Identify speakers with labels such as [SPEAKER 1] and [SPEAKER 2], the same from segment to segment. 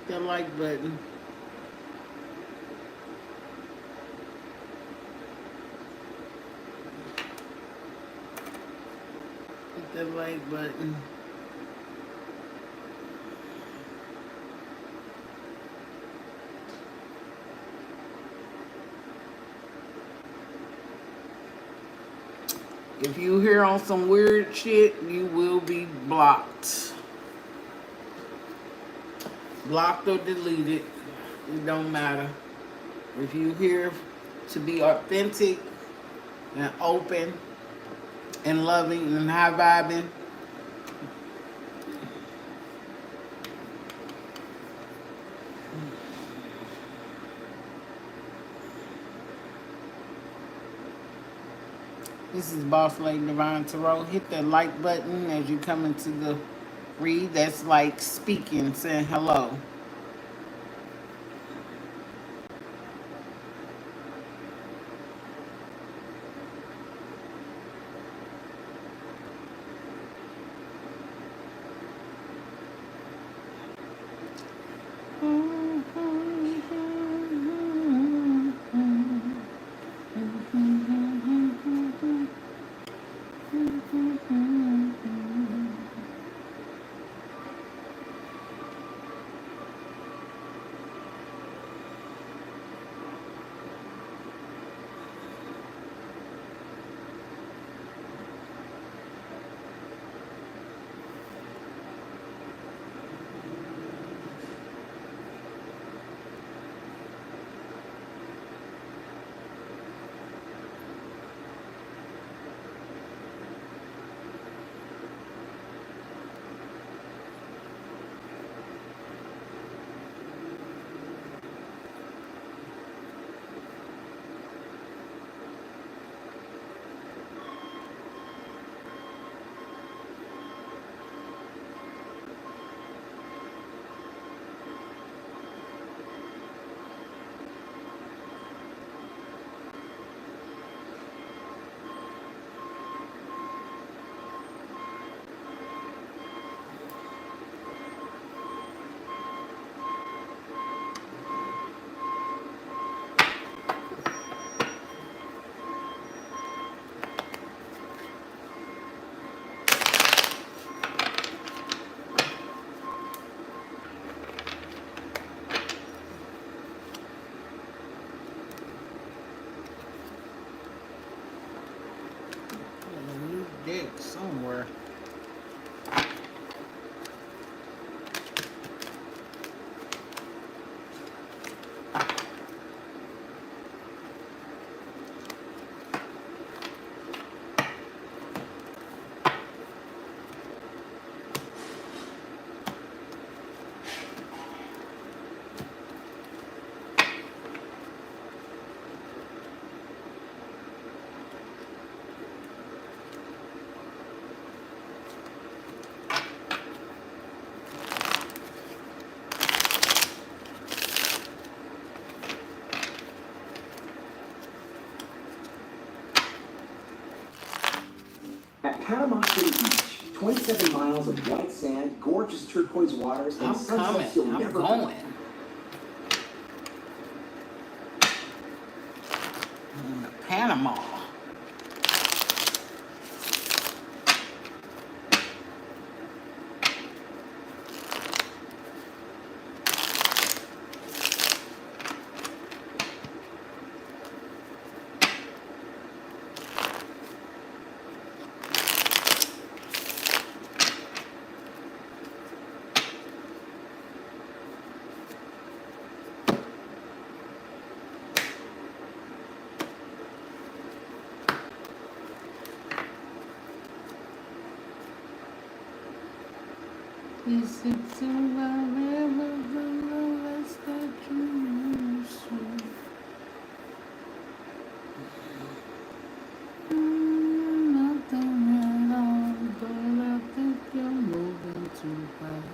[SPEAKER 1] Hit that like button. Hit that like button. If you hear on some weird shit, you will be blocked. Blocked or deleted. It don't matter. If you here to be authentic and open and loving and high vibing, this is Boss Lady Divine Tarot. Hit that like button as you come into the read. That's like speaking, saying hello. A new deck somewhere.
[SPEAKER 2] At Panama City Beach, 27 miles of white sand, gorgeous turquoise waters, and sunsets you'll never
[SPEAKER 1] Going. Panama. Is it so forever the love that you used to? Nothing at all, but I think you're moving too fast.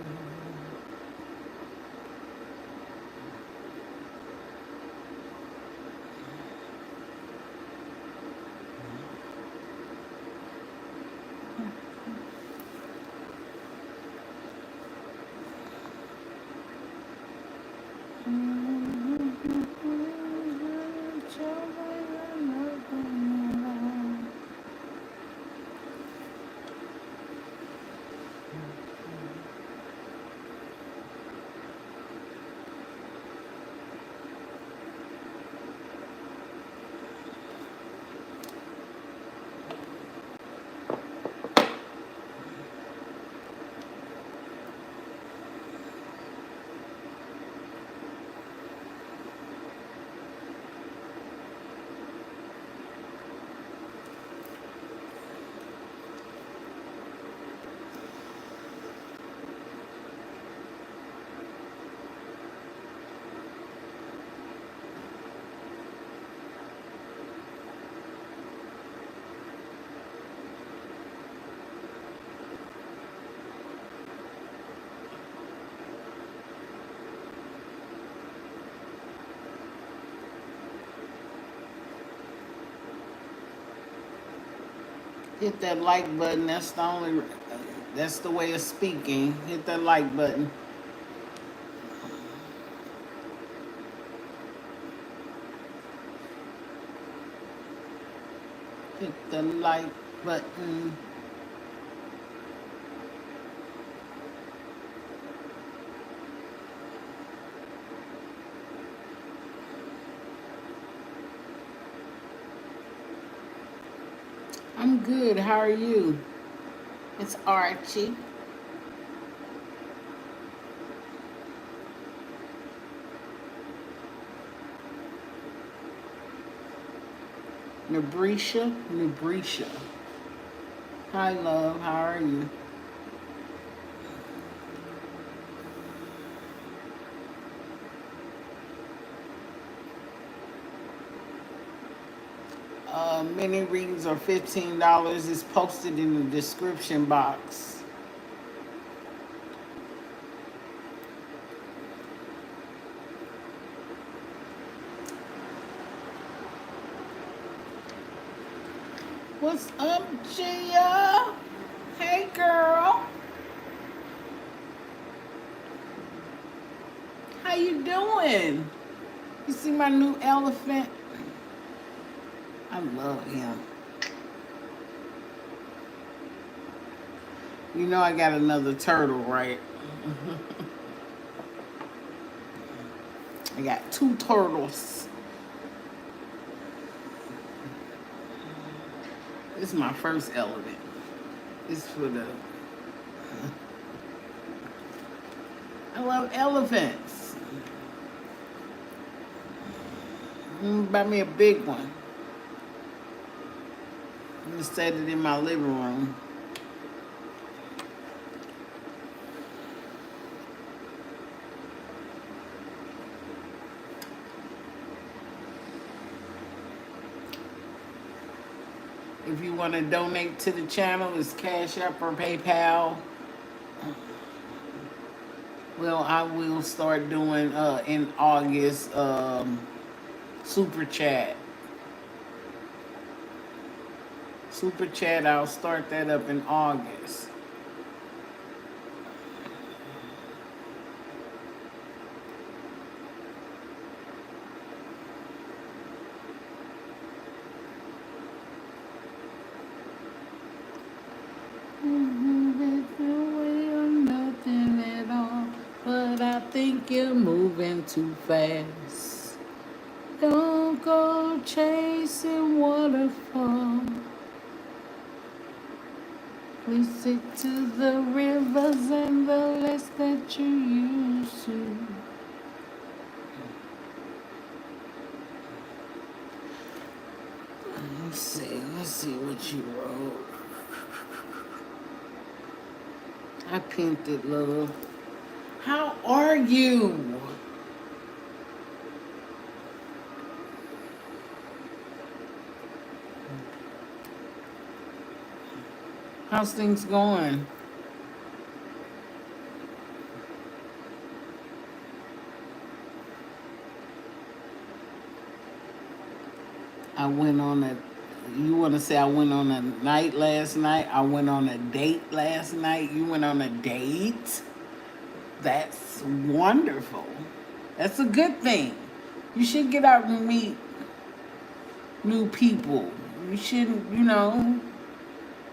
[SPEAKER 1] Hit that like button. That's the only. That's the way of speaking. Hit that like button. Hit the like button. I'm good. How are you? It's Archie. Nabrisha. Hi, love. How are you? Many readings are $15. It's posted in the description box. What's up, Gia? Hey, girl. How you doing? You see my new elephant? I love him. You know I got another turtle, right? I got 2 turtles. This is my first elephant. This is for the... I love elephants. Buy me a big one. I'm gonna set it in my living room. If you want to donate to the channel, it's Cash App or PayPal. Well, I will start doing in August Super Chat. Super Chat, I'll start that up in August. Nothing at all, but I think you're moving too fast. Don't go chasing waterfall. Please stick to the rivers and the lakes that you used to. Let's see what you wrote. I pinned it, love. How are you? How's things going? I went on a, you want to say I went on a night last night? I went on a date last night. You went on a date? That's wonderful. That's a good thing. You should get out and meet new people. You shouldn't,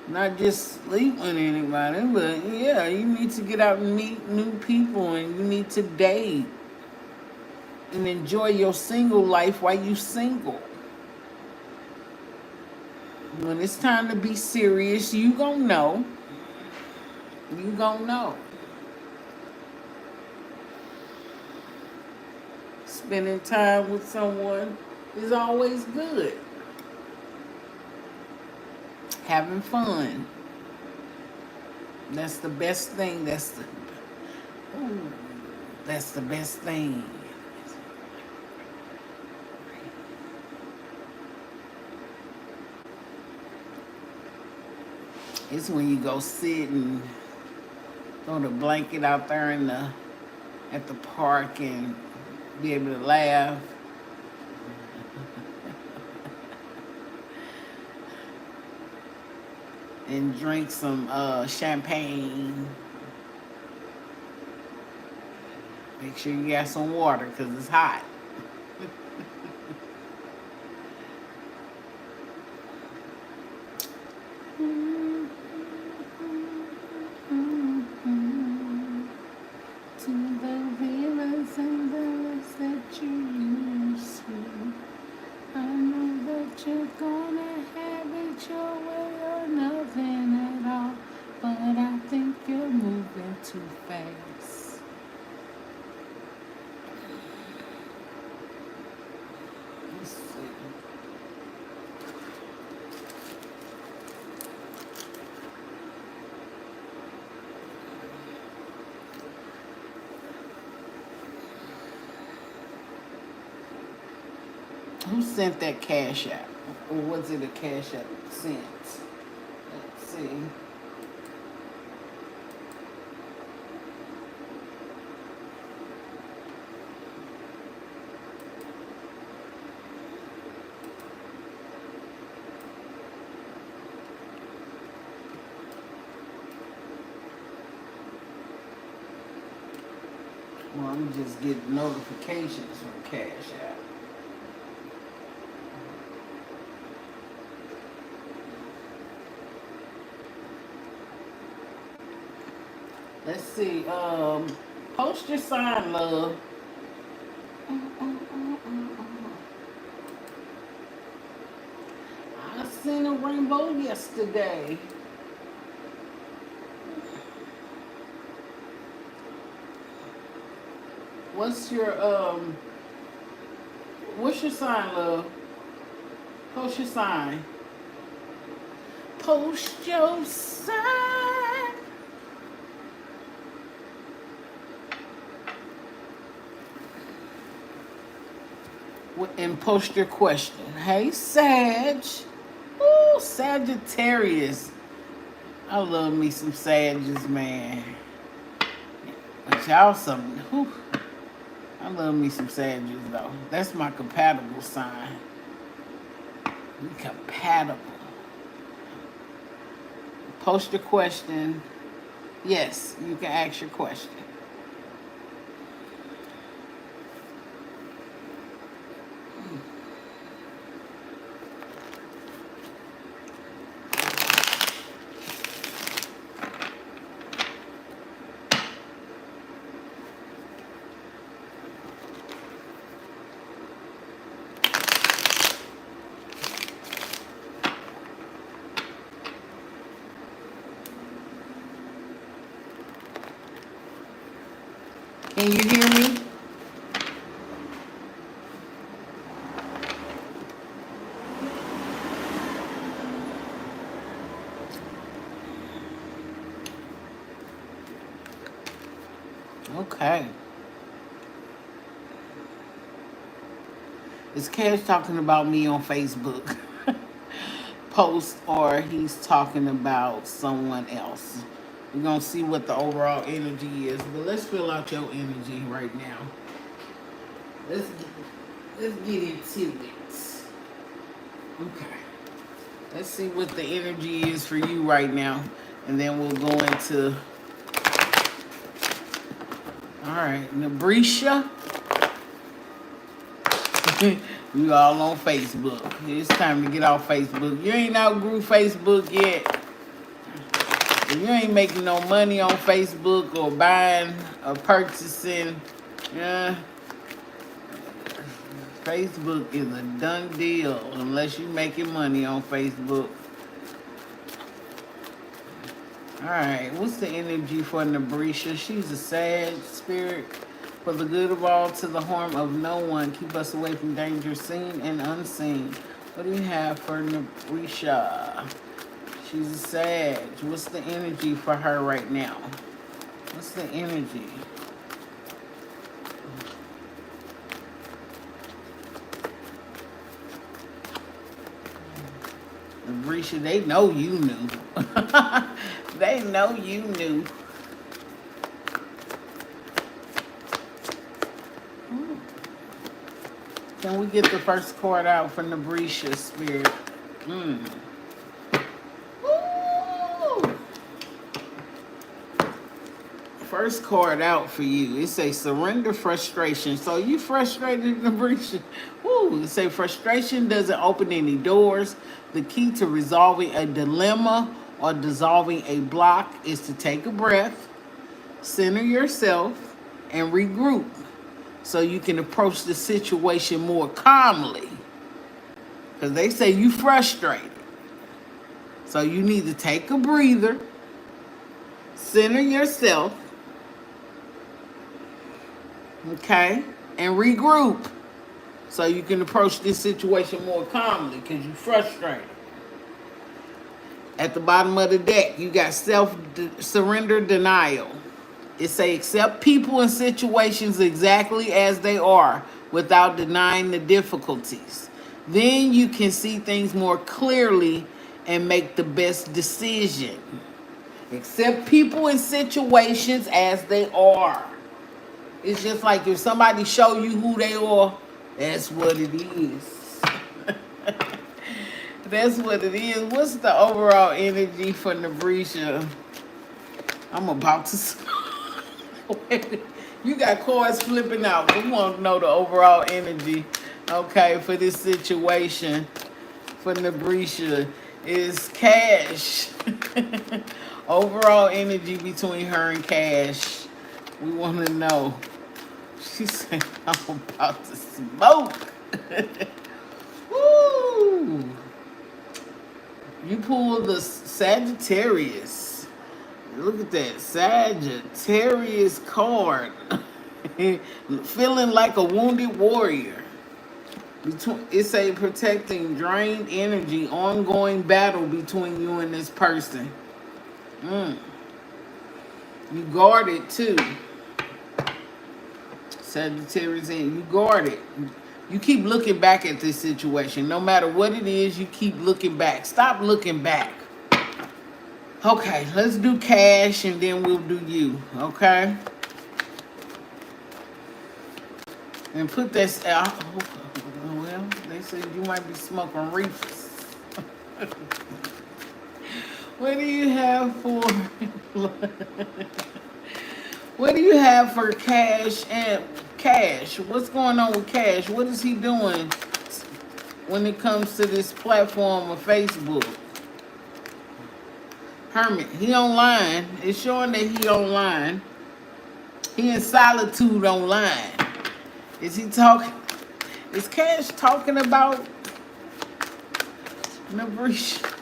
[SPEAKER 1] not just sleep with anybody, but yeah, you need to get out and meet new people and you need to date and enjoy your single life while you single. When it's time to be serious, you gon' know. You gon' know. Spending time with someone is always good. Having fun. That's the best thing. That's the best thing. It's when you go sit and throw the blanket out there at the park and be able to laugh. and drink some champagne. Make sure you got some water because it's hot. To the rivers and the lakes that you used to. I know that you're gonna have it your way or nothing at all. But I think you're moving too fast. Let's see. Who sent that cash out? Or was it a cash out sent? Let's see. Well, I'm just getting notifications from Cash App. Let's see. Post your sign, love. I seen a rainbow yesterday. What's your sign, love? Post your sign. Post your sign. And post your question. Hey, Sag. Ooh, Sagittarius. I love me some Sages, man. But y'all some, whew, I love me some Sages, though. That's my compatible sign. We compatible. Post your question. Yes, you can ask your question. Can you hear me? Okay. Is Cash talking about me on Facebook post, or he's talking about someone else? We're going to see what the overall energy is. But let's fill out your energy right now. Let's get into it. Okay. Let's see what the energy is for you right now. And then we'll go into... All right. Nabrisha. You all on Facebook. It's time to get off Facebook. You ain't outgrew Facebook yet. If you ain't making no money on Facebook or buying or purchasing, Facebook is a done deal unless you making money on Facebook. All right, what's the energy for Nabrisha? She's a sad spirit. For the good of all, to the harm of no one. Keep us away from danger seen and unseen. What do you have for Nabrisha? She's a Sag. What's the energy for her right now? What's the energy? Nabrisha, they know you knew. They know you knew. Can we get the first card out for Nabrisha, Spirit? first card out for you. It say surrender frustration. So you frustrated, Nabrisha? Woo! It say frustration doesn't open any doors. The key to resolving a dilemma or dissolving a block is to take a breath, center yourself, and regroup so you can approach the situation more calmly. Because they say you frustrated. So you need to take a breather, center yourself, okay, and regroup so you can approach this situation more calmly because you're frustrated. At the bottom of the deck, you got surrender denial. It say accept people and situations exactly as they are without denying the difficulties. Then you can see things more clearly and make the best decision. Accept people and situations as they are. It's just like if somebody show you who they are, that's what it is. That's what it is. What's the overall energy for Nabrisha? I'm about to... You got cards flipping out. We want to know the overall energy, okay, for this situation for Nabrisha is Cash. Overall energy between her and Cash. We want to know. She said, I'm about to smoke. Woo! You pulled the Sagittarius. Look at that Sagittarius card. Feeling like a wounded warrior. It's a protecting drained energy, ongoing battle between you and this person. You guard it too. Sagittarius, you guard it. You keep looking back at this situation. No matter what it is, you keep looking back. Stop looking back. Okay, let's do Cash and then we'll do you. Okay? And put this out. Well, they said you might be smoking reefers. What do you have for... What do you have for Cash and... Cash, what's going on with Cash? What is he doing when it comes to this platform of Facebook? Hermit, he online. It's showing that he online. He in solitude online. Is he talking? Is Cash talking about Nabrisha?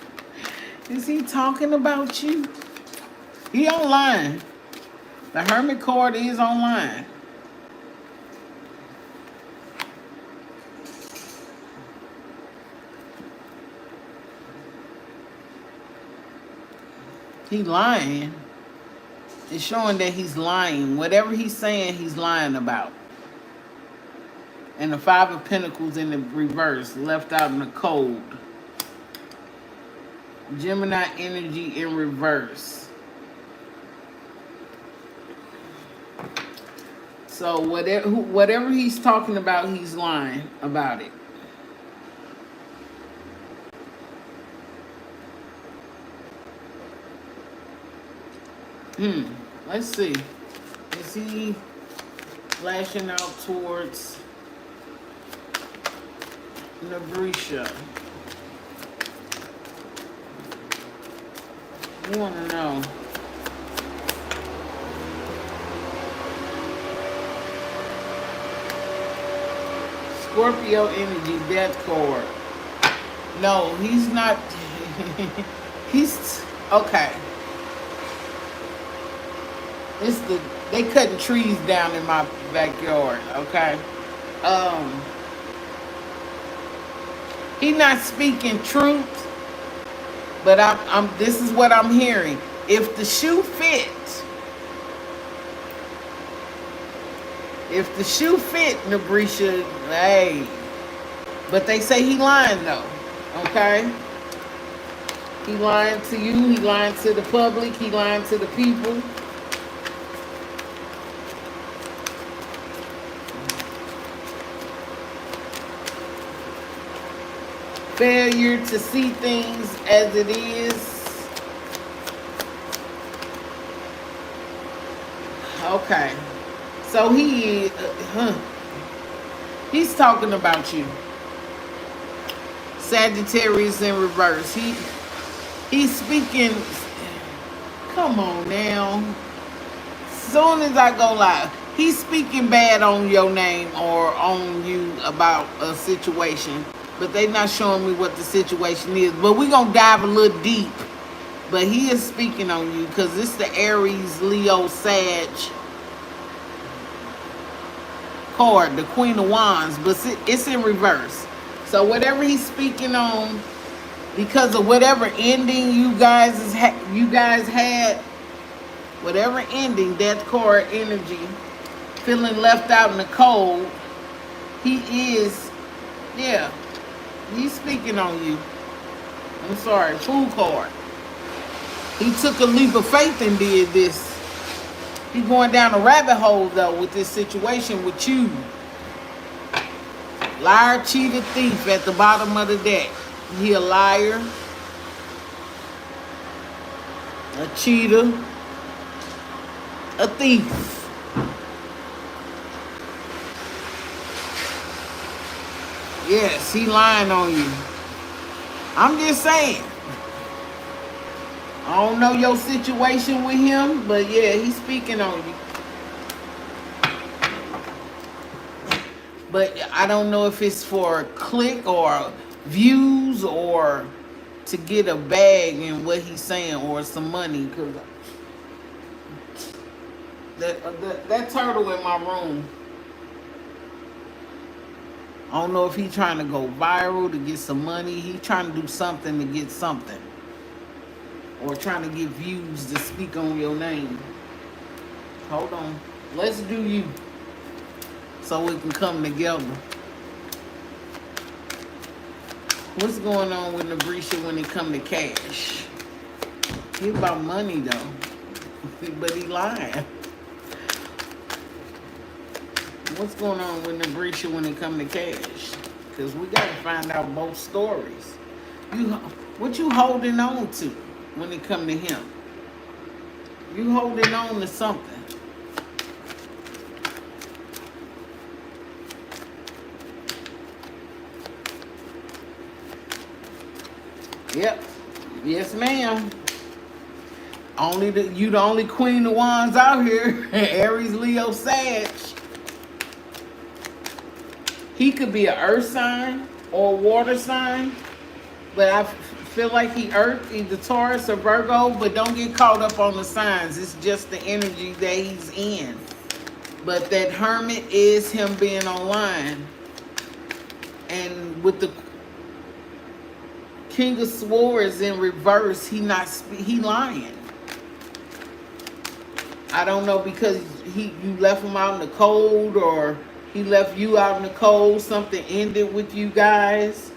[SPEAKER 1] Is he talking about you? He online. The Hermit card is online. He lying. It's showing that he's lying. Whatever he's saying, he's lying about. And the Five of Pentacles in the reverse, left out in the cold. Gemini energy in reverse. So whatever he's talking about, he's lying about it. Let's see. Is he flashing out towards Nabrisha? We want to know. Scorpio energy, death card. No, he's not. He's okay. They cutting trees down in my backyard, okay? He not speaking truth, but this is what I'm hearing. If the shoe fits, Nabrisha, hey. But they say he lying though, okay? He lying to you, he lying to the public, he lying to the people. Failure to see things as it is. Okay. So he's talking about you. Sagittarius in reverse. He's speaking. Come on now. Soon as I go live, he's speaking bad on your name or on you about a situation, but they not showing me what the situation is. But we're gonna dive a little deep. But he is speaking on you because it's the Aries, Leo, Sag card, the Queen of Wands, but it's in reverse. So whatever he's speaking on, because of whatever ending you guys had, whatever ending, death card energy, feeling left out in the cold, he is, yeah, he's speaking on you. I'm sorry, Fool card. He took a leap of faith and did this. He's going down a rabbit hole though with this situation with you. Liar, cheater, thief at the bottom of the deck. He a liar, a cheater, a thief. Yes, he lying on you. I'm just saying. I don't know your situation with him, but yeah, he's speaking on you. But I don't know if it's for a click or views or to get a bag in what he's saying or some money. Because that turtle in my room, I don't know if he's trying to go viral to get some money. He's trying to do something to get something. Or trying to get views to speak on your name. Hold on. Let's do you. So we can come together. What's going on with Nabrisha when it come to cash? He about money though. But he lying. What's going on with Nabrisha when it come to cash? Because we got to find out both stories. What you holding on to when it come to him? You holding on to something. Yep. Yes, ma'am. You the only Queen of Wands out here. Aries, Leo, Sag. He could be an earth sign or a water sign, but I feel like he earth, either Taurus or Virgo, but don't get caught up on the signs. It's just the energy that he's in. But that Hermit is him being online. And with the King of Swords in reverse, he lying. I don't know because you left him out in the cold or he left you out in the cold. Something ended with you guys.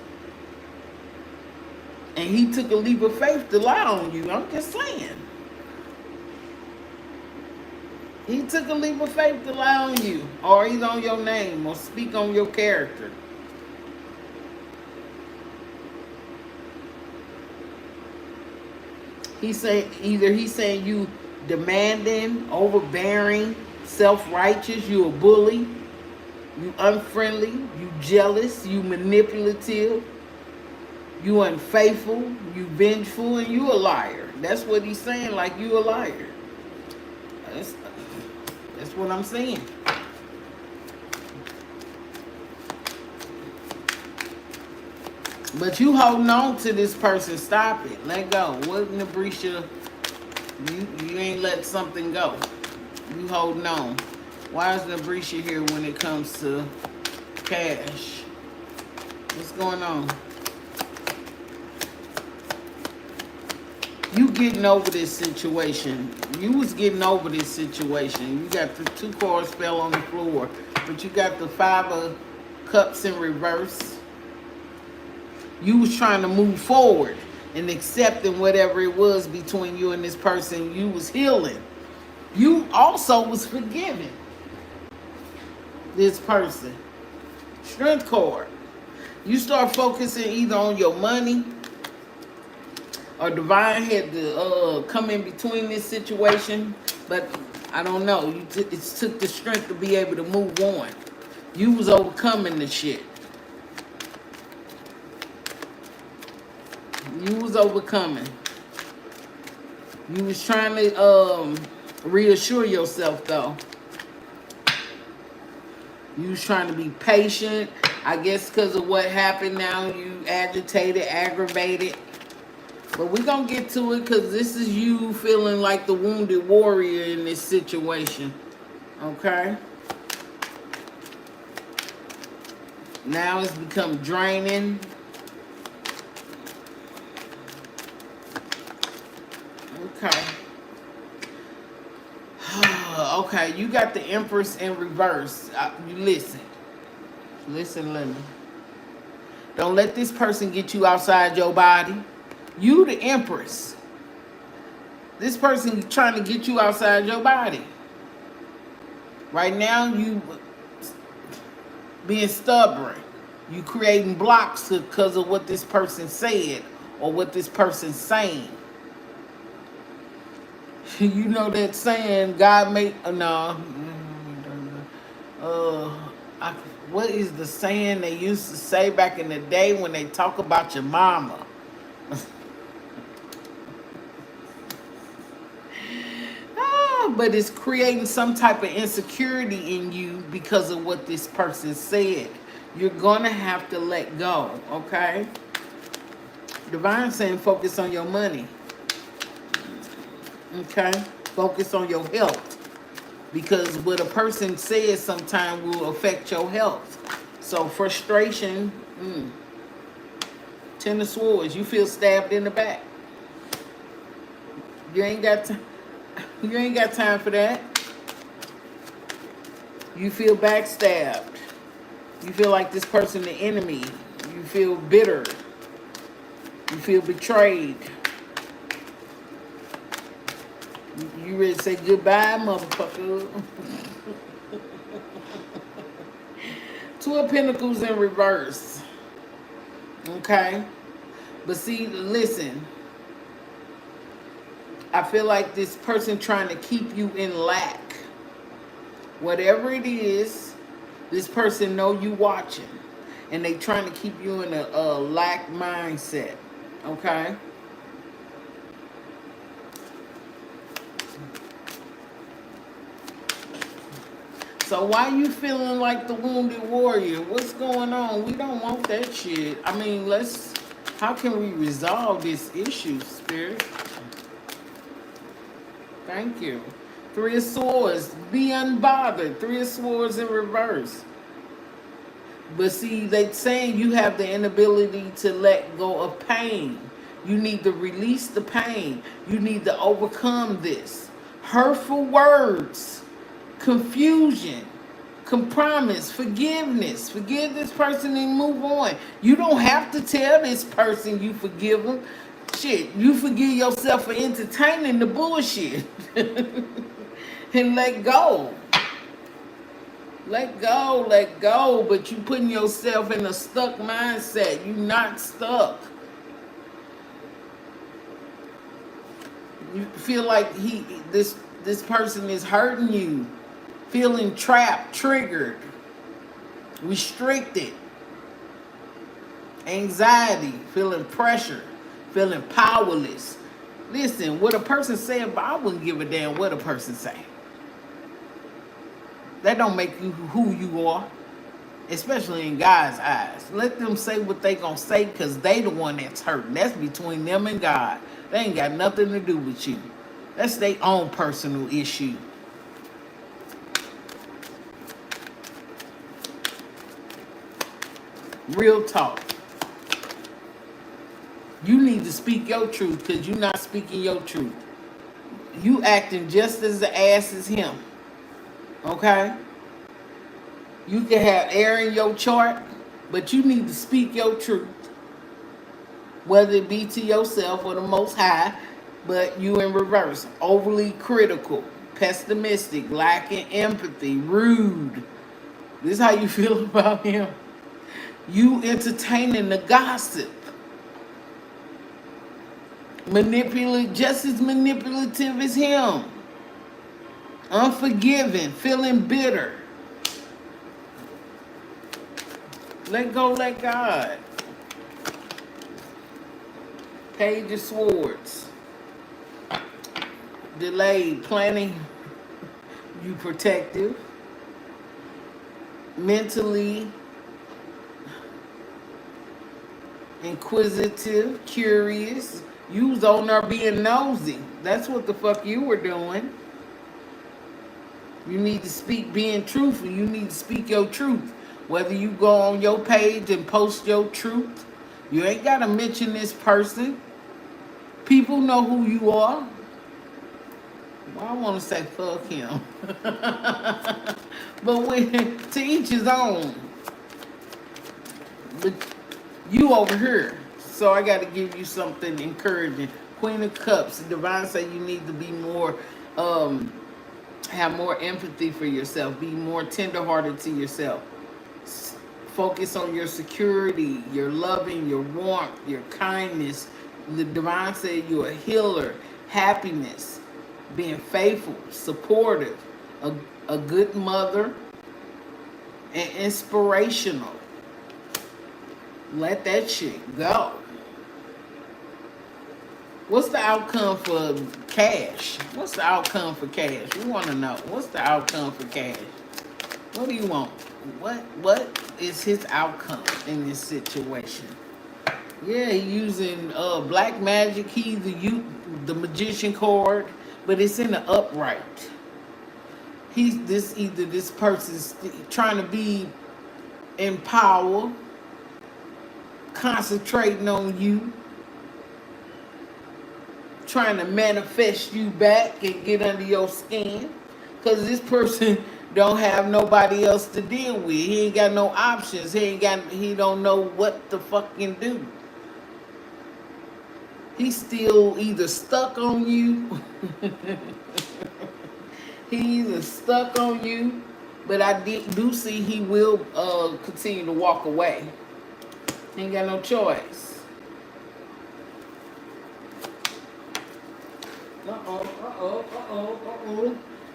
[SPEAKER 1] And he took a leap of faith to lie on you. I'm just saying. He took a leap of faith to lie on you. Or either on your name or speak on your character. He's saying you demanding, overbearing, self-righteous, you a bully, you unfriendly, you jealous, you manipulative, you unfaithful, you vengeful, and you a liar. That's what he's saying, like you a liar. That's what I'm saying. But you holding on to this person. Stop it. Let go. What, Nabrisha? You ain't let something go. You holding on. Why is Nabrisha here when it comes to cash? What's going on? You getting over this situation. You was getting over this situation. You got the 2 cards fell on the floor. But you got the 5 of Cups in reverse. You was trying to move forward and accepting whatever it was between you and this person. You was healing. You also was forgiving this person. Strength card. You start focusing either on your money or divine had to come in between this situation. But I don't know. It took the strength to be able to move on. You was overcoming the shit. You was overcoming. You was trying to reassure yourself though. You was trying to be patient. I guess because of what happened now, you agitated, aggravated. But we're going to get to it because this is you feeling like the wounded warrior in this situation. Okay? Now it's become draining. Okay. Okay, you got the Empress in reverse. You listen. Listen, Linda. Don't let this person get you outside your body. You the Empress. This person trying to get you outside your body. Right now, you being stubborn. You creating blocks because of what this person said or what this person's saying. You know that saying, God made, what is the saying they used to say back in the day when they talk about your mama? But it's creating some type of insecurity in you because of what this person said. You're gonna have to let go, okay? Divine saying focus on your money. Okay? Focus on your health. Because what a person says sometimes will affect your health. So frustration, 10 of Swords, you feel stabbed in the back. You ain't got time for that. You feel backstabbed. You feel like this person the enemy. You feel bitter. You feel betrayed. You ready to say goodbye, motherfucker? Two of Pentacles in reverse. Okay? But see, listen. I feel like this person trying to keep you in lack. Whatever it is, this person know you watching. And they trying to keep you in a lack mindset. Okay? So why you feeling like the wounded warrior? What's going on? We don't want that shit. I mean, how can we resolve this issue, Spirit? Thank you. Three of Swords. Be unbothered. Three of Swords in reverse. But see, they saying you have the inability to let go of pain. You need to release the pain. You need to overcome this. Hurtful words. Confusion. Compromise. Forgiveness. Forgive this person and move on. You don't have to tell this person you forgive them. Shit, you forgive yourself for entertaining the bullshit. And let go. Let go. But you putting yourself in a stuck mindset. You're not stuck. You feel like this person is hurting you. Feeling trapped, triggered, restricted. Anxiety, feeling pressure. Feeling powerless. Listen, what a person say about, I wouldn't give a damn what a person say. That don't make you who you are, especially in God's eyes. Let them say what they gonna say because they the one that's hurting. That's between them and God. They ain't got nothing to do with you. That's their own personal issue. Real talk. You need to speak your truth because you're not speaking your truth. You acting just as the ass as him. Okay? You can have air in your chart, but you need to speak your truth. Whether it be to yourself or the Most High, but you in reverse. Overly critical, pessimistic, lacking empathy, rude. This is how you feel about him. You entertaining the gossip. Manipulative, just as manipulative as him. unforgiving, feeling bitter. Let go, let God. Page of Swords. Delayed, planning, you protective. Mentally inquisitive, curious. You was on there being nosy. That's what the fuck you were doing. You need to speak being truthful. You need to speak your truth. Whether you go on your page and post your truth, you ain't got to mention this person. People know who you are. Well, I want to say fuck him. But when, to each his own. But you over here. So I got to give you something encouraging. Queen of Cups. The Divine say you need to be more, have more empathy for yourself. Be more tenderhearted to yourself. Focus on your security, your loving, your warmth, your kindness. The Divine said you're a healer, happiness, being faithful, supportive, a good mother, and inspirational. Let that shit go. What's the outcome for cash? What's the outcome for cash? We want to know. What's the outcome for cash? What do you want? What is his outcome in this situation? Yeah, he using black magic. He's the magician card, but it's in the upright. He's this person's trying to be in power, concentrating on you, trying to manifest you back and get under your skin, because this person don't have nobody else to deal with. He ain't got no options. He don't know what to fucking do. He's still either stuck on you. He's either stuck on you, but I do see he will continue to walk away. He ain't got no choice.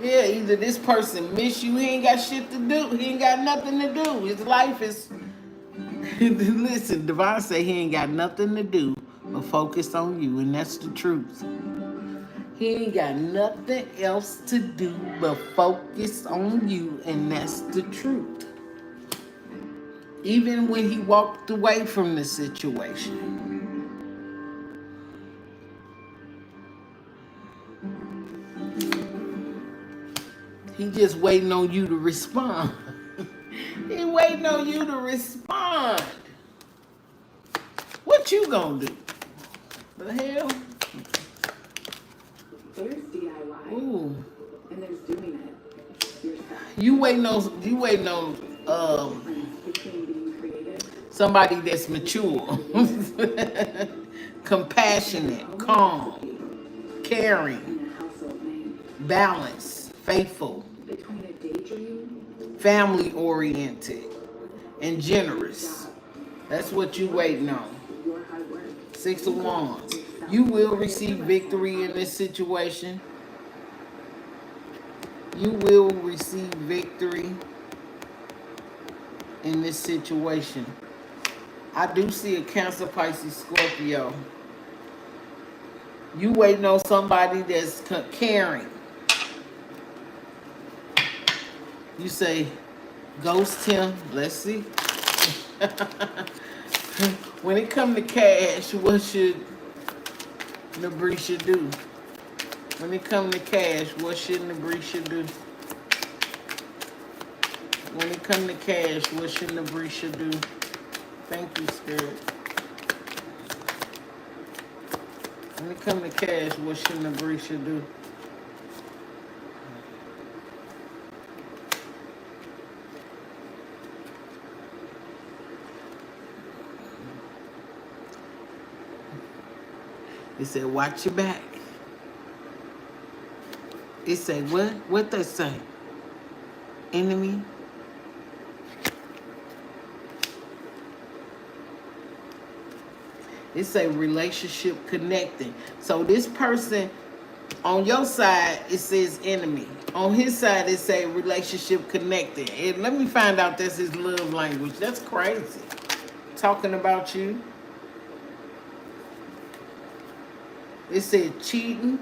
[SPEAKER 1] Yeah, either this person miss you, he ain't got shit to do. He ain't got nothing to do. His life is... Listen, Devon say he ain't got nothing to do but focus on you, and that's the truth. He ain't got nothing else to do but focus on you, and that's the truth. Even when he walked away from the situation. He just waiting on you to respond. He waiting on you to respond. What you gonna do? The hell?
[SPEAKER 3] There's DIY.
[SPEAKER 1] Ooh.
[SPEAKER 3] And there's doing it yourself.
[SPEAKER 1] You waiting on
[SPEAKER 3] Between being creative.
[SPEAKER 1] somebody that's mature, compassionate, calm, caring,
[SPEAKER 3] And a household name.
[SPEAKER 1] balanced, faithful,
[SPEAKER 3] Between a daydream.
[SPEAKER 1] family oriented, and generous. That's what you waiting on.
[SPEAKER 3] Your hard work.
[SPEAKER 1] 6 of Wands. You will receive victory in this situation. You will receive victory in this situation. I do see a Cancer, Pisces, Scorpio. You waiting on somebody that's caring. You say, ghost him. Let's see. When it come to cash, what should Nabrisha do? When it come to cash, what should Nabrisha do? When it come to cash, what should Nabrisha do? Thank you, Spirit. When it come to cash, what should Nabrisha do? It said, watch your back. It say, what? What they say? Enemy? It say relationship connecting. So this person On your side, it says enemy. On his side, it say relationship connected. And let me find out that's his love language. That's crazy. Talking about you. It said cheating,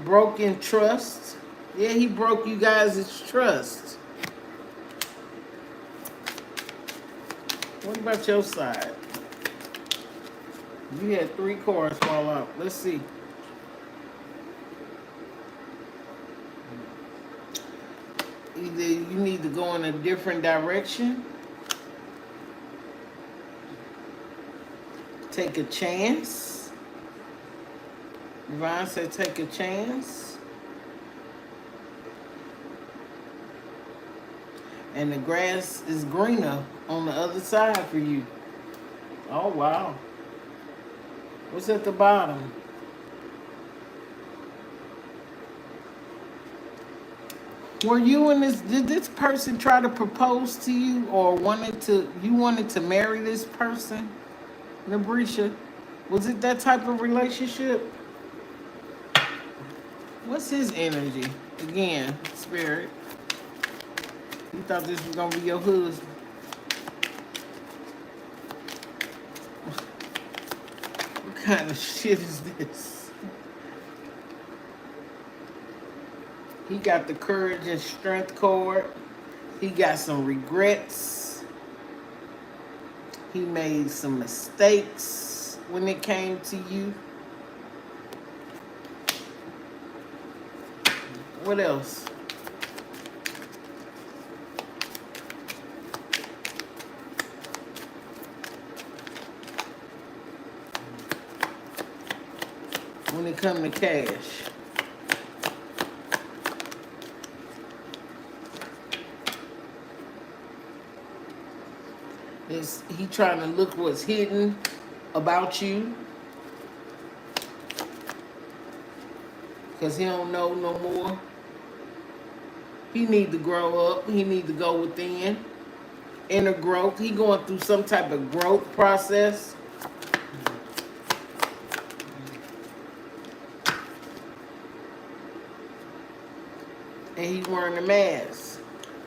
[SPEAKER 1] broken trust. Yeah, he broke you guys' trust. What about your side? You had 3 cards fall out. Let's see. Either you need to go in a different direction, take a chance. Divine said take a chance. And the grass is greener on the other side for you. Oh, wow. What's at the bottom? Were you in this, did this person try to propose to you or you wanted to marry this person, Nabrisha? Was it that type of relationship? What's his energy? Again, spirit. You thought this was gonna be your husband. What kind of shit is this? He got the courage and strength card. He got some regrets. He made some mistakes when it came to you. What else? When it come to cash. He trying to look what's hidden about you. Because he don't know no more. He need to grow up. He need to go within. Inner growth. He going through some type of growth process. And he wearing a mask.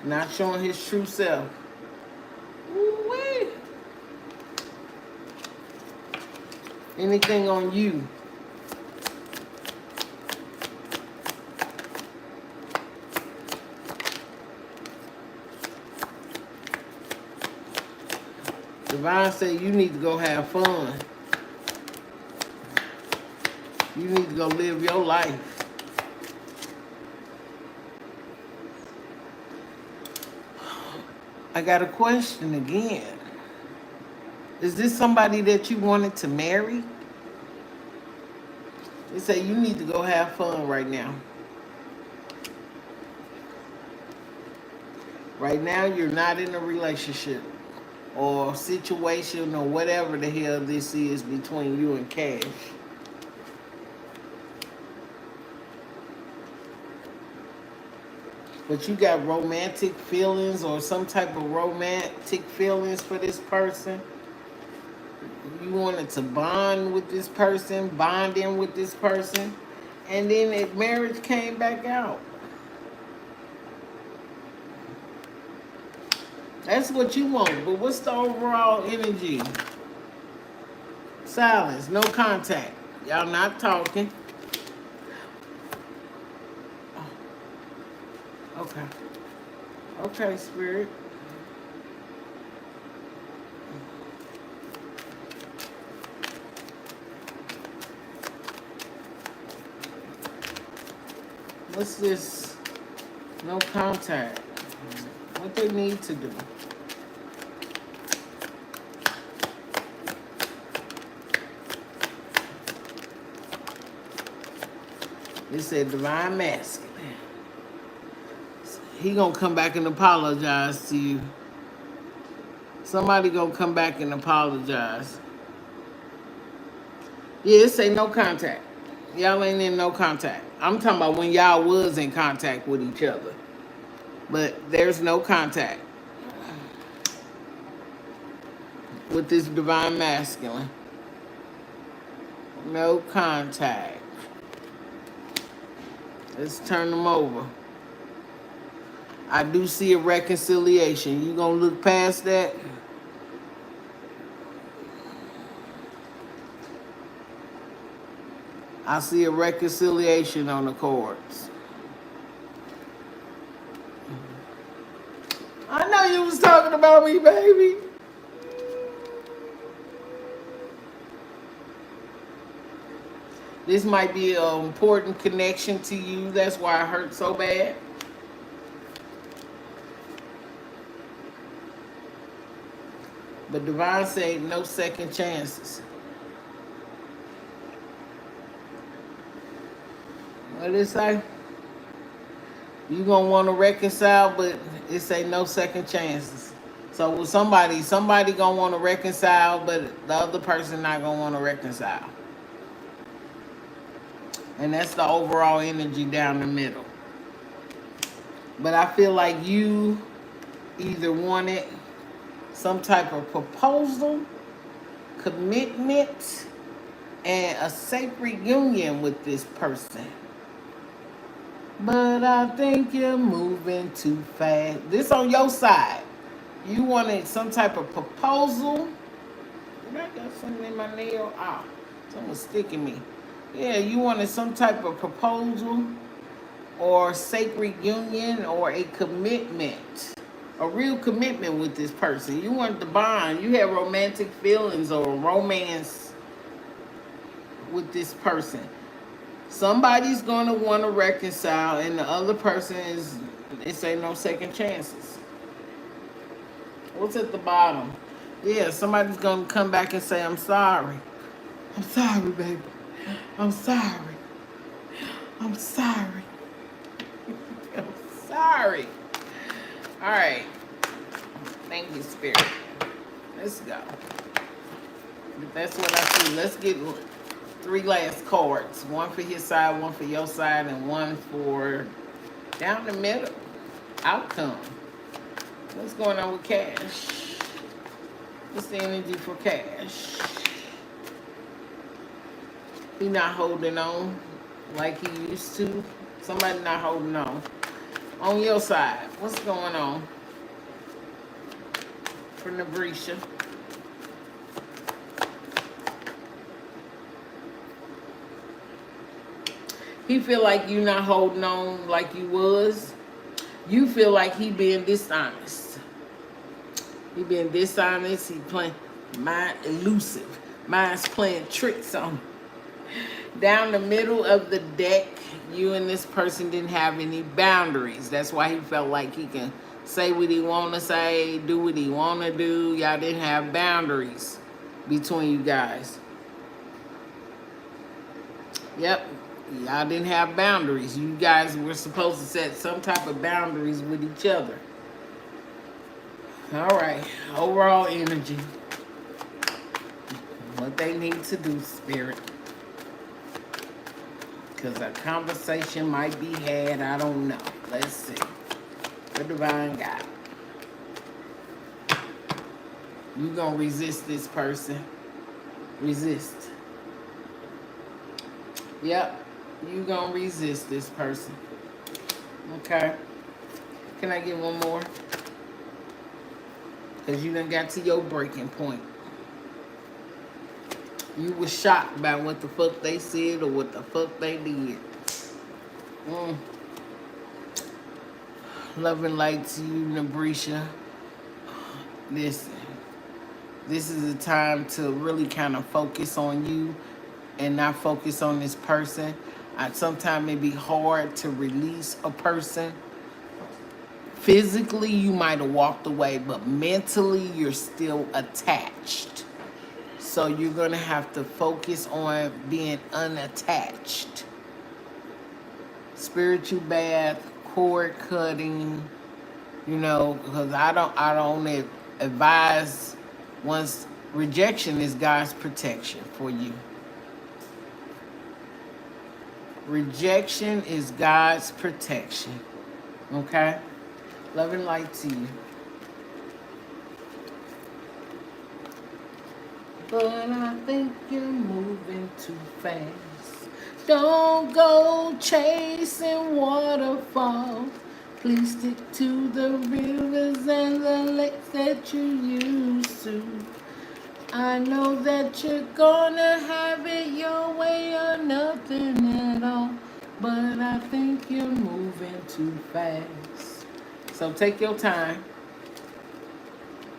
[SPEAKER 1] Not showing his true self. Ooh-wee. Anything on you? Divine said you need to go have fun. You need to go live your life. I got a question again. Is this somebody that you wanted to marry? They say you need to go have fun right now. Right now, you're not in a relationship or situation or whatever the hell this is between you and Cash. But you got romantic feelings or some type of romantic feelings for this person. You wanted to bond with this person, bond in with this person, and then that marriage came back out. That's what you want, but what's the overall energy? Silence, no contact. Y'all not talking. Okay. Okay, Spirit. What's this? No contact. What they need to do? It said divine masculine. He gonna come back and apologize to you. Somebody gonna come back and apologize. Yeah, it say no contact. Y'all ain't in no contact. I'm talking about when y'all was in contact with each other. But there's no contact with this divine masculine. No contact. Let's turn them over. I do see a reconciliation. You gonna look past that? I see a reconciliation on the cards. I know you was talking about me, baby. This might be an important connection to you. That's why it hurt so bad. But Divine said no second chances. What did it say? You gonna want to reconcile, but it say no second chances. So with somebody gonna want to reconcile, but the other person not gonna want to reconcile. And that's the overall energy down the middle. But I feel like you either wanted some type of proposal, commitment, and a sacred union with this person. But I think you're moving too fast. This on your side. You wanted some type of proposal. Did I got something in my nail? Ah, someone's sticking me. Yeah, you wanted some type of proposal or sacred union or a commitment. A real commitment with this person. You wanted to bond. You had romantic feelings or romance with this person. Somebody's going to want to reconcile, and the other person is, they say no second chances. What's at the bottom? Yeah, somebody's going to come back and say, I'm sorry. I'm sorry, baby. I'm sorry. I'm sorry. I'm sorry. All right. Thank you, Spirit. Let's go. But that's what I see. Let's get 3 last cards. One for his side, one for your side, and one for down the middle. Outcome. What's going on with cash? What's the energy for cash? He not holding on like he used to. Somebody not holding on. On your side, what's going on? For Nabrisha. He feel like you not holding on like you was. You feel like he being dishonest. He being dishonest. He playing mind elusive. Mind's playing tricks on him. Down the middle of the deck, you and this person didn't have any boundaries. That's why he felt like he can say what he want to say, do what he want to do. Y'all didn't have boundaries between you guys. Yep. Y'all didn't have boundaries. You guys were supposed to set some type of boundaries with each other. All right. Overall energy. What they need to do, Spirit. Because a conversation might be had. I don't know. Let's see. The Divine God. You gonna resist this person. Resist. Yep. You gonna resist this person. Okay. Can I get one more? Because you done got to your breaking point. You was shocked by what the fuck they said or what the fuck they did. Love and light to you, Nabrisha. Listen. This is a time to really kind of focus on you and not focus on this person. Sometimes it be hard to release a person. Physically, you might have walked away, but mentally, you're still attached. So you're going to have to focus on being unattached. Spiritual bath, cord cutting, you know, because I don't advise once rejection is God's protection for you. Rejection is God's protection. Okay? Love and light to you. But I think you're moving too fast. Don't go chasing waterfalls. Please stick to the rivers and the lakes that you used to. I know that you're gonna have it your way or nothing at all. But I think you're moving too fast. So take your time.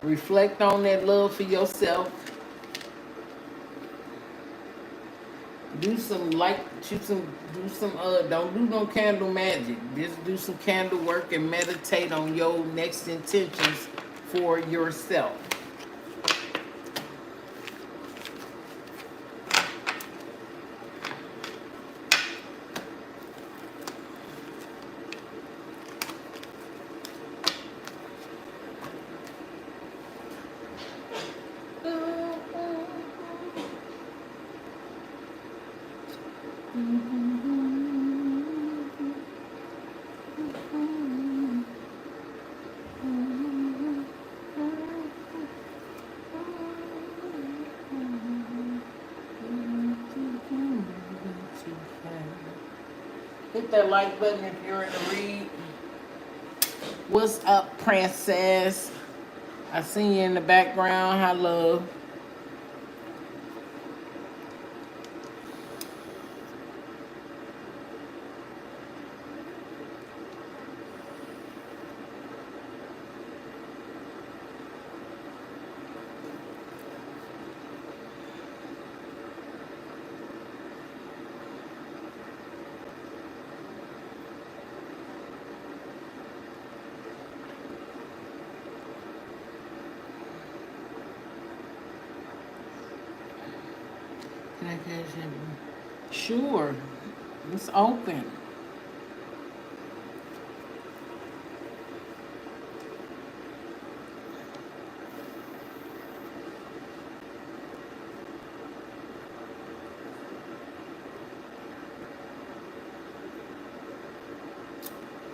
[SPEAKER 1] Reflect on that love for yourself. Do some don't do no candle magic. Just do some candle work and meditate on your next intentions for yourself. Hit that like button if you're in the read. What's up, princess? I see you in the background. Hi, love. Can I catch him? Sure. It's open.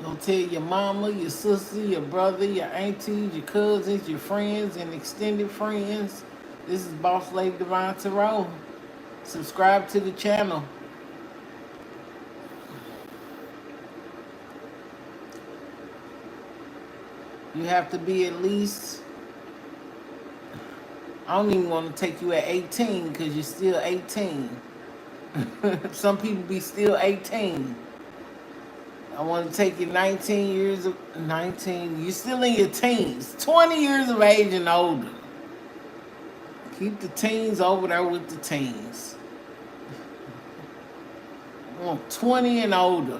[SPEAKER 1] Go tell your mama, your sister, your brother, your aunties, your cousins, your friends, and extended friends. This is Boss Lady Divine Tarot. Subscribe to the channel. You have to be at least, I don't even want to take you at 18 because you're still 18. Some people be still 18. I want to take you 19 years of, 19, you're still in your teens. 20 years of age and older. Keep the teens over there with the teens. I want 20 and older.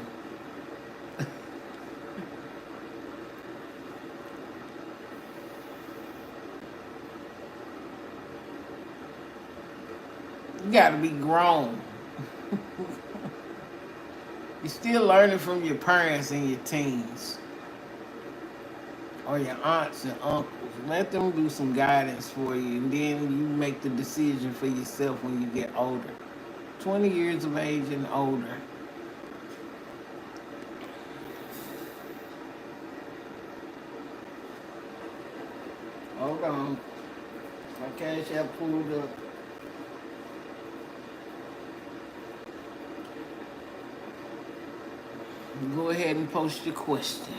[SPEAKER 1] You gotta be grown. You're still learning from your parents and your teens. Or your aunts and uncles. Let them do some guidance for you, and then you make the decision for yourself when you get older. 20 years of age and older. Hold on. My cash app pulled up. Go ahead and post your question.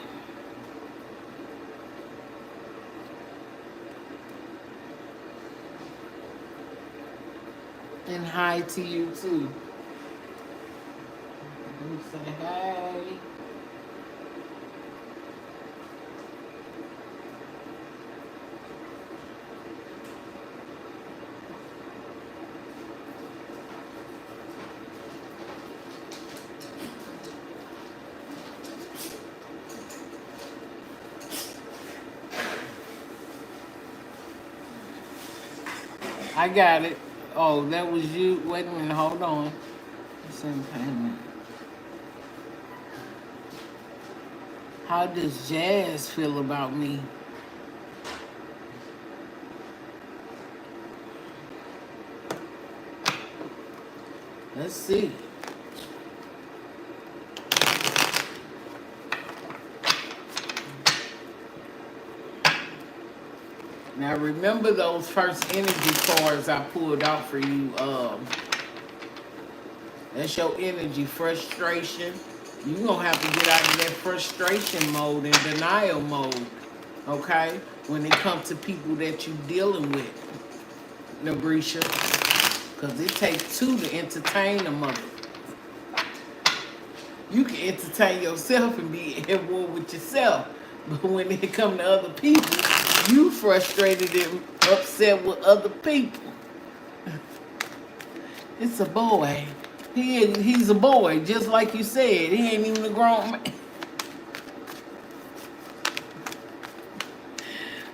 [SPEAKER 1] And hi to you too. Let me say hi. I got it. Oh, that was you. Wait a minute, hold on. Send payment. How does Jazz feel about me? Let's see. Now remember those first energy cards I pulled out for you That's your energy, frustration. You're going to have to get out of that frustration mode and denial mode, okay? When it comes to people that you're dealing with, Nabrisha. Because it takes two to entertain a mother. You can entertain yourself and be at war with yourself. But when it comes to other people, you frustrated and upset with other people. It's a boy. He's a boy, just like you said. He ain't even a grown man.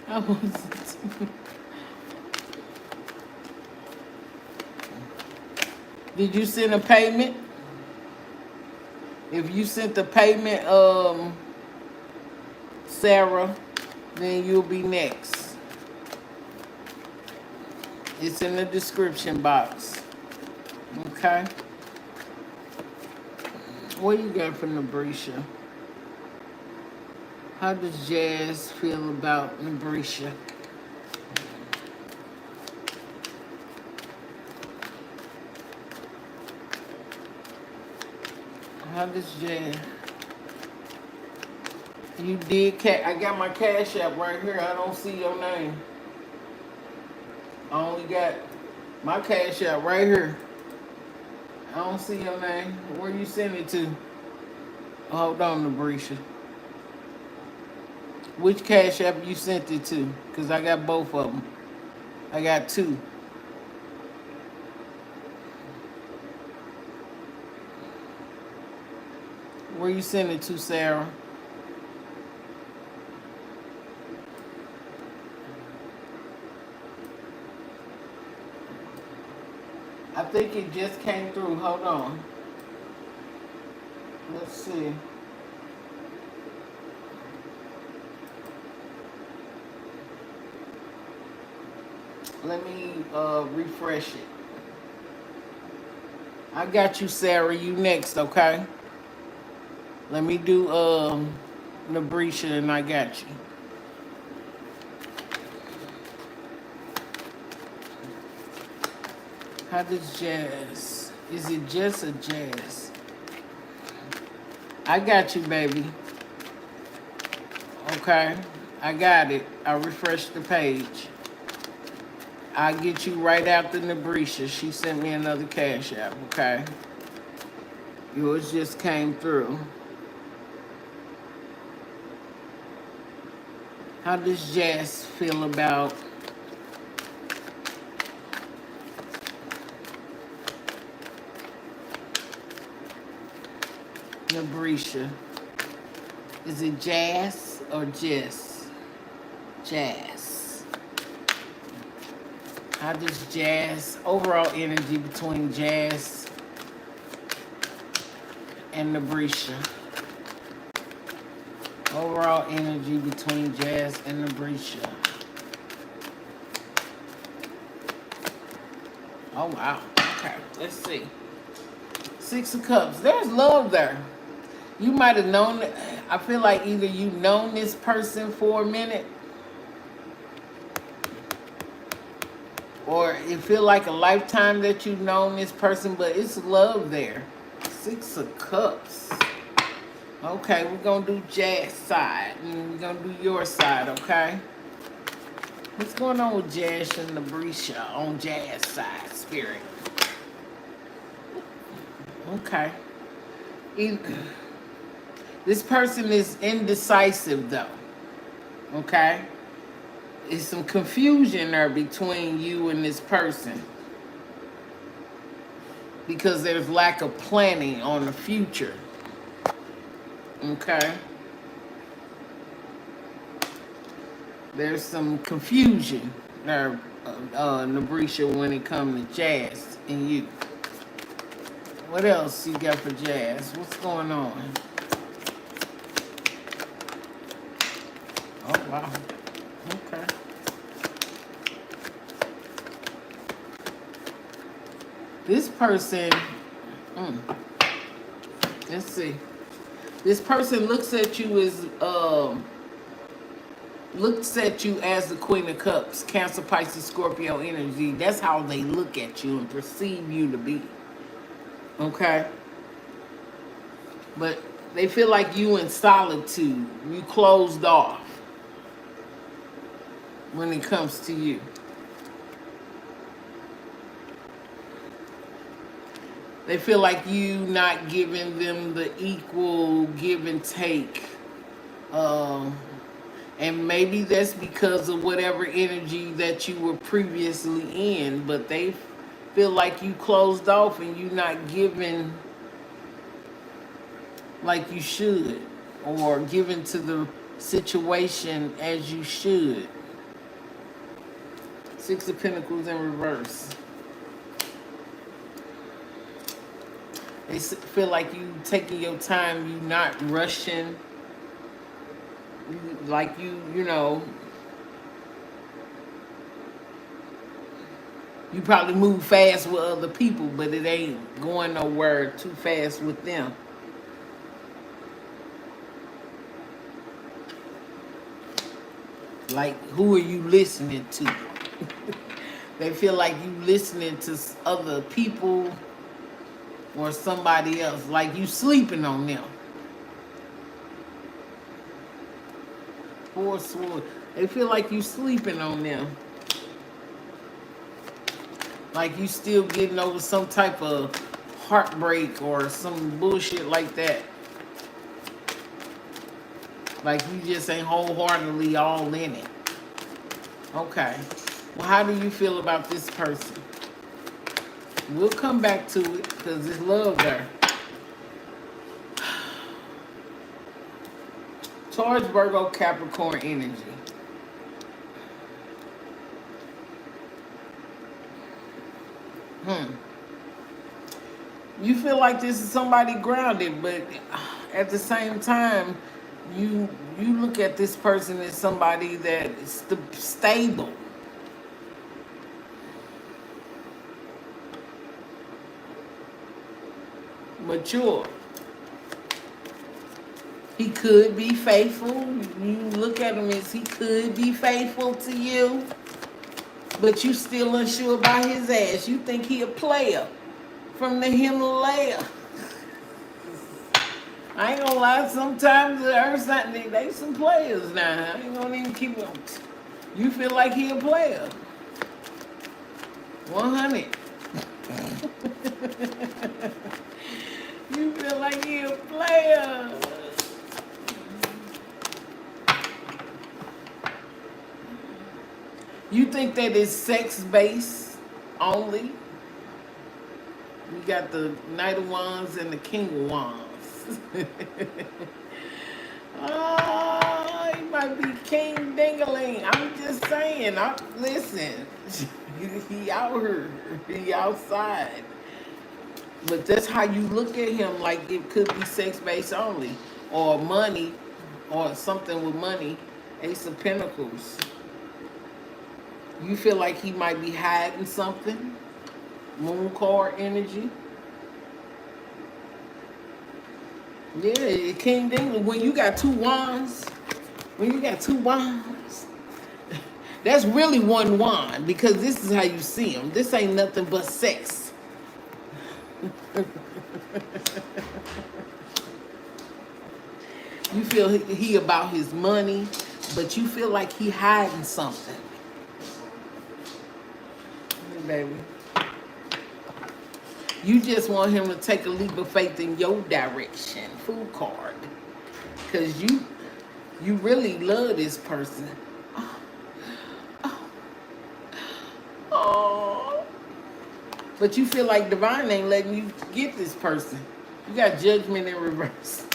[SPEAKER 1] I was- Did you send a payment? If you sent the payment, Sarah, then you'll be next. It's in the description box. Okay? What you got from Nabrisha? How does Jazz feel about Nabrisha? How does Jazz? You did I got my cash app right here. I don't see your name. I only got my cash app right here. I don't see your name. Where you send it to? Hold on, Nabrisha. Which cash app you sent it to? Because I got both of them. I got two. Where you send it to, Sarah? I think it just came through. Hold on. Let's see. Let me refresh it. I got you, Sarah. You next, okay? Let me do Nabrisha and I got you. How does Jazz? Is it Jess or Jazz? I got you, baby. Okay, I got it. I refreshed the page. I'll get you right after Nabrisha. She sent me another cash app, okay? Yours just came through. How does Jess feel about Nabrisha? Is it Jazz or Jess? Jazz. How does Jazz, overall energy between Jazz and Nabrisha? Overall energy between Jazz and Nabrisha. Oh, wow. Okay, let's see. Six of Cups. There's love there. You might have known, I feel like either you've known this person for a minute, or it feel like a lifetime that you've known this person, but it's love there. Six of Cups. Okay, we're going to do Jazz side, and we're going to do your side, okay? What's going on with Jazz and Nabrisha on Jazz side, spirit? Okay. This person is indecisive, though, okay? There's some confusion there between you and this person because there's lack of planning on the future. Okay. There's some confusion there, Nabrisha, when it comes to Jazz and you. What else you got for Jazz? What's going on? Oh, wow. Okay. This person, let's see. This person looks at you as the Queen of Cups, Cancer, Pisces, Scorpio energy. That's how they look at you and perceive you to be. Okay? But they feel like you in solitude. You closed off when it comes to you. They feel like you not giving them the equal give and take. And maybe that's because of whatever energy that you were previously in, but they feel like you closed off and you not giving like you should, or giving to the situation as you should. Six of Pentacles in reverse. They feel like you taking your time, you not rushing. Like you know, you probably move fast with other people, but it ain't going nowhere too fast with them. Like, who are you listening to? They feel like you listening to other people or somebody else, like you sleeping on them. Four Swords. They feel like you sleeping on them. Like you still getting over some type of heartbreak or some bullshit like that. Like you just ain't wholeheartedly all in it. Okay. Well, how do you feel about this person? We'll come back to it because it's love there. Taurus, Virgo, Capricorn energy. You feel like this is somebody grounded, but at the same time, you look at this person as somebody that is stable. Mature. He could be faithful. You look at him as he could be faithful to you, but you still unsure about his ass. You think he a player from the Himalaya. I ain't gonna lie, sometimes the earth sign, they some players now. I ain't gonna even keep them. You feel like he a player. 100. You feel like he a player. You think that it's sex-based only? You got the Knight of Wands and the King of Wands. Oh, he might be King Dingaling. I'm just saying. Listen, he out here. He outside. But that's how you look at him, like it could be sex-based only. Or money, or something with money. Ace of Pentacles. You feel like he might be hiding something. Moon card energy. Yeah, King Dingle. When you got two wands, that's really one wand, because this is how you see him. This ain't nothing but sex. You feel he about his money, but you feel like he hiding something. Hey, baby. You just want him to take a leap of faith in your direction. Fool card. Because you really love this person. Oh. But you feel like divine ain't letting you get this person. You got Judgment in reverse.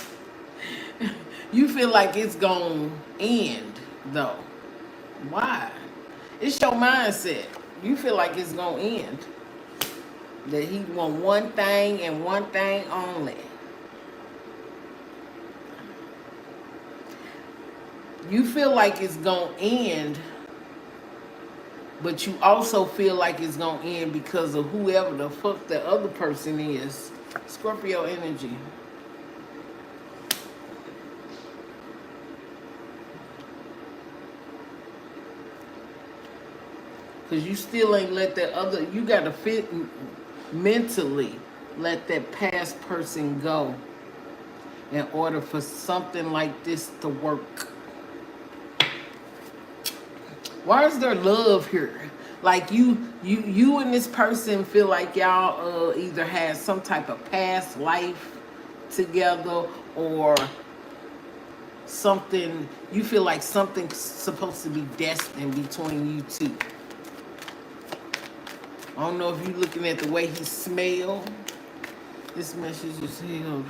[SPEAKER 1] You feel like it's gonna end, though. Why? It's your mindset. You feel like it's gonna end. That he want one thing and one thing only. You feel like it's gonna end, but you also feel like it's gonna end because of whoever the fuck the other person is. Scorpio energy. Because you still ain't let that other, you gotta fit mentally. let that past person go in order for something like this to work. Why is there love here? Like you and this person feel like y'all either had some type of past life together, or something, you feel like something's supposed to be destined between you two. I don't know if you're looking at the way he smell. This message is here.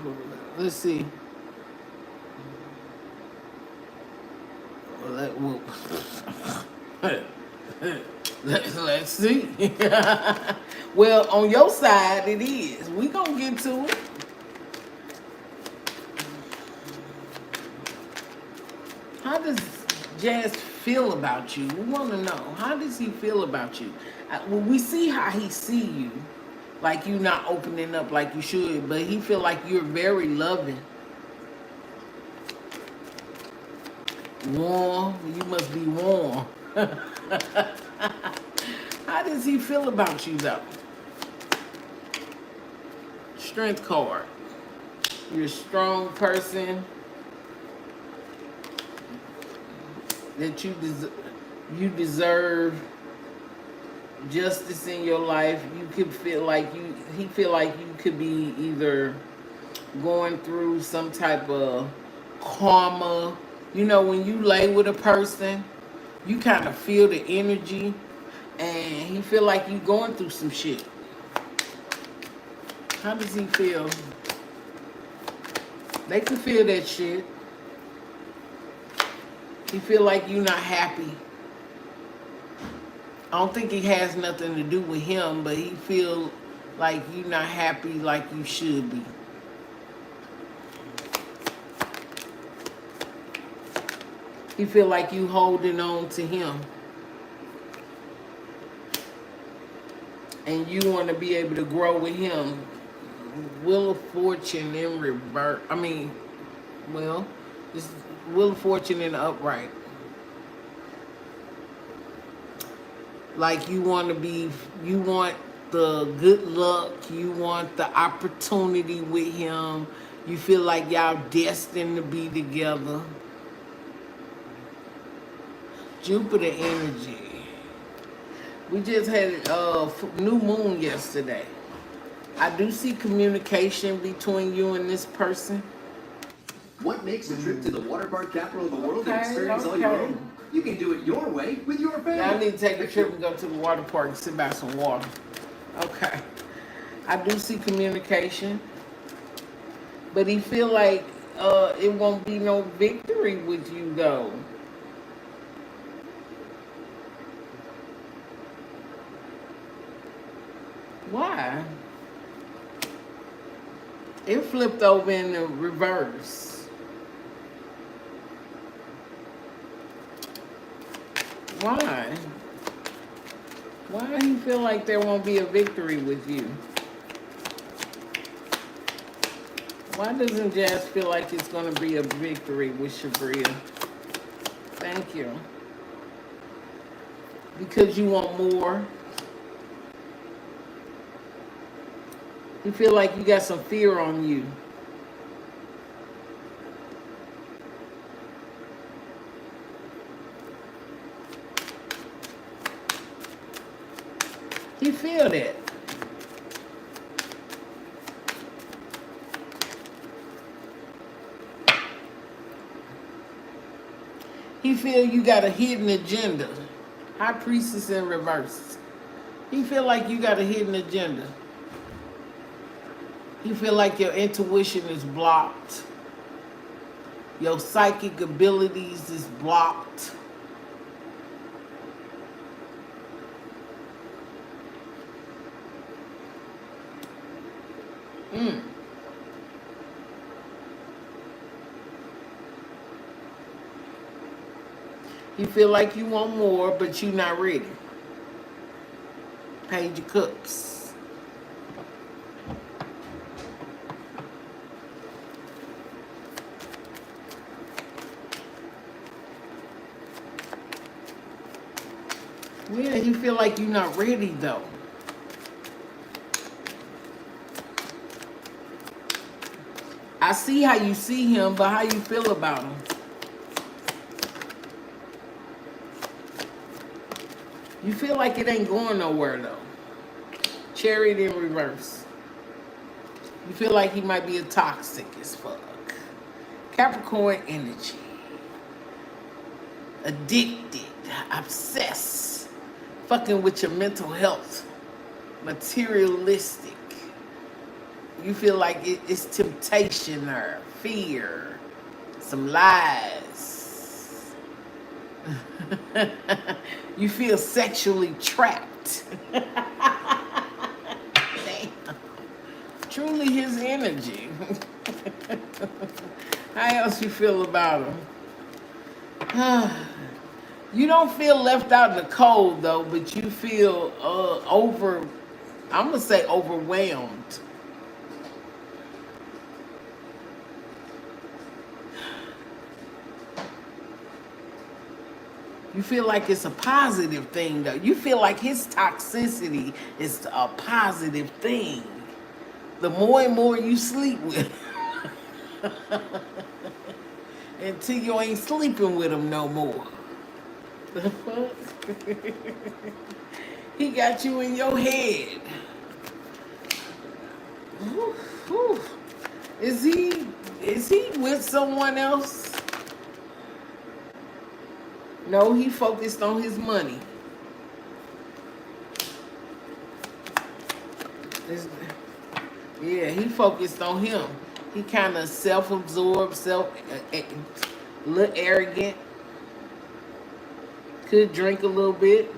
[SPEAKER 1] Let's see. Let's see. Well, on your side, it is. We gonna get to it. How does Jazz feel about you? We want to know. How does he feel about you? Well, we see how he see you, like you not opening up like you should, but he feel like you're very loving. Warm. You must be warm. How does he feel about you, though? Strength card. You're a strong person. That you deserve justice in your life. You could feel like he feel like you could be either going through some type of karma. You know, when you lay with a person, you kind of feel the energy, and he feel like you going through some shit. How does he feel? They can feel that shit. He feel like you not happy. I don't think it has nothing to do with him, but he feel like you not happy like you should be. He feel like you holding on to him. And you want to be able to grow with him. Wheel of Fortune in reverse. I mean, well, this Wheel of Fortune in the upright. Like you want the good luck, you want the opportunity with him, you feel like y'all destined to be together. Jupiter energy. We just had a new moon yesterday. I do see communication between you and this person.
[SPEAKER 2] What makes a trip to the water park capital of the world an
[SPEAKER 1] Okay,
[SPEAKER 2] experience on your own? You can do it your way with your family.
[SPEAKER 1] Y'all need to take a trip and go to the water park and sit by some water. Okay. I do see communication. But he feel like it won't be no victory with you, though. Why? It flipped over in the reverse. Why? Why do you feel like there won't be a victory with you? Why doesn't Jazz feel like it's going to be a victory with Shabria? Thank you. Because you want more. You feel like you got some fear on you. He feel that. He feel you got a hidden agenda. High Priestess in reverse. He feel like you got a hidden agenda. You feel like your intuition is blocked. Your psychic abilities is blocked. You feel like you want more, but you're not ready. Page of Cups. Yeah, you feel like you're not ready, though. I see how you see him, but how you feel about him? You feel like it ain't going nowhere though. Chariot in reverse. You feel like he might be a toxic as fuck. Capricorn energy. Addicted, obsessed, fucking with your mental health, materialistic. You feel like it's temptation or fear, some lies. You feel sexually trapped. Damn. Truly his energy. How else you feel about him? You don't feel left out in the cold though, but you feel I'm gonna say overwhelmed. You feel like it's a positive thing though. You feel like his toxicity is a positive thing. The more and more you sleep with until you ain't sleeping with him no more. The fuck? He got you in your head. Whew, whew. Is he with someone else? No, he focused on his money. Yeah, he focused on him. He kind of self-absorbed, a little arrogant. Could drink a little bit.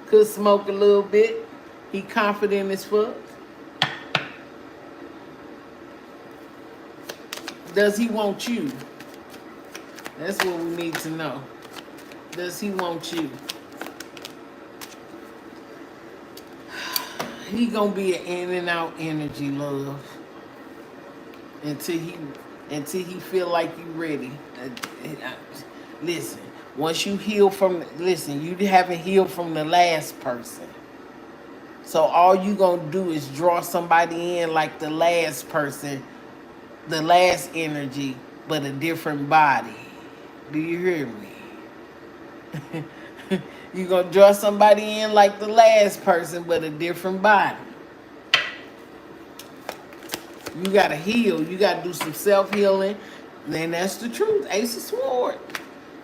[SPEAKER 1] Could smoke a little bit. He confident as fuck. Does he want you? That's what we need to know. Does he want you? He gonna be an in and out energy, love. Until he feel like you ready. Listen, once you heal from, you haven't healed from the last person. So all you gonna do is draw somebody in like the last person, the last energy, but a different body. Do you hear me? You gonna draw somebody in like the last person, but a different body. You gotta heal. You gotta do some self-healing. Then that's the truth. Ace of Swords.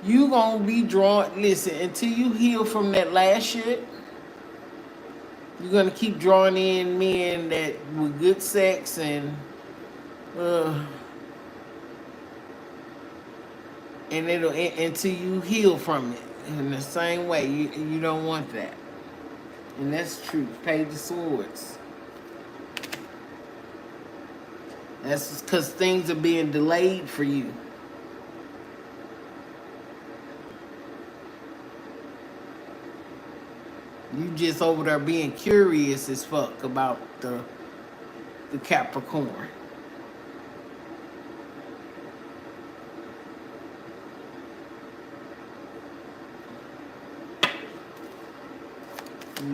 [SPEAKER 1] You gonna be drawn. Listen, until you heal from that last shit, you're gonna keep drawing in men that with good sex and it'll until you heal from it. In the same way, you don't want that. And that's true. Page of Swords. That's because things are being delayed for you. You just over there being curious as fuck about the Capricorn.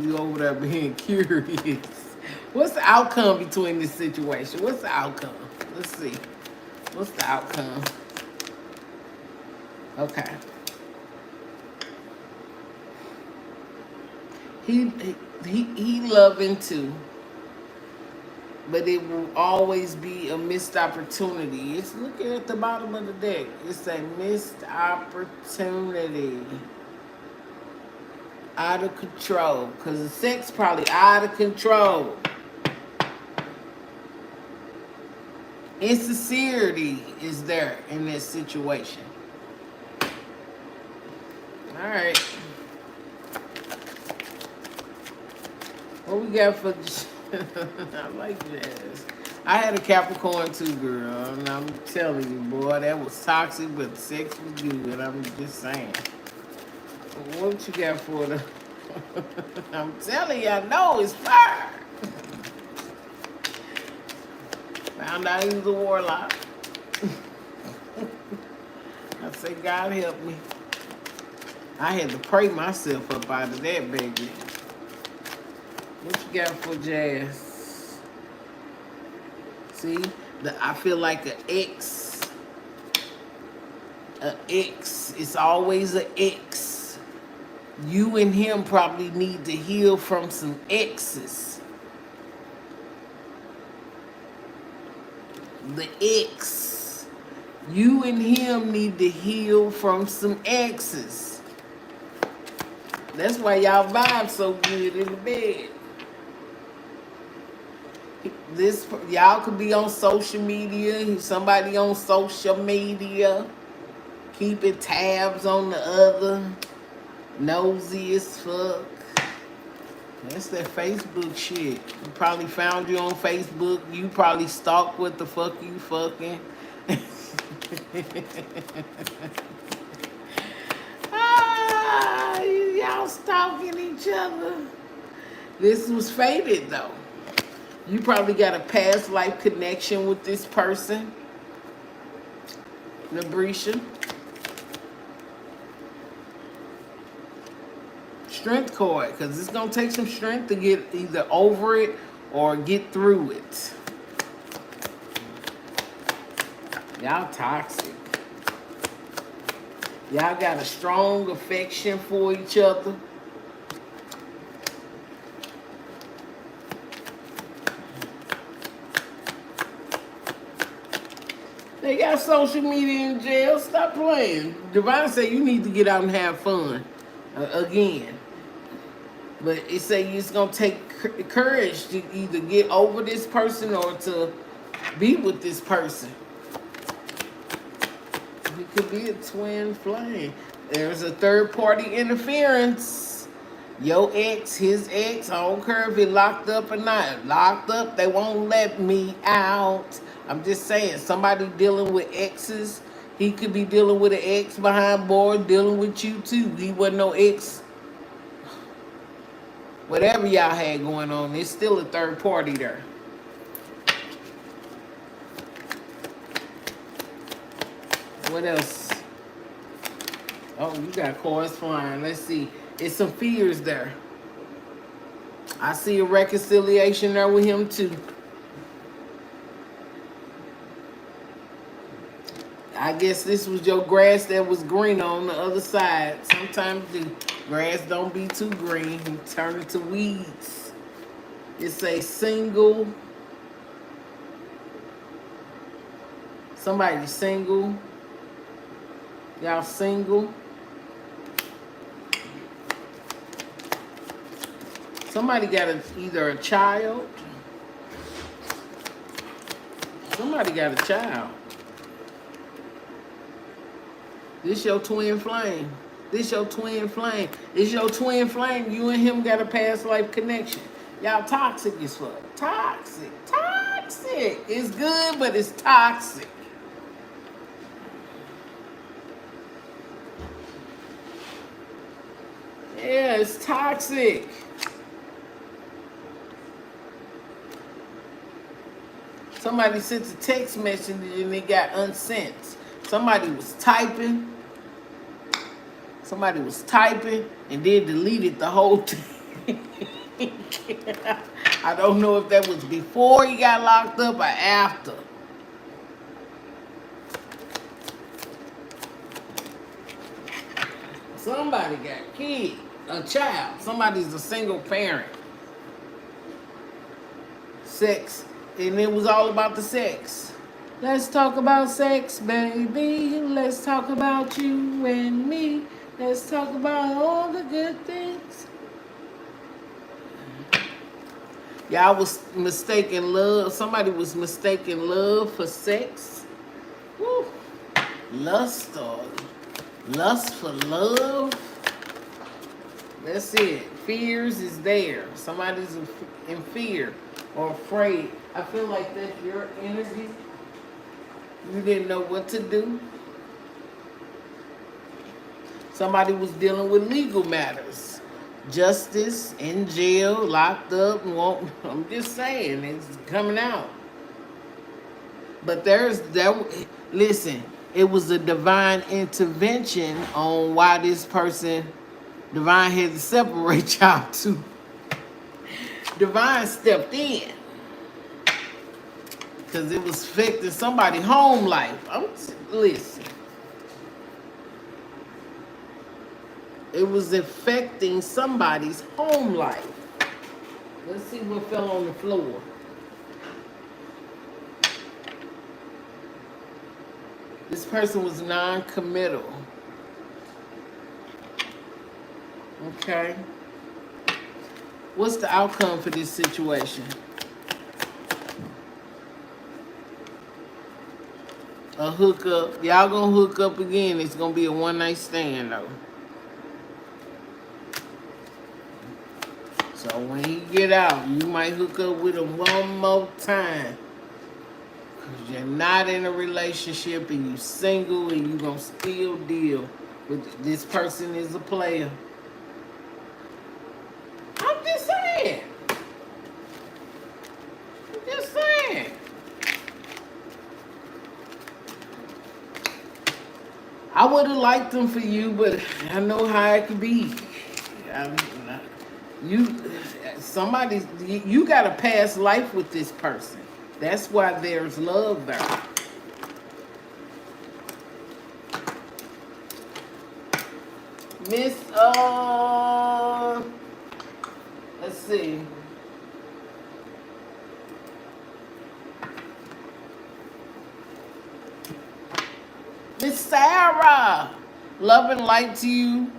[SPEAKER 1] You over there being curious. What's the outcome between this situation? What's the outcome? Let's see. What's the outcome? Okay. He loving too, but it will always be a missed opportunity. It's looking at the bottom of the deck. It's a missed opportunity. Out of control, because the sex probably out of control. Insincerity is there in this situation. All right. What we got for? I like Jazz. I had a Capricorn too, girl, and I'm telling you, boy, that was toxic, but the sex was good. I'm just saying. What you got for the? I'm telling you, I know it's fire. Found out he was a warlock. I say, God help me. I had to pray myself up out of that, baby. What you got for Jazz? See, I feel like it's always an X. You and him probably need to heal from some X's. The X. You and him need to heal from some X's. That's why y'all vibe so good in the bed. This y'all could be on social media, somebody on social media, keeping tabs on the other, nosy as fuck. That's that Facebook shit. You probably found you on Facebook. You probably stalked what the fuck you fucking. Y'all stalking each other. This was fated though. You probably got a past life connection with this person, Nabrisha. Strength card, because it's going to take some strength to get either over it or get through it. Y'all toxic. Y'all got a strong affection for each other. They got social media in jail. Stop playing. Divine say you need to get out and have fun again. But it say it's going to take courage to either get over this person or to be with this person. It could be a twin flame. There's a third party interference. Your ex, his ex, I don't care if he locked up or not. Locked up, they won't let me out. I'm just saying, somebody dealing with exes, he could be dealing with an ex behind bars, dealing with you too. He wasn't no ex. Whatever y'all had going on, it's still a third party there. What else? Oh, you got cards flying. Let's see. It's some fears there. I see a reconciliation there with him too. I guess this was your grass that was green on the other side. Sometimes the grass don't be too green and turn it to weeds. It's a single. Somebody single. Y'all single. Somebody got either a child. Somebody got a child. This your twin flame. This your twin flame. It's your twin flame. You and him got a past life connection. Y'all toxic as fuck. Toxic. Toxic. It's good, but it's toxic. Yeah, it's toxic. Somebody sent a text message and it got unsent. Somebody was typing. Somebody was typing and then deleted the whole thing. I don't know if that was before he got locked up or after. Somebody got kid, a child. Somebody's a single parent. Sex. And it was all about the sex. Let's talk about sex, baby. Let's talk about you and me. Let's talk about all the good things. Y'all was mistaking love. Somebody was mistaking love for sex. Woo. Lust for love. That's it. Fears is there. Somebody's in fear or afraid. I feel like that's your energy. You didn't know what to do. Somebody was dealing with legal matters. Justice, in jail, locked up, and won't, I'm just saying, it's coming out. But listen, it was a divine intervention on why this person, divine had to separate y'all two. Divine stepped in. because it was affecting somebody's home life. Listen. It was affecting somebody's home life. Let's see what fell on the floor. This person was non-committal. Okay. What's the outcome for this situation? A hookup. Y'all gonna hook up again. It's gonna be a one-night stand though. So when he get out, you might hook up with him one more time. Cause you're not in a relationship and you single and you gonna still deal with this person is a player. I'm just saying. I'm just saying. I would have liked them for you, but I know how it could be. You got a past life with this person. That's why there's love there. Miss, let's see. Miss Sarah, love and light to you.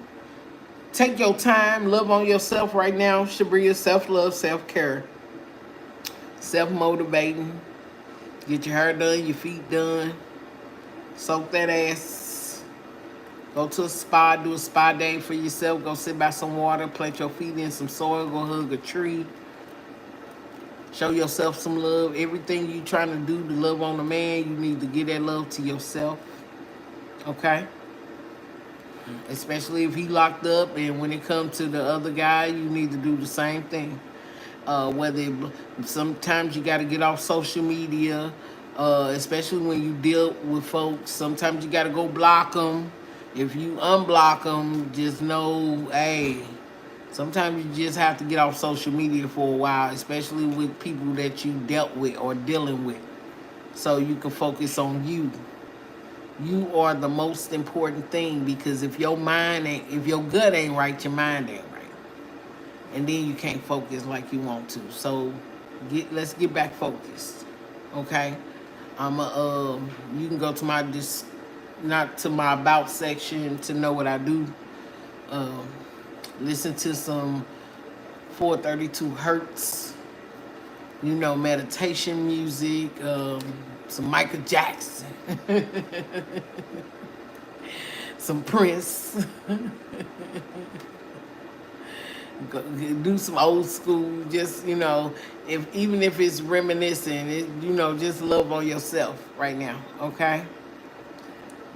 [SPEAKER 1] Take your time, love on yourself right now. Shabria, self-love, self-care. Self-motivating. Get your hair done, your feet done. Soak that ass. Go to a spa, do a spa day for yourself. Go sit by some water, plant your feet in some soil, go hug a tree. Show yourself some love. Everything you trying to do to love on a man, you need to give that love to yourself. Okay? Especially if he locked up, and when it comes to the other guy, you need to do the same thing. Sometimes you got to get off social media, especially when you deal with folks. Sometimes you got to go block them. If you unblock them, just know, hey, sometimes you just have to get off social media for a while, especially with people that you dealt with or dealing with, so you can focus on you. You are the most important thing, because if your gut ain't right, your mind ain't right. And then you can't focus like you want to. So let's get back focused. Okay? You can go to my not to my about section to know what I do. Listen to some 432 Hertz, meditation music, some Michael Jackson, some Prince. Do some old school, just, even if it's reminiscing, just love on yourself right now, okay?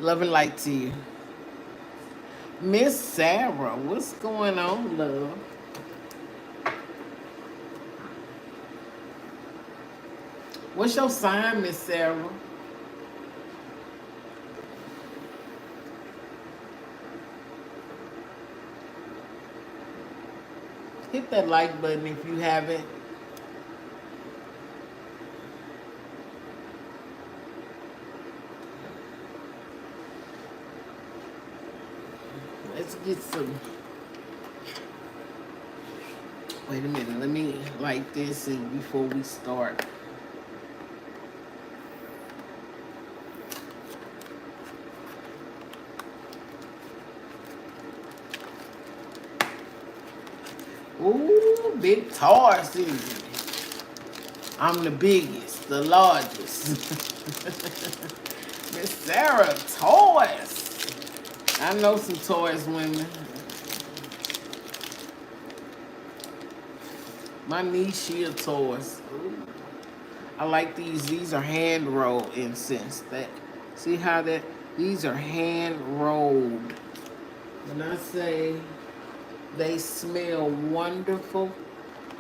[SPEAKER 1] Love and light to you. Miss Sarah, what's going on, love? What's your sign, Miss Sarah? Hit that like button if you haven't. Let's get some. Wait a minute. Let me light this before we start. Ooh, big Taurus season. I'm the biggest, the largest. Miss Sarah, Taurus. I know some Taurus women. My niece, she a Taurus. Ooh. I like these. These are hand rolled incense. See how these are hand rolled. When I say they smell wonderful,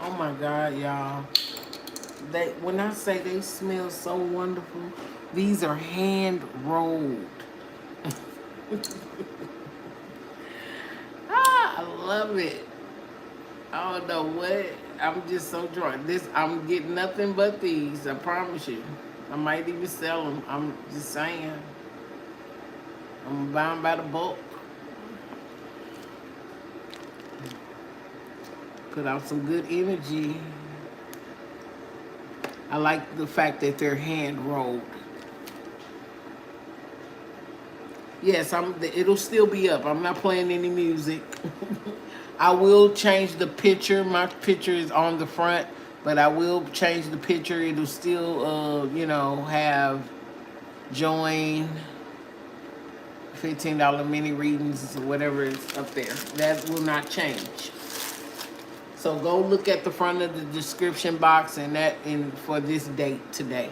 [SPEAKER 1] oh my God, y'all. When I say they smell so wonderful, these are hand rolled. I love it. I don't know what. I'm just so drunk. I'm getting nothing but these. I promise you. I might even sell them. I'm just saying. I'm buying by the bulk. Put out some good energy. I like the fact that they're hand rolled. Yes, it'll still be up. I'm not playing any music. I will change the picture. My picture is on the front, but I will change the picture. It'll still, have join $15 mini readings or whatever is up there. That will not change. So go look at the front of the description box and for this date today.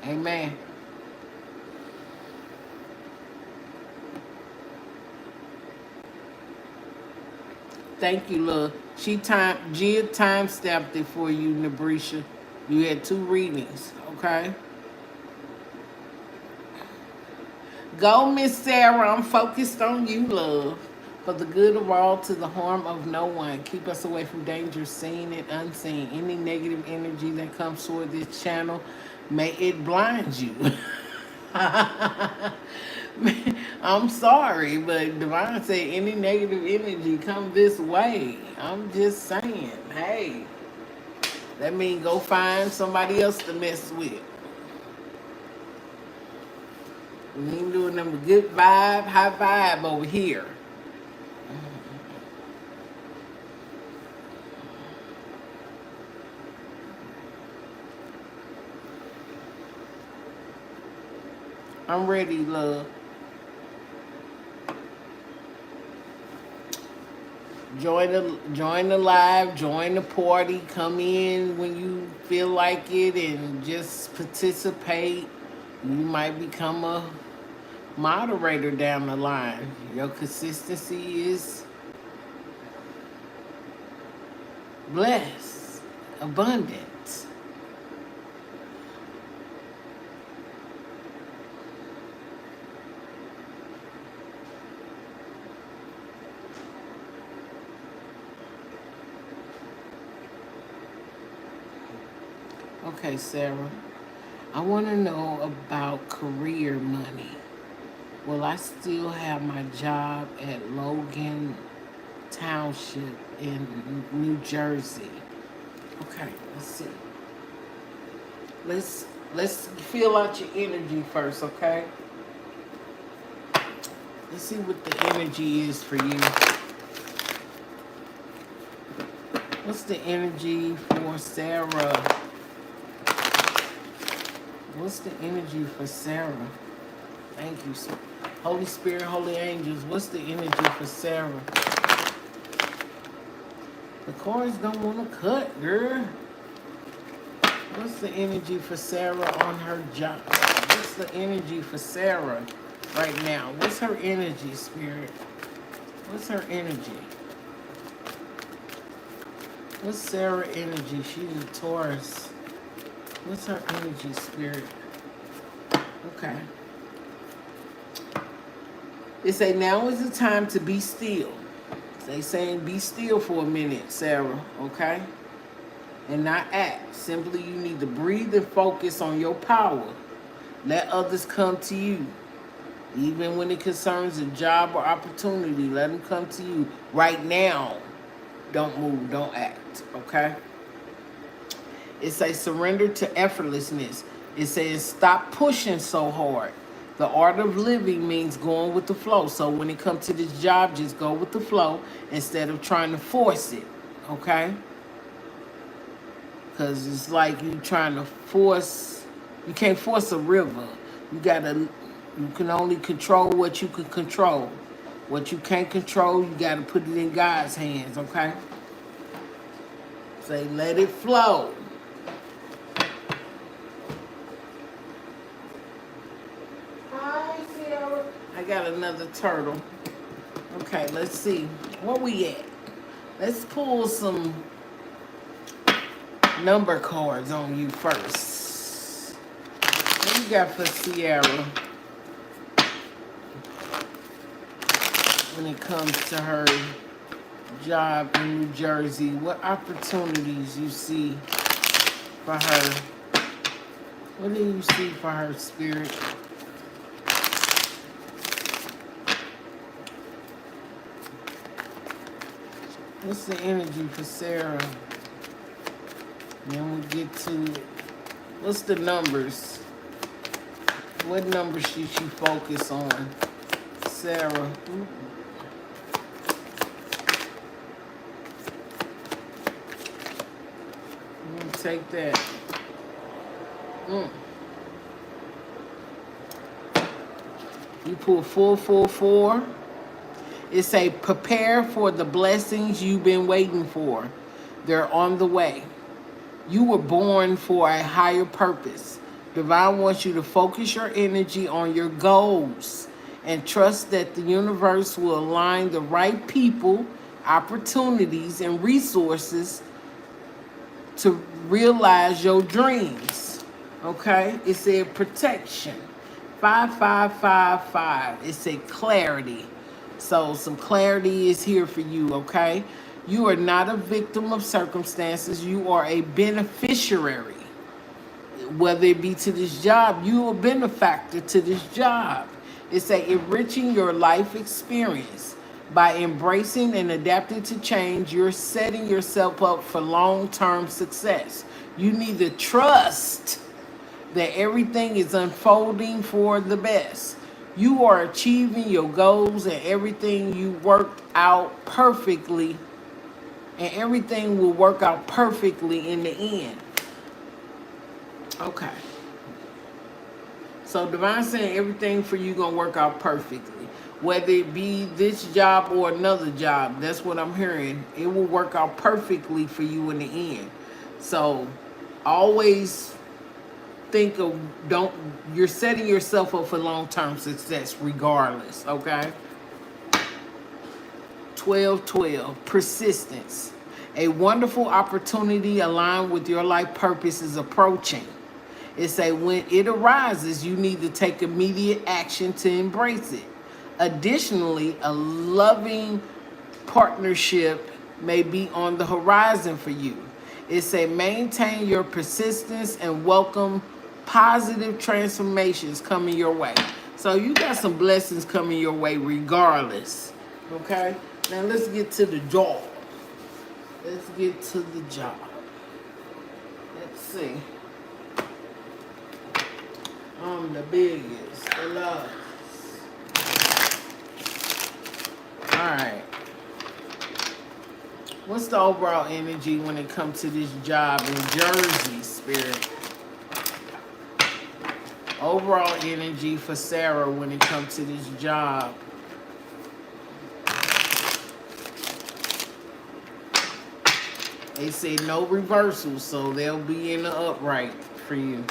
[SPEAKER 1] Amen. Thank you, love. Gia time stamped it for you, Nabrisha. You had 2 readings, okay? Go, Miss Sarah. I'm focused on you, love. For the good of all, to the harm of no one. Keep us away from danger, seen and unseen. Any negative energy that comes toward this channel, may it blind you. I'm sorry, but Divine said any negative energy come this way. I'm just saying, hey, that means go find somebody else to mess with. We ain't doing them a good vibe, high vibe over here. I'm ready, love. Join the live, join the party, come in when you feel like it and just participate. You might become a moderator down the line. Your consistency is blessed, abundant. Okay, Sarah, I want to know about career money. Will I still have my job at Logan Township in New Jersey? Okay, let's see. Let's feel out your energy first, okay? Let's see what the energy is for you. What's the energy for Sarah? What's the energy for Sarah? Thank you, sir. Holy Spirit, Holy Angels, what's the energy for Sarah? The cards don't want to cut, girl. What's the energy for Sarah on her job? What's the energy for Sarah right now? What's her energy, Spirit? What's her energy? What's Sarah energy? She's a Taurus. What's her energy, Spirit? Okay. They say now is the time to be still. They saying be still for a minute, Sarah, okay? And not act. Simply you need to breathe and focus on your power. Let others come to you. Even when it concerns a job or opportunity, let them come to you. Right now, don't move, don't act, okay? It says surrender to effortlessness. It says stop pushing so hard. The art of living means going with the flow. So when it comes to this job, just go with the flow instead of trying to force it, okay? Because it's like you trying to force, you can't force a river. You can only control what you can control. What you can't control, you gotta put it in God's hands, okay? Say, let it flow. I got another turtle. Okay, let's see. Where we at? Let's pull some number cards on you first. What you got for Sierra when it comes to her job in New Jersey? What opportunities you see for her? What do you see for her, Spirit? What's the energy for Sarah? Then we get to it. What's the numbers? What numbers should she focus on? Sarah. I'm gonna take that. You pull 444. It say prepare for the blessings you've been waiting for. They're on the way. You were born for a higher purpose. Divine wants you to focus your energy on your goals and trust that the universe will align the right people, opportunities, and resources to realize your dreams. Okay? It said protection. 5555. It said clarity. So some clarity is here for you, okay? You are not a victim of circumstances. You are a beneficiary. Whether it be to this job, you are a benefactor to this job. It's enriching your life experience. By embracing and adapting to change, you're setting yourself up for long-term success. You need to trust that everything is unfolding for the best. You are achieving your goals and everything you worked out perfectly, and everything will work out perfectly in the end. Okay. So Divine saying everything for you gonna work out perfectly. Whether it be this job or another job, that's what I'm hearing. It will work out perfectly for you in the end. So always think of, you're setting yourself up for long-term success regardless, okay? 1212, persistence. A wonderful opportunity aligned with your life purpose is approaching. It's when it arises, you need to take immediate action to embrace it. Additionally, a loving partnership may be on the horizon for you. It's maintain your persistence and welcome positive transformations coming your way. So you got some blessings coming your way regardless. Okay? Now let's get to the job. Let's get to the job. Let's see. I'm the biggest. The love. Alright. What's the overall energy when it comes to this job in Jersey, Spirit? Overall energy for Sarah when it comes to this job. They say no reversals, so they'll be in the upright for you.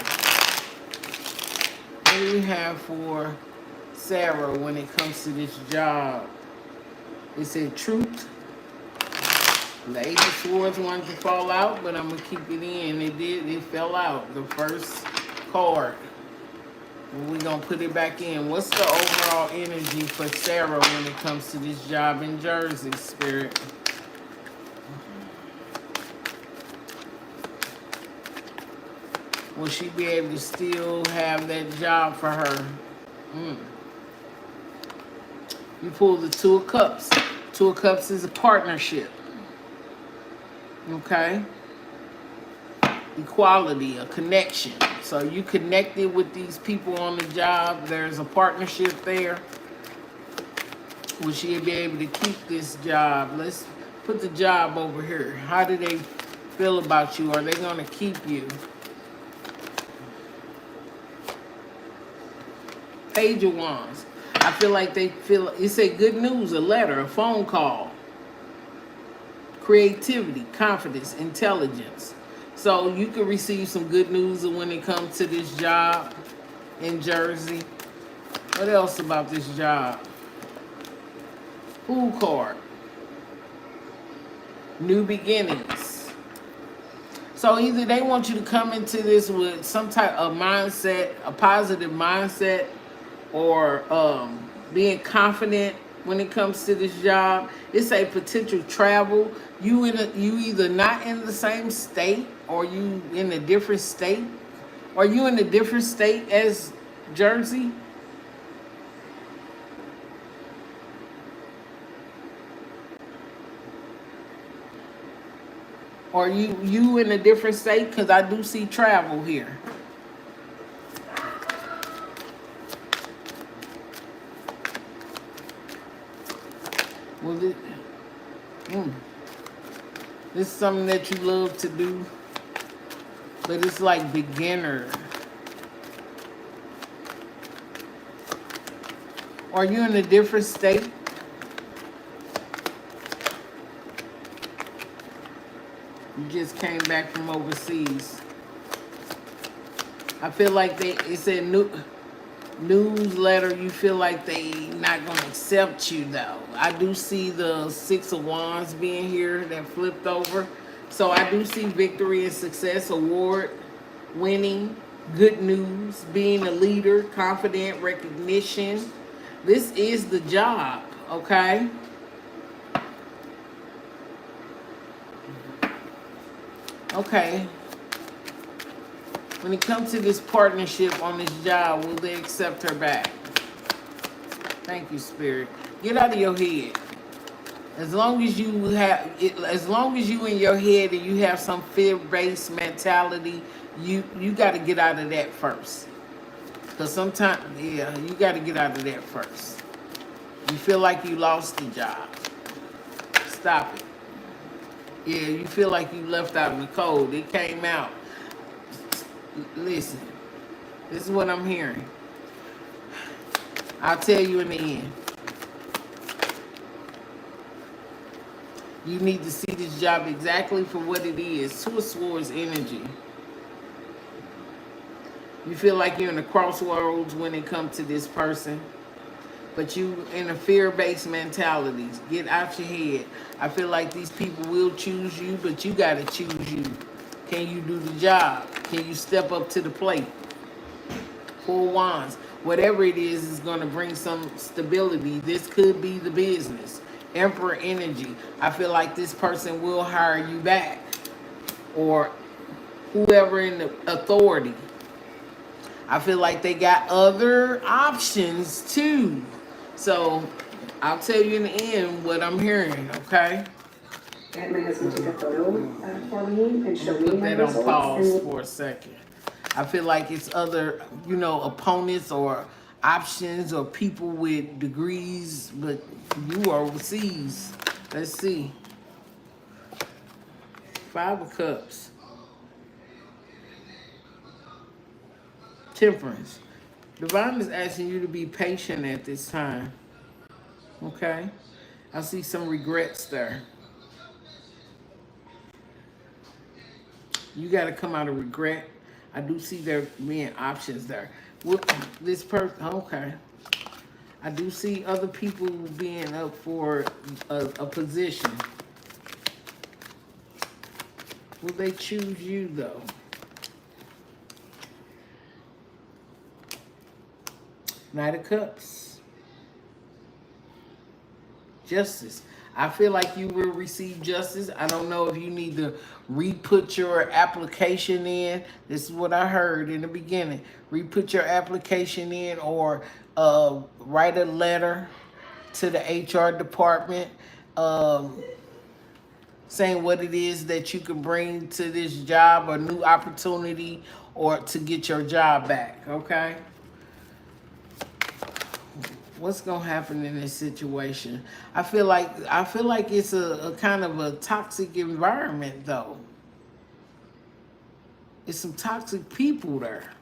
[SPEAKER 1] What do you have for Sarah when it comes to this job? It said truth. The Eight of Swords wanted to fall out, but I'm going to keep it in. It did. It fell out. The first card. We're going to put it back in. What's the overall energy for Sarah when it comes to this job in Jersey, Spirit? Will she be able to still have that job for her? You pull the Two of Cups. Two of Cups is a partnership. Okay? Equality, a connection. So you connected with these people on the job. There's a partnership there. Will she be able to keep this job? Let's put the job over here. How do they feel about you? Are they going to keep you? Page of Wands. I feel like they feel, it's a good news, a letter, a phone call. Creativity, confidence, intelligence. So you can receive some good news when it comes to this job in Jersey. What else about this job? Fool card. New beginnings. So either they want you to come into this with some type of mindset, a positive mindset, or being confident when it comes to this job. It's a potential travel. You either not in the same state, or you in a different state, or you in a different state as Jersey. Or you in a different state, because I do see travel here. Well, this is something that you love to do, but it's like beginner. Are you in a different state? You just came back from overseas. I feel like it's a newsletter. You feel like they not gonna accept you though. I do see the Six of Wands being here that flipped over. So I do see victory and success, award, winning, good news, being a leader, confident, recognition. This is the job, okay? Okay. When it comes to this partnership on this job, will they accept her back? Thank you, Spirit. Get out of your head. As long as you have, as long as you in your head and you have some fear-based mentality, you got to get out of that first. Because sometimes, yeah, you got to get out of that first. You feel like you lost the job. Stop it. Yeah, you feel like you left out in the cold. It came out. Listen, this is what I'm hearing. I'll tell you in the end. You need to see this job exactly for what it is. Two of Swords energy. You feel like you're in a crossroads when it comes to this person. But you in a fear-based mentality. Get out your head. I feel like these people will choose you, but you got to choose you. Can you do the job? Can you step up to the plate? Four of Wands. Whatever it is going to bring some stability. This could be the business. Emperor energy. I feel like this person will hire you back. Or whoever in the authority. I feel like they got other options too. So I'll tell you in the end what I'm hearing, okay?
[SPEAKER 4] I had my husband take a photo for me and show me
[SPEAKER 1] Put
[SPEAKER 4] my
[SPEAKER 1] that on
[SPEAKER 4] results.
[SPEAKER 1] pause
[SPEAKER 4] And
[SPEAKER 1] for a second. I feel like it's other, opponents or options or people with degrees, but you are overseas. Let's see. Five of Cups. Temperance. Divine is asking you to be patient at this time. Okay? I see some regrets there. You got to come out of regret. I do see there being options there. This person, okay. I do see other people being up for a position. Will they choose you though? Knight of Cups. Justice. I feel like you will receive justice. I don't know if you need to re-put your application in. This is what I heard in the beginning. Re-put your application in or write a letter to the HR department saying what it is that you can bring to this job or new opportunity or to get your job back, okay? What's gonna happen in this situation? I feel like it's a kind of a toxic environment though. It's some toxic people there.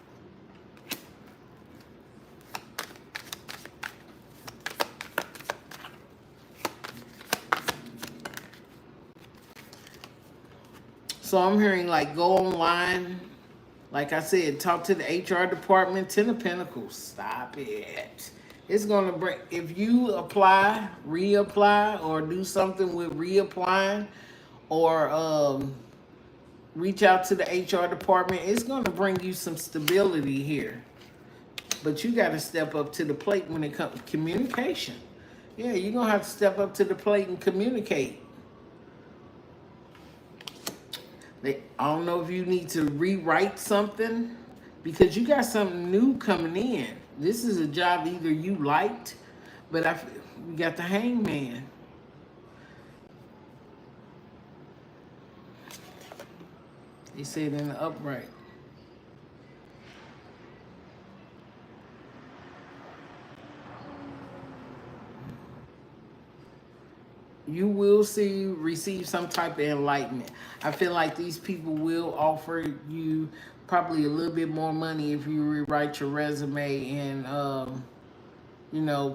[SPEAKER 1] So I'm hearing like go online. Like I said, talk to the HR department. Ten of Pentacles. Stop it. It's gonna bring, if you apply, reapply, or do something with reapplying, or reach out to the HR department. It's going to bring you some stability here. But you got to step up to the plate when it comes to communication. Yeah, you're going to have to step up to the plate and communicate. I don't know if you need to rewrite something because you got something new coming in. This is a job either you liked, but we got the Hangman. They said in the upright. You will receive some type of enlightenment. I feel like these people will offer you probably a little bit more money if you rewrite your resume and,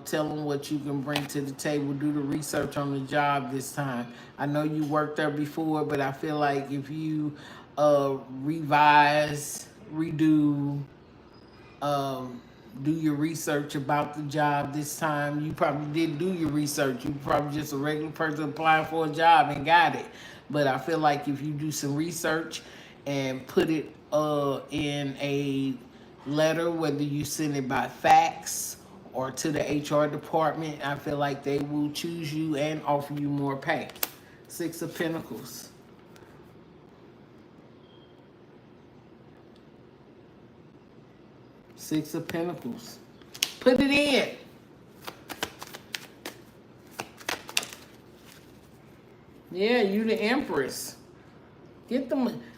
[SPEAKER 1] tell them what you can bring to the table. Do the research on the job this time. I know you worked there before, but I feel like if you revise, redo, do your research about the job this time. You probably didn't do your research. You probably just a regular person applying for a job and got it. But I feel like if you do some research and put it in a letter, whether you send it by fax or to the HR department, I feel like they will choose you and offer you more pay. 6 of Pentacles. Six of Pentacles. Put it in. Yeah, you the Empress.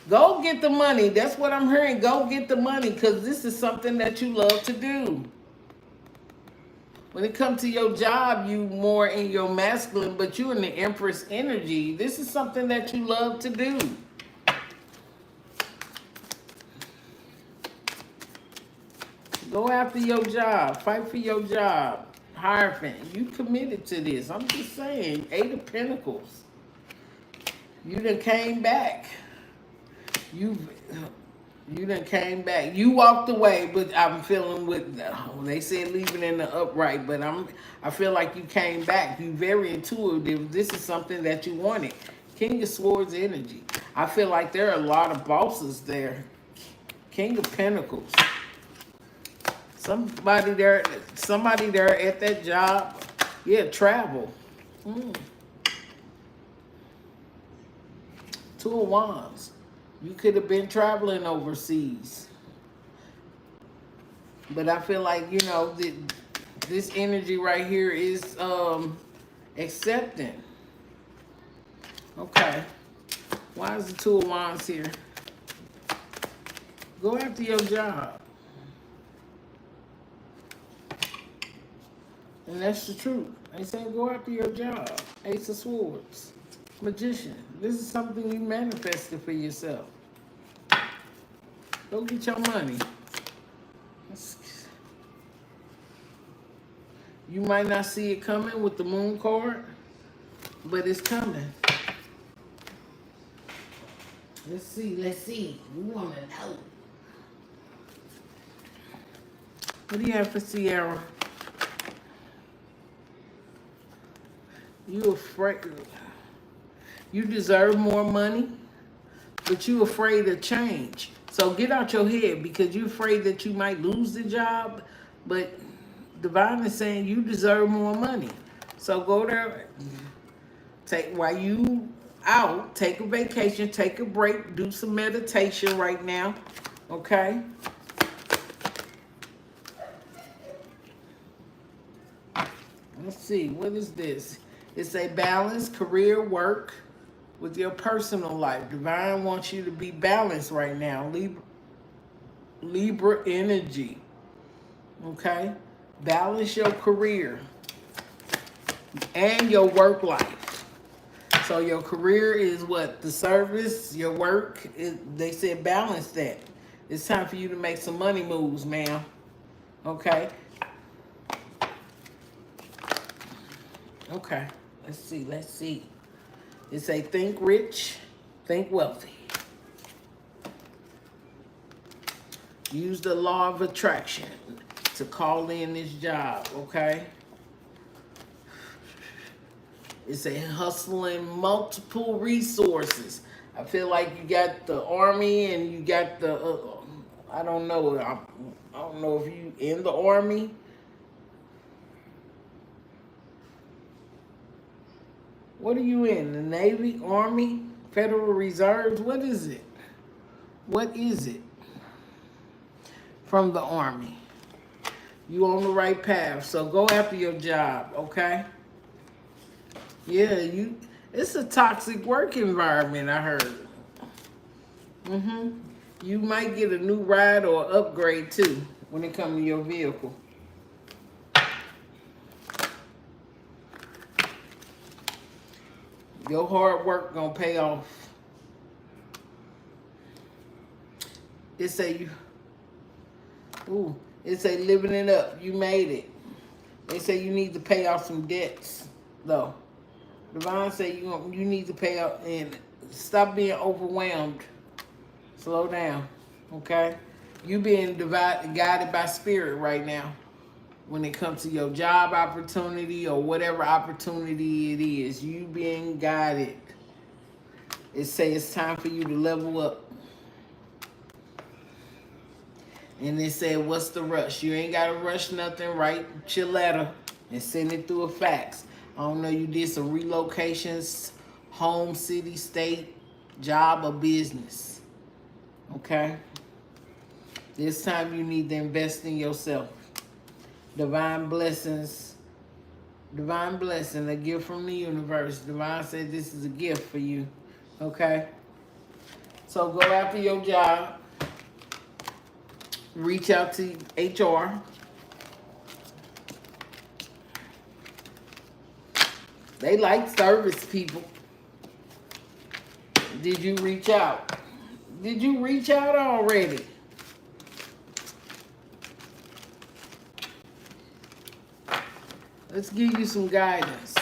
[SPEAKER 1] Go get the money. That's what I'm hearing. Go get the money because this is something that you love to do. When it comes to your job, you more in your masculine, but you in the Empress energy. This is something that you love to do. Go after your job. Fight for your job. Hierophant, you committed to this. I'm just saying. 8 of Pentacles. You done came back. You done came back. You walked away, but I'm feeling they said leaving in the upright, but I feel like you came back. You very intuitive. This is something that you wanted. King of Swords energy. I feel like there are a lot of bosses there. King of Pentacles. Somebody there at that job. Yeah, travel. 2 of Wands. You could have been traveling overseas. But I feel like, this energy right here is accepting. Okay. Why is the 2 of Wands here? Go after your job. And that's the truth. They say go after your job. Ace of Swords. Magician. This is something you manifested for yourself. Go get your money. You might not see it coming with the Moon card, but it's coming. Let's see. We want to know. What do you have for Sierra? You afraid. You deserve more money, but you afraid of change. So get out your head because you're afraid that you might lose the job, but Divine is saying you deserve more money. So go there, while you out, take a vacation, take a break, do some meditation right now, okay? Let's see, what is this? It's a balance, career, work with your personal life. Divine wants you to be balanced right now. Libra energy. Okay? Balance your career and your work life. So your career is what? The service, your work. They said balance that. It's time for you to make some money moves, ma'am. Okay? Okay. Let's see. It's a think rich, think wealthy. Use the law of attraction to call in this job, okay? It's a hustling multiple resources. I feel like you got the Army and you got the, I don't know. I don't know if you in the Army. What are you in? The Navy, Army, Federal Reserves? What is it? What is it? From the Army. You on the right path. So go after your job, okay? Yeah, it's a toxic work environment, I heard. You might get a new ride or upgrade too when it comes to your vehicle. Your hard work gonna pay off. It say living it up. You made it. They say you need to pay off some debts, though. Divine say you need to pay off and stop being overwhelmed. Slow down, okay? You being guided by spirit right now when it comes to your job opportunity or whatever opportunity it is. You being guided. It say it's time for you to level up. And they said, what's the rush? You ain't got to rush nothing. Write your letter and send it through a fax. I don't know, you did some relocations, home, city, state, job, or business. Okay? This time you need to invest in yourself. Divine blessings. Divine blessing, a gift from the universe. Divine said this is a gift for you. Okay? So go after your job. Reach out to HR. They like service people. Did you reach out? Did you reach out already? Let's give you some guidance.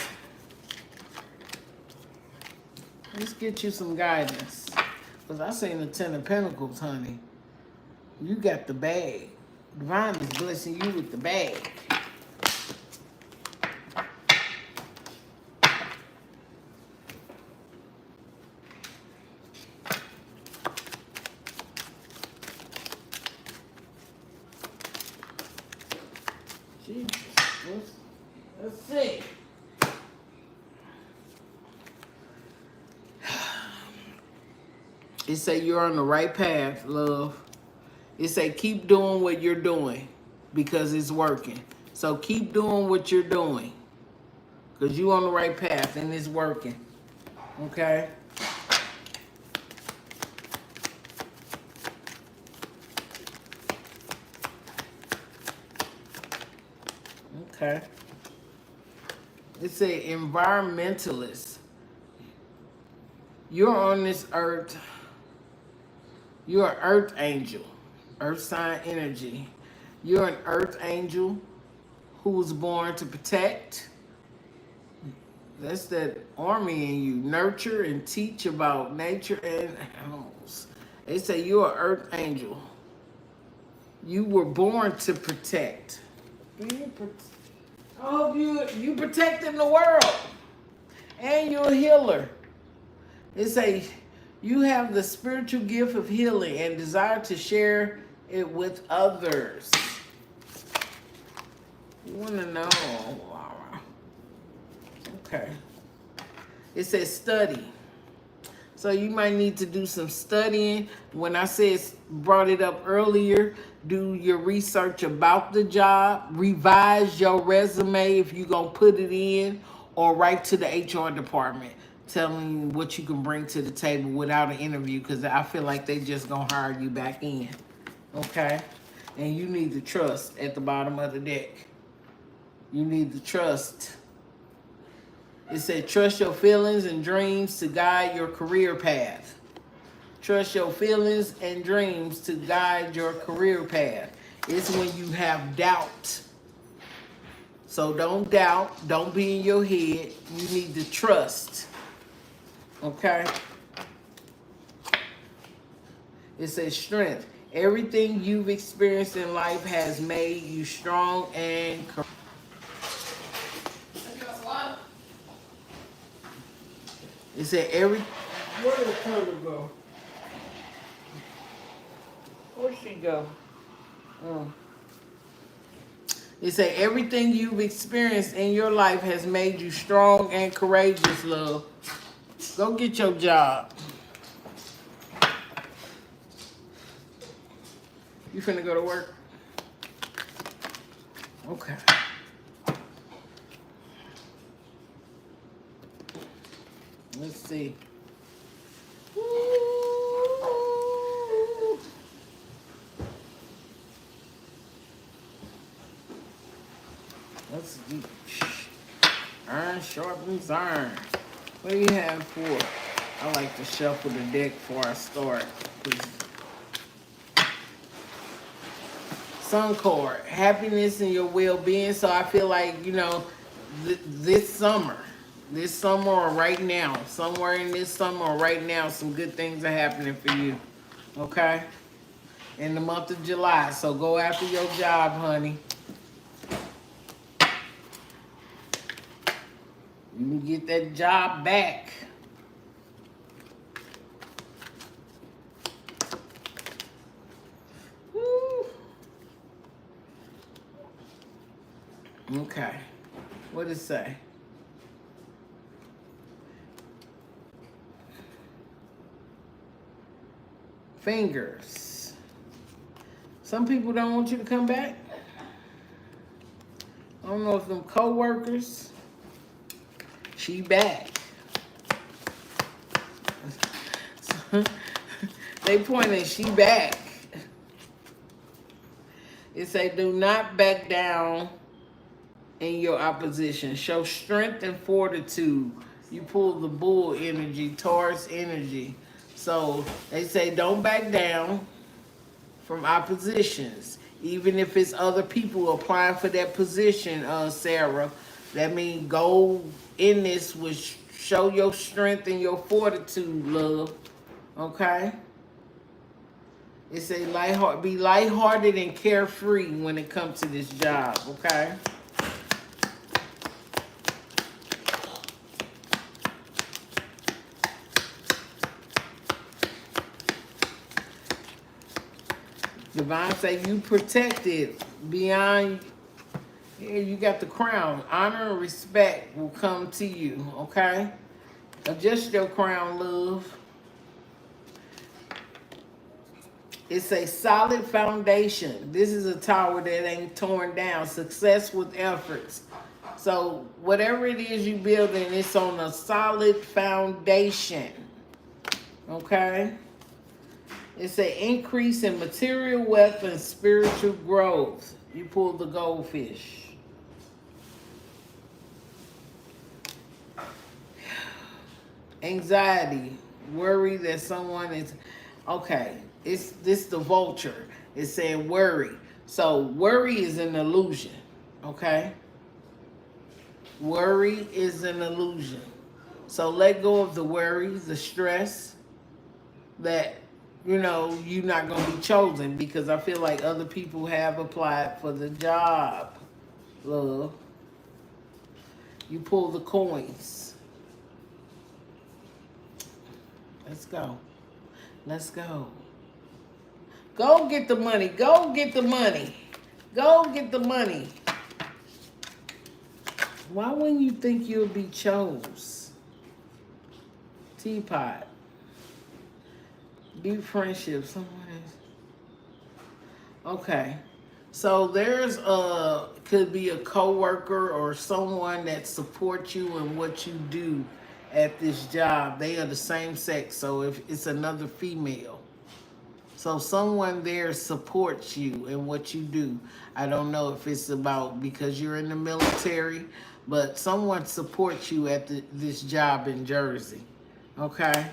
[SPEAKER 1] Let's get you some guidance. Because I seen the Ten of Pentacles, honey. You got the bag. Divine is blessing you with the bag. Jesus. Let's see. It say you're on the right path, love. It say keep doing what you're doing because it's working. So keep doing what you're doing because you're on the right path and it's working. Okay? Okay. It say environmentalist. You're on this earth. You're an earth angel. Earth sign energy. You're an earth angel who was born to protect. That's that army in you. Nurture and teach about nature and animals. They say you're an earth angel. You were born to protect. I hope you protecting the world. And you're a healer. It say you have the spiritual gift of healing and desire to share it with others. You want to know? Okay. It says study. So you might need to do some studying. When I brought it up earlier, do your research about the job, revise your resume if you're going to put it in, or write to the HR department telling what you can bring to the table without an interview, because I feel like they just going to hire you back in. Okay? And you need to trust at the bottom of the deck. You need to trust. It said, trust your feelings and dreams to guide your career path. Trust your feelings and dreams to guide your career path. It's when you have doubt. So don't doubt. Don't be in your head. You need to trust. Okay? It says strength. Everything you've experienced in life has made you strong and courageous. It said Where did Turtle go? Where'd she go? It say everything you've experienced in your life has made you strong and courageous, love. Go get your job. You finna go to work? Okay. Let's see. Ooh. Let's see. Iron sharpens iron. What do you have for? I like to shuffle the deck before I start. Sun card, happiness and your well-being. So I feel like, you know, this summer or right now, somewhere in this summer or right now, some good things are happening for you. Okay? In the month of July. So go after your job, honey. You can get that job back. Woo. Okay. What does it say? Fingers. Some people don't want you to come back. I don't know if them co-workers. She back. They pointing, she back. It say, do not back down in your opposition. Show strength and fortitude. You pull the bull energy, Taurus energy. So they say, don't back down from oppositions. Even if it's other people applying for that position, Sarah. That means go in this with show your strength and your fortitude, love. Okay? It say be lighthearted and carefree when it comes to this job, okay? Divine say you protected beyond. Here you got the crown. Honor and respect will come to you, okay? Adjust your crown, love. It's a solid foundation. This is a tower that ain't torn down. Success with efforts. So whatever it is you building, it's on a solid foundation, okay? It's an increase in material wealth and spiritual growth. You pull the goldfish. Anxiety, worry that someone is, okay, it's this the vulture. It's saying worry. So worry is an illusion, okay? Worry is an illusion. So let go of the worry, the stress that, you know, you're not going to be chosen because I feel like other people have applied for the job, love. You pull the coins. Let's go. Let's go. Go get the money. Go get the money. Go get the money. Why wouldn't you think you'll be chose? Teapot. Deep friendship. Someone is. Okay. So there's could be a coworker or someone that supports you in what you do at this job. They are the same sex, so if it's another female. So someone there supports you in what you do. I don't know if it's about because you're in the military, but someone supports you at this job in Jersey. Okay?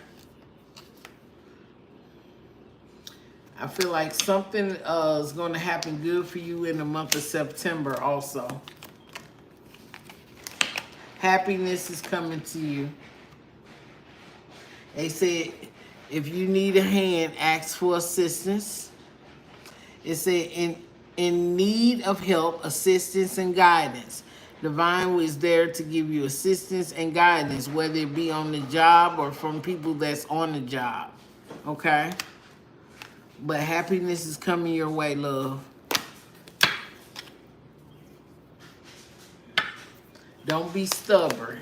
[SPEAKER 1] I feel like something is going to happen good for you in the month of September also. Happiness is coming to you. They said, if you need a hand, ask for assistance. It said, in need of help, assistance, and guidance. Divine is there to give you assistance and guidance, whether it be on the job or from people that's on the job. Okay? But happiness is coming your way, love. Don't be stubborn.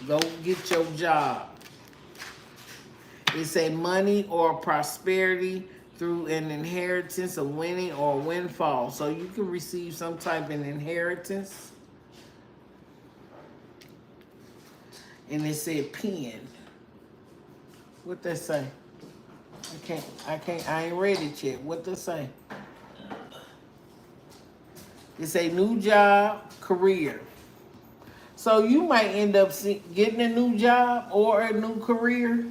[SPEAKER 1] Go get your job. It's a money or prosperity through an inheritance, a winning or a windfall. So you can receive some type of inheritance. And it said pen. What that say? I ain't read it yet. What that say? It's a new job, career. So you might end up getting a new job or a new career.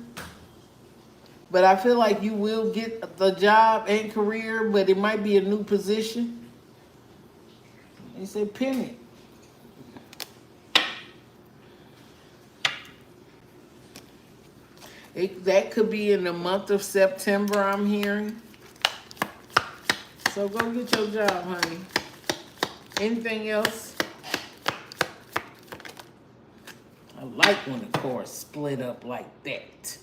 [SPEAKER 1] But I feel like you will get the job and career, but it might be a new position. It said pin it. That could be in the month of September, I'm hearing. So go get your job, honey. Anything else? I like when the chords split up like that.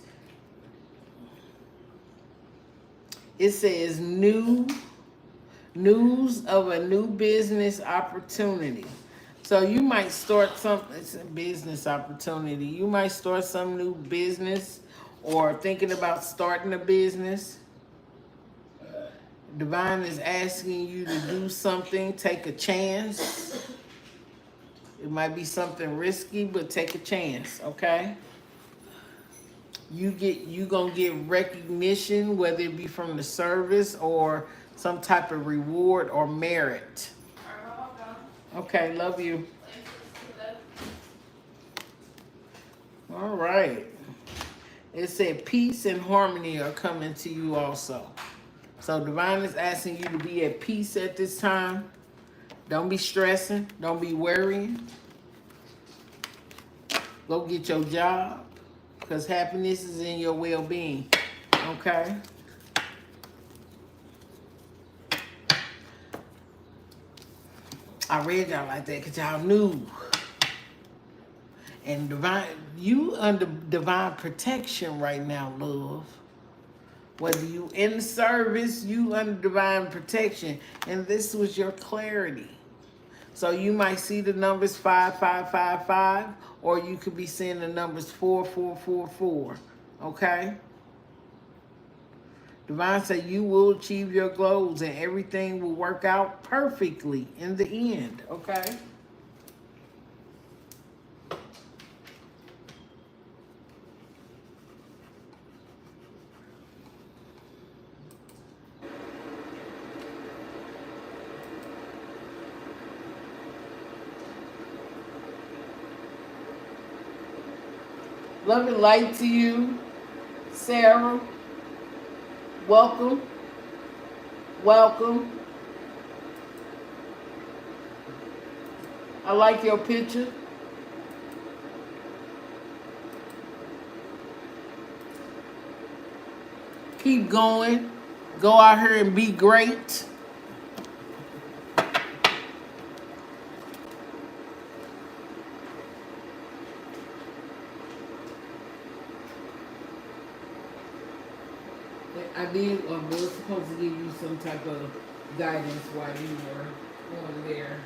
[SPEAKER 1] It says news of a new business opportunity. So you might start something, it's a business opportunity. You might start some new business or thinking about starting a business. Divine is asking you to do something, take a chance. It might be something risky, but take a chance, okay? You gonna get recognition, whether it be from the service or some type of reward or merit. Okay, love you. All right. It said peace and harmony are coming to you also. So Divine is asking you to be at peace at this time. Don't be stressing. Don't be worrying. Go get your job. Because happiness is in your well-being. Okay? I read y'all like that because y'all knew. And divine, you under divine protection right now, love. Whether you in the service, you under divine protection. And this was your clarity. So you might see the numbers 5555, or you could be seeing the numbers 4444. Okay? Divine said you will achieve your goals and everything will work out perfectly in the end. Okay? Love and light to you, Sarah. Welcome. Welcome. I like your picture. Keep going. Go out here and be great. I did, was supposed to give you some type of guidance while you were on there.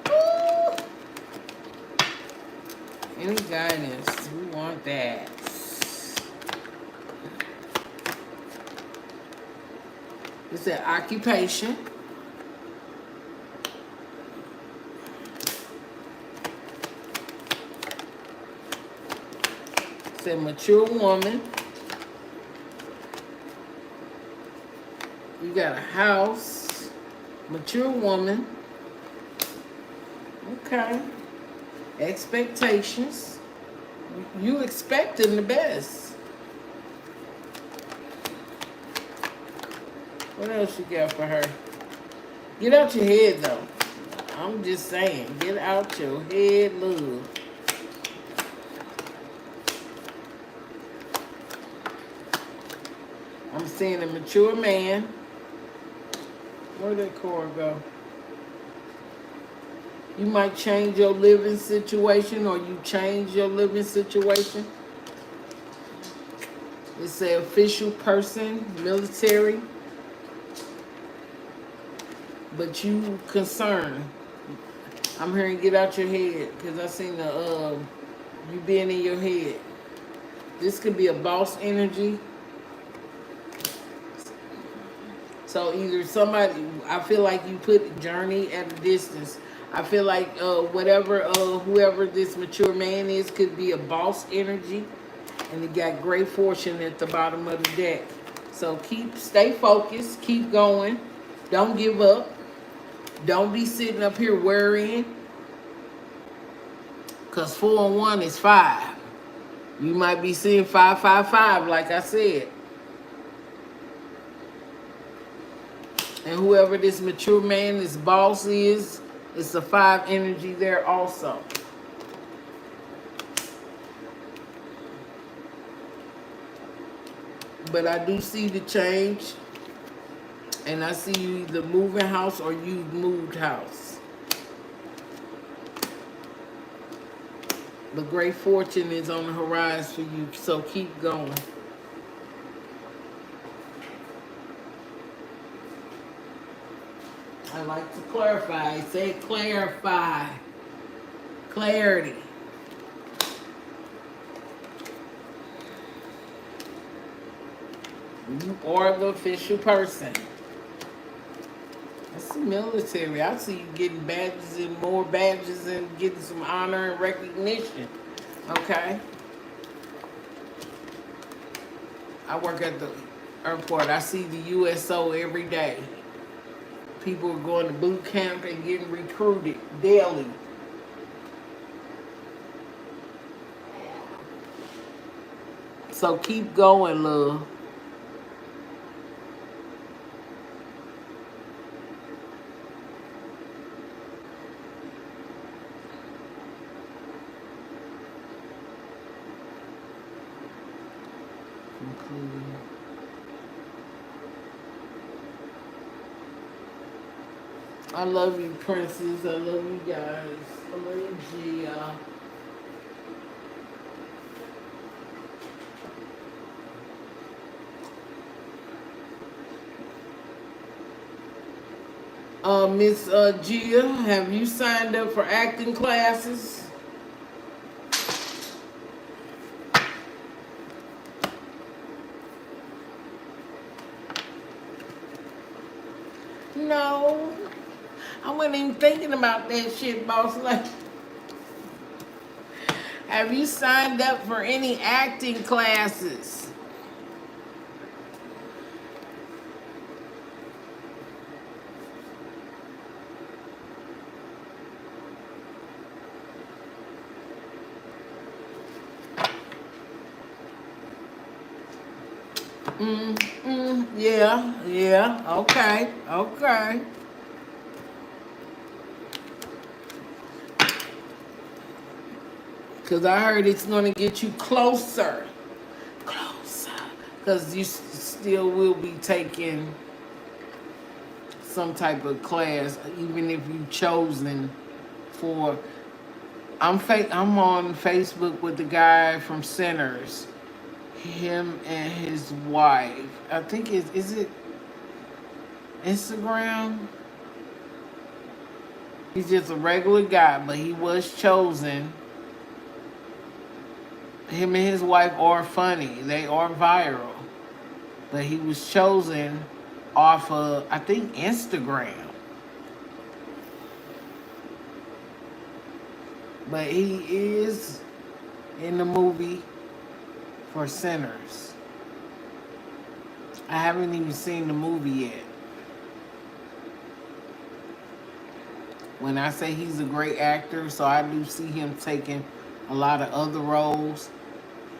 [SPEAKER 1] Woo! Any guidance? We want that. It's an occupation. It's a mature woman. You got a house. Mature woman. Okay. Expectations. You expecting the best. What else you got for her? Get out your head, though. I'm just saying. Get out your head, love. I'm seeing a mature man. Where'd that cord go? You might change your living situation, or you change your living situation. It's an official person, military, but you concerned. I'm hearing get out your head because I seen the you being in your head. This could be a boss energy. So either somebody, I feel like you put Journey at a distance. I feel like whoever this mature man is could be a boss energy, and he got great fortune at the bottom of the deck. So stay focused, keep going, don't give up, don't be sitting up here worrying, cause 4 and 1 is 5. You might be seeing 5, 5, 5, like I said. And whoever this mature man, this boss is, it's a 5 energy there also. But I do see the change. And I see you either moving house or you've moved house. But great fortune is on the horizon for you, so keep going. I like to clarify. Say clarify. Clarity. You are the official person. That's the military. I see you getting badges and more badges and getting some honor and recognition. Okay? I work at the airport. I see the USO every day. People are going to boot camp and getting recruited daily. So keep going, love. Concluding. I love you, princess. I love you guys. I love you, Gia. Miss Gia, have you signed up for acting classes? No. I wasn't even thinking about that shit, boss. Like, have you signed up for any acting classes? Yeah, okay. Because I heard it's going to get you closer. Because you still will be taking some type of class, even if you've chosen for... I'm on Facebook with the guy from Sinners. Him and his wife. I think is it Instagram? He's just a regular guy, but he was chosen. Him and his wife are funny. They are viral. But he was chosen off of, I think, Instagram. But he is in the movie for Sinners. I haven't even seen the movie yet. When I say he's a great actor, so I do see him taking a lot of other roles.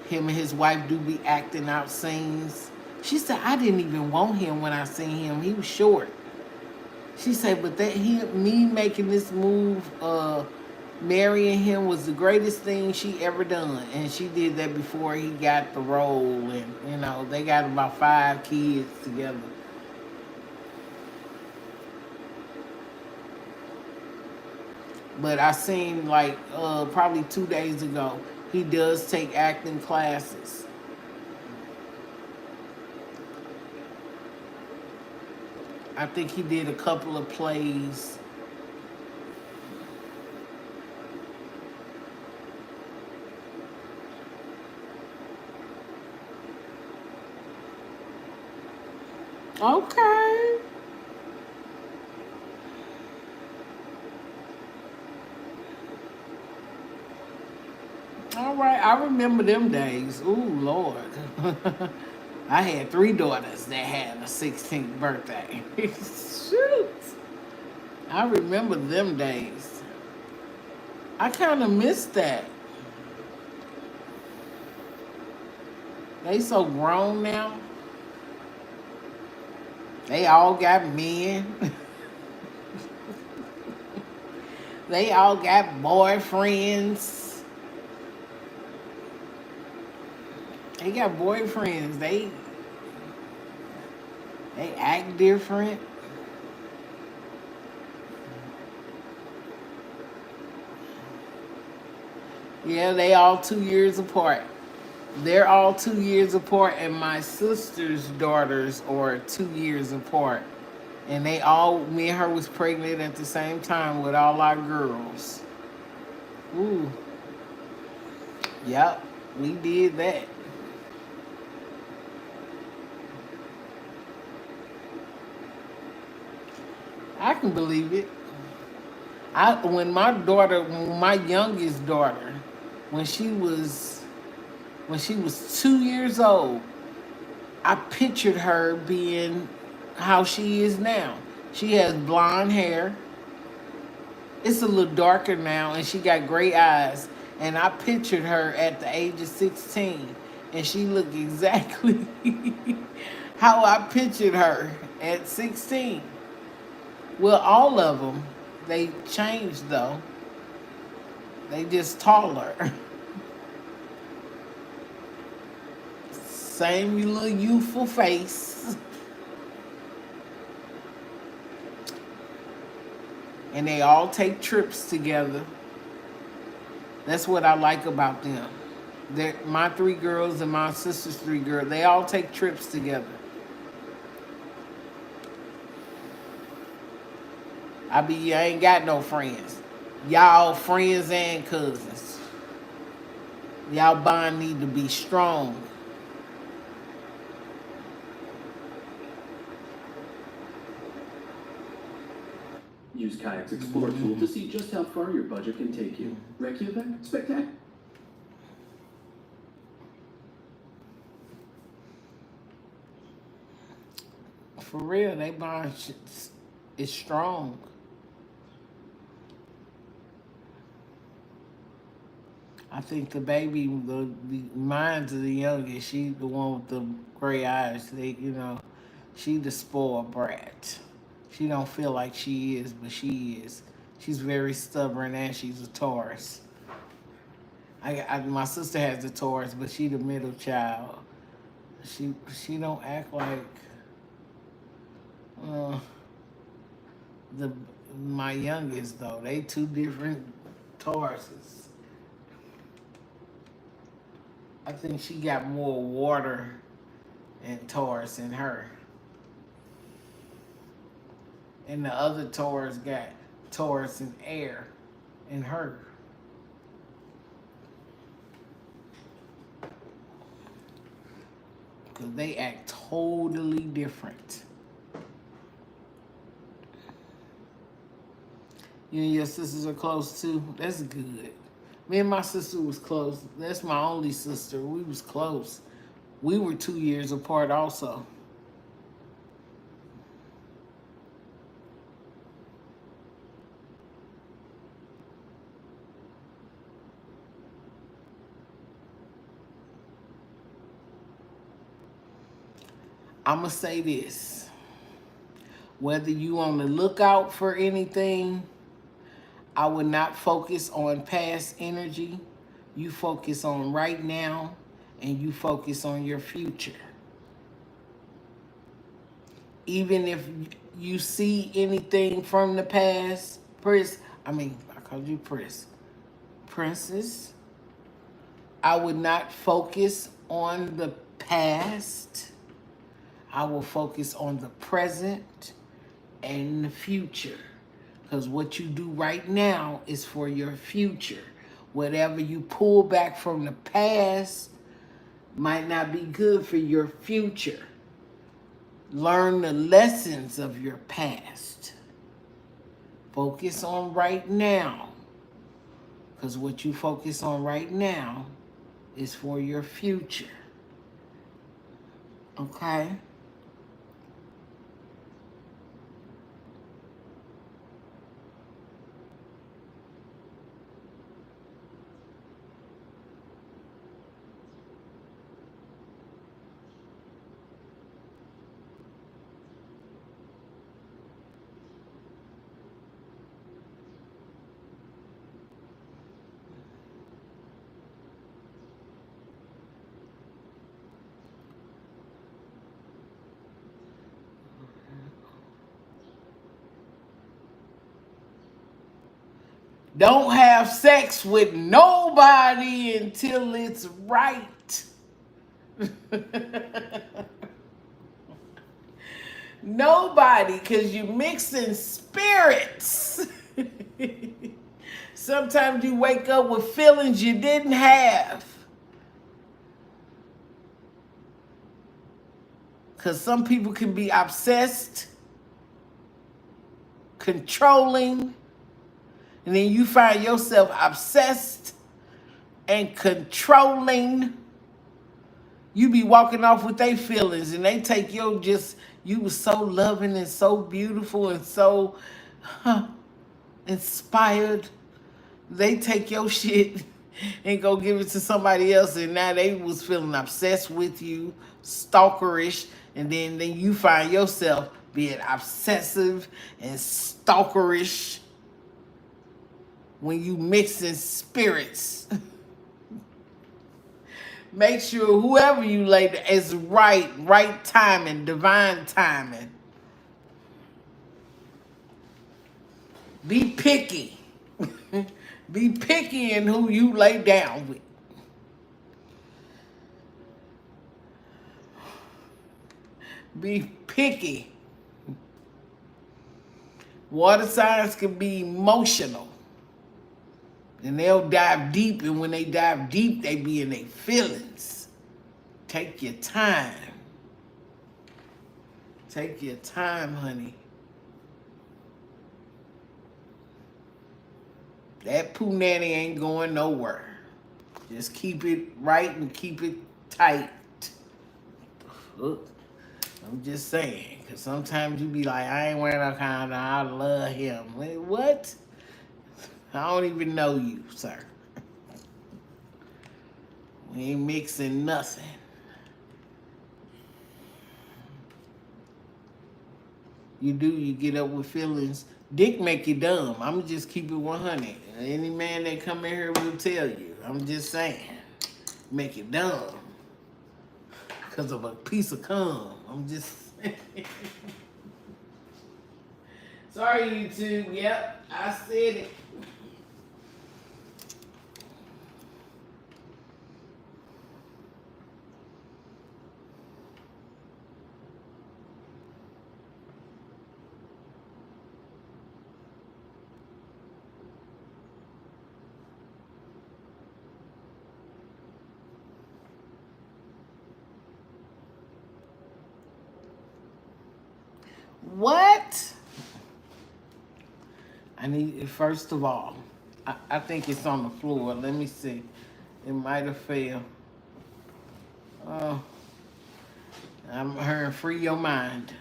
[SPEAKER 1] Him and his wife do be acting out scenes. She said, I didn't even want him when I seen him. He was short. She said, but me making this move, marrying him was the greatest thing she ever done. And she did that before he got the role. And, they got about 5 kids together. But I seen like probably 2 days ago, he does take acting classes. I think he did a couple of plays. Okay. All right. I remember them days. Ooh, Lord. I had 3 daughters that had a 16th birthday. Shoot. I remember them days. I kind of miss that. They so grown now. They all got men. They all got boyfriends. They got boyfriends. They act different. Yeah, they all 2 years apart. They're all 2 years apart, and my sister's daughters are 2 years apart. And me and her was pregnant at the same time with all our girls. Ooh, yep, we did that. I can believe it. When my youngest daughter, when she was 2 years old, I pictured her being how she is now. She has blonde hair. It's a little darker now, and she got gray eyes. And I pictured her at the age of 16, and she looked exactly how I pictured her at 16. Well, all of them, they changed though. They just taller. Same little youthful face. And they all take trips together. That's what I like about them. My 3 girls and my sister's 3 girls, they all take trips together. I ain't got no friends. Y'all friends and cousins. Y'all bond need to be strong.
[SPEAKER 2] Use Kayak's Explore tool to see just how far your budget can take you. Reykjavik? Spectacular.
[SPEAKER 1] For real, they bond is strong. I think the baby, mine's the youngest. She the one with the gray eyes. She the spoiled brat. She don't feel like she is, but she is. She's very stubborn and she's a Taurus. My sister has a Taurus, but she the middle child. She don't act like the my youngest though. They 2 different Tauruses. I think she got more water and Taurus in her. And the other Taurus got Taurus and air in her. Because they act totally different. You and your sisters are close too? That's good. Me and my sister was close. That's my only sister. We was close. We were 2 years apart also. I'm going to say this. Whether you on the lookout for anything, I would not focus on past energy. You focus on right now, and you focus on your future. Even if you see anything from the past, I called you Princess. I would not focus on the past. I will focus on the present and the future. Because what you do right now is for your future. Whatever you pull back from the past might not be good for your future. Learn the lessons of your past. Focus on right now. Because what you focus on right now is for your future. Okay? Don't have sex with nobody until it's right. Nobody, because you're mixing spirits. Sometimes you wake up with feelings you didn't have. Because some people can be obsessed, controlling, and then you find yourself obsessed and controlling. You be walking off with their feelings and they take your you was so loving and so beautiful and so inspired. They take your shit and go give it to somebody else, and now they was feeling obsessed with you, stalkerish, and then you find yourself being obsessive and stalkerish when you mixing spirits. Make sure whoever you lay is right timing, divine timing. Be picky. Be picky in who you lay down with. Be picky. Water signs can be emotional. And they'll dive deep, and when they dive deep, they be in their feelings. Take your time. Take your time, honey. That poo nanny ain't going nowhere. Just keep it right and keep it tight. Look, I'm just saying, because sometimes you be like, I ain't wearing no condom, I love him. Like, what? I don't even know you, sir. We ain't mixing nothing. You get up with feelings. Dick make you dumb. I'm just keep it 100. Any man that come in here will tell you. I'm just saying. Make you dumb. Because of a piece of cum. I'm just saying. Sorry, YouTube. Yep, I said it. What? I need, first of all, I think it's on the floor. Let me see. It might have fell. I'm hearing free your mind.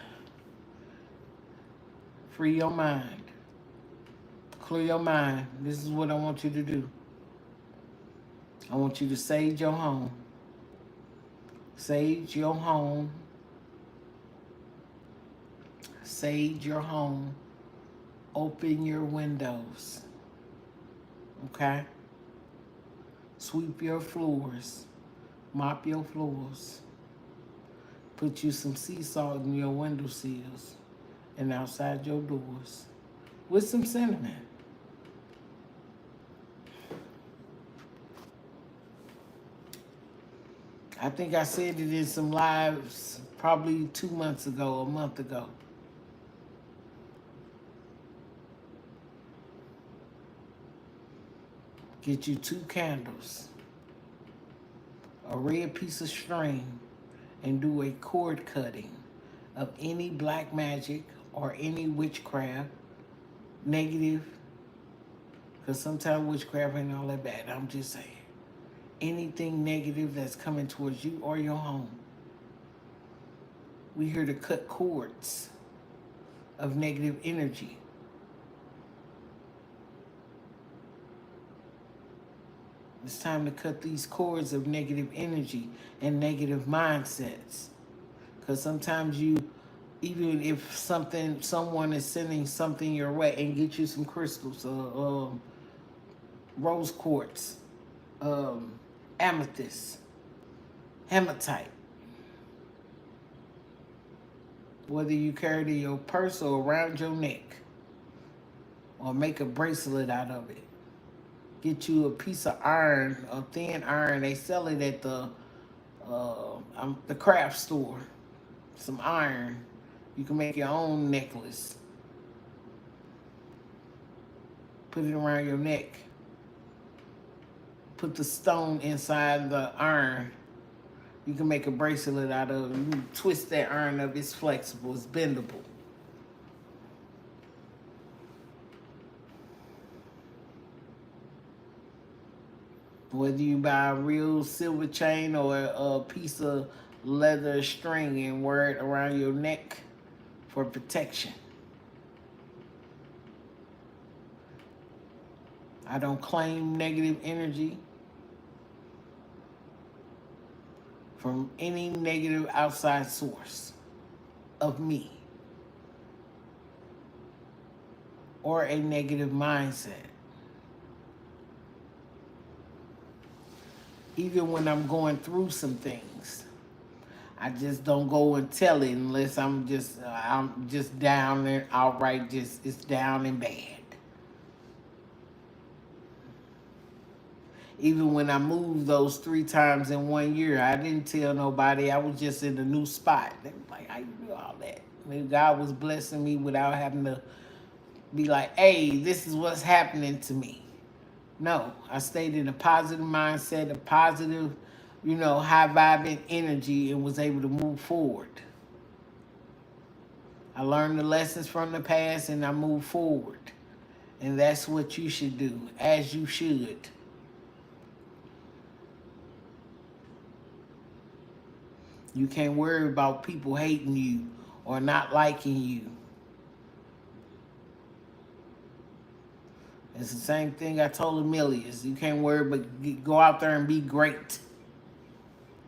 [SPEAKER 1] Free your mind. Clear your mind. This is what I want you to do. I want you to sage your home. Sage your home. Sage your home. Open your windows. Okay? Sweep your floors. Mop your floors. Put you some sea salt in your window sills and outside your doors with some cinnamon. I think I said it in some lives probably 2 months ago, a month ago. Get you 2 candles, a red piece of string, and do a cord cutting of any black magic or any witchcraft, negative, because sometimes witchcraft ain't all that bad. I'm just saying. Anything negative that's coming towards you or your home. We here to cut cords of negative energy. It's time to cut these cords of negative energy and negative mindsets. Because sometimes you, even if someone is sending something your way, and get you some crystals, rose quartz, amethyst, hematite. Whether you carry it in your purse or around your neck, or make a bracelet out of it. Get you a piece of iron, a thin iron. They sell it at the craft store. Some iron. You can make your own necklace. Put it around your neck. Put the stone inside the iron. You can make a bracelet out of it. You can twist that iron up. It's flexible. It's bendable. Whether you buy a real silver chain or a piece of leather string and wear it around your neck for protection. I don't claim negative energy from any negative outside source of me or a negative mindset. Even when I'm going through some things, I just don't go and tell it unless I'm just down and outright it's down and bad. Even when I moved those 3 times in 1 year, I didn't tell nobody. I was just in a new spot. They were like, how you do all that? Maybe God was blessing me without having to be like, hey, this is what's happening to me. No, I stayed in a positive mindset, a positive, high vibing energy, and was able to move forward. I learned the lessons from the past and I moved forward. And that's what you should do, as you should. You can't worry about people hating you or not liking you. It's the same thing I told Amelius. You can't worry, but go out there and be great.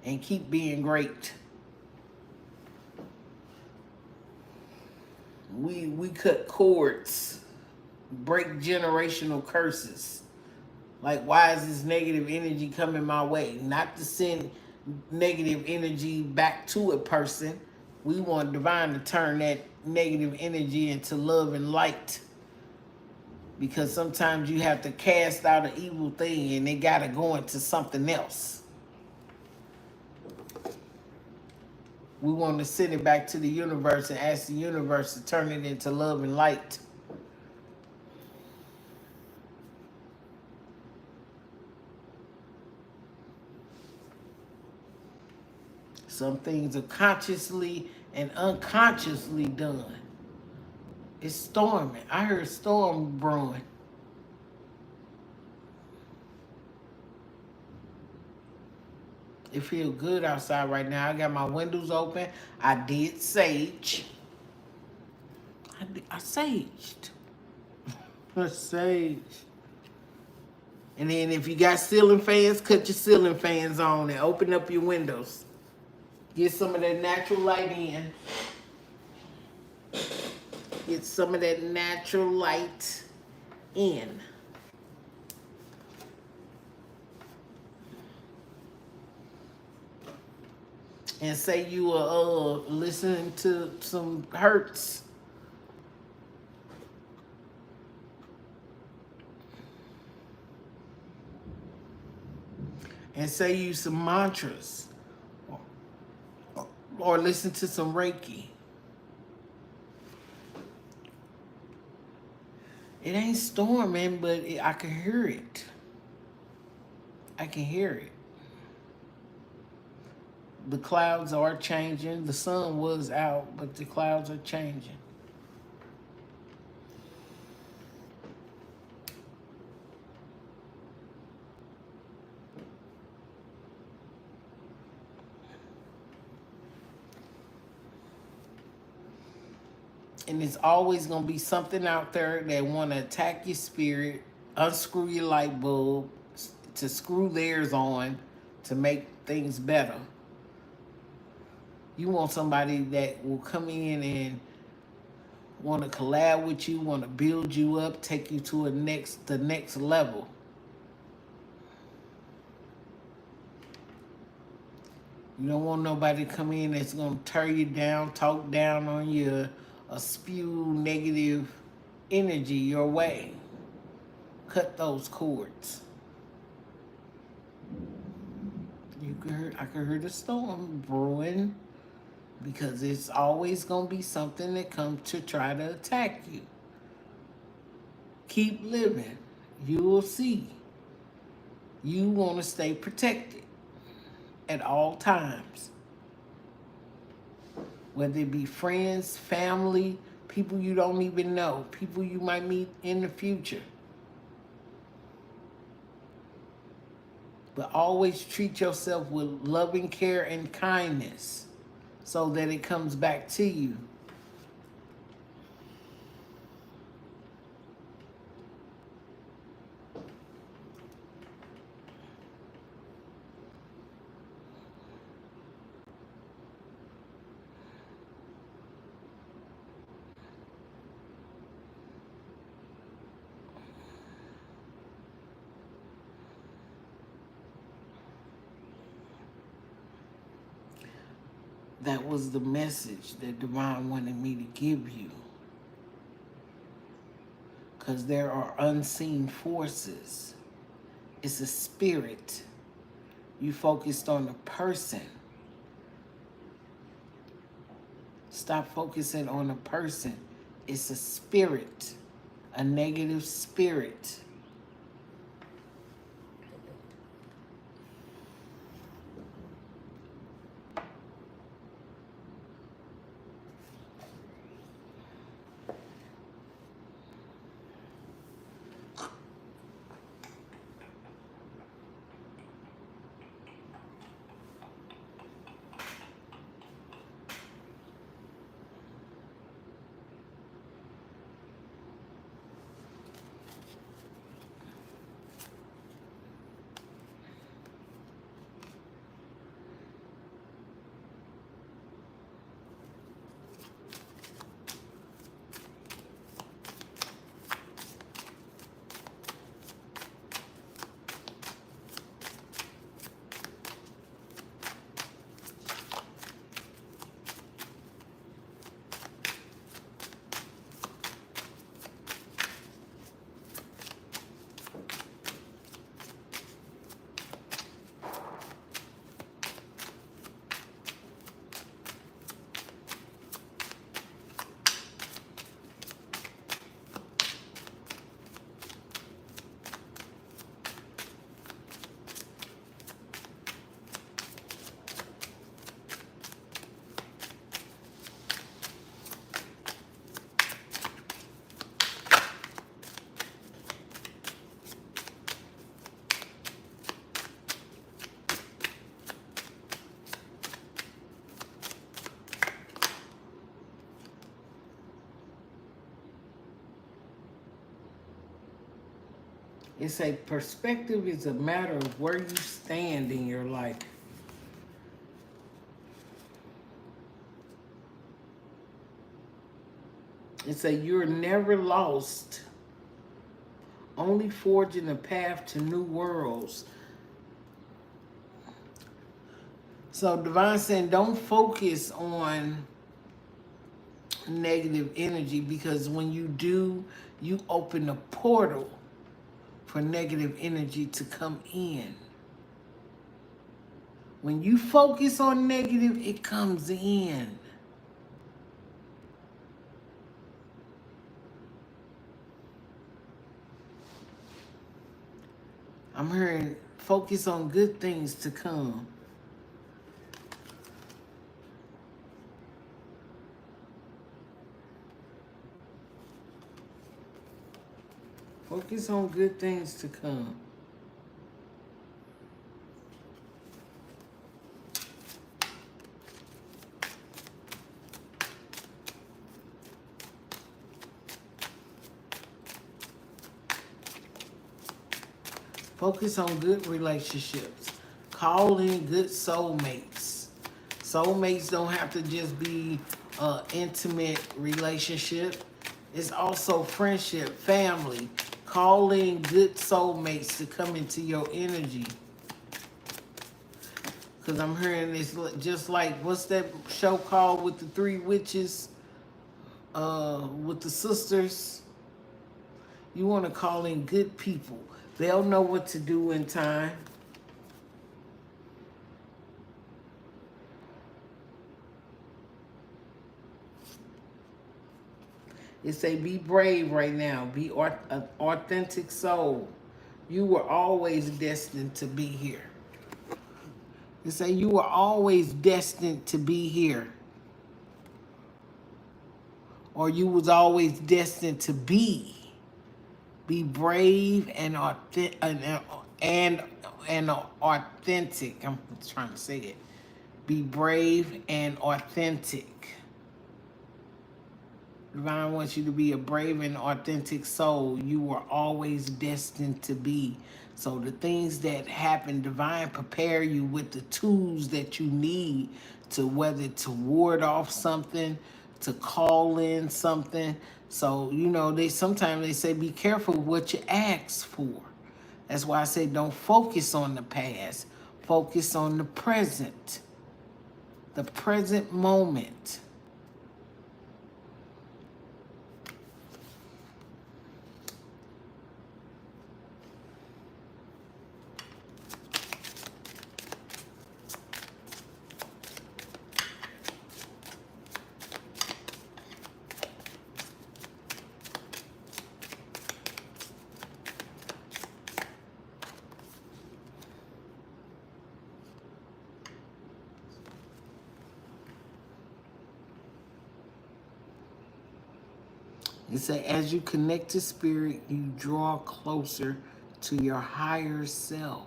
[SPEAKER 1] And keep being great. We cut cords, break generational curses. Like, why is this negative energy coming my way? Not to send negative energy back to a person. We want divine to turn that negative energy into love and light. Because sometimes you have to cast out an evil thing and it got to go into something else. We want to send it back to the universe and ask the universe to turn it into love and light. Some things are consciously and unconsciously done. It's storming. I heard storm brewing. It feels good outside right now. I got my windows open. I did sage. I saged. I saged. And then if you got ceiling fans, cut your ceiling fans on and open up your windows. Get some of that natural light in. Get some of that natural light in. And say you are listening to some Hertz. And say you some mantras or listen to some Reiki. It ain't storming, but I can hear it. I can hear it. The clouds are changing. The sun was out, but the clouds are changing. And it's always going to be something out there that want to attack your spirit, unscrew your light bulb, to screw theirs on to make things better. You want somebody that will come in and want to collab with you, want to build you up, take you to the next level. You don't want nobody to come in that's going to tear you down, talk down on you, or spew negative energy your way. Cut those cords. I can hear the storm brewing, because it's always going to be something that comes to try to attack you. Keep living. You will see. You want to stay protected at all times. Whether it be friends, family, people you don't even know, people you might meet in the future. But always treat yourself with loving care and kindness so that it comes back to you. That was the message that Divine wanted me to give you. Because there are unseen forces. It's a spirit. You focused on the person. Stop focusing on a person. It's a spirit. A negative spirit. It's a perspective is a matter of where you stand in your life. It's a you're never lost, only forging a path to new worlds. So Divine saying don't focus on negative energy, because when you do, you open a portal for negative energy to come in. When you focus on negative, it comes in. I'm hearing focus on good things to come. Focus on good things to come. Focus on good relationships. Call in good soulmates. Soulmates don't have to just be an intimate relationship. It's also friendship, family. Call in good soulmates to come into your energy. Because I'm hearing this just like, what's that show called with the three witches? With the sisters? You want to call in good people. They'll know what to do in time. It say be brave right now. Be an authentic soul. You were always destined to be here. It say you were always destined to be here. Or you was always destined to be. Be brave and authentic. I'm trying to say it. Be brave and authentic. Divine wants you to be a brave and authentic soul. You were always destined to be. So the things that happen, Divine prepare you with the tools that you need to, whether to ward off something, to call in something. So, you know, sometimes they say be careful what you ask for. That's why I say don't focus on the past. Focus on the present moment. It says, as you connect to spirit, you draw closer to your higher self.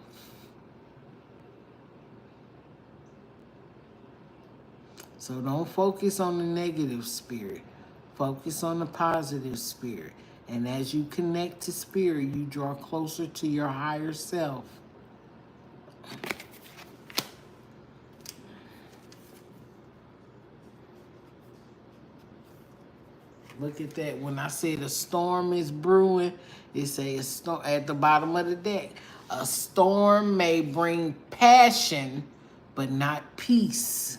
[SPEAKER 1] So don't focus on the negative spirit. Focus on the positive spirit. And as you connect to spirit, you draw closer to your higher self. Look at that. When I said a storm is brewing, it say a storm at the bottom of the deck. A storm may bring passion, but not peace.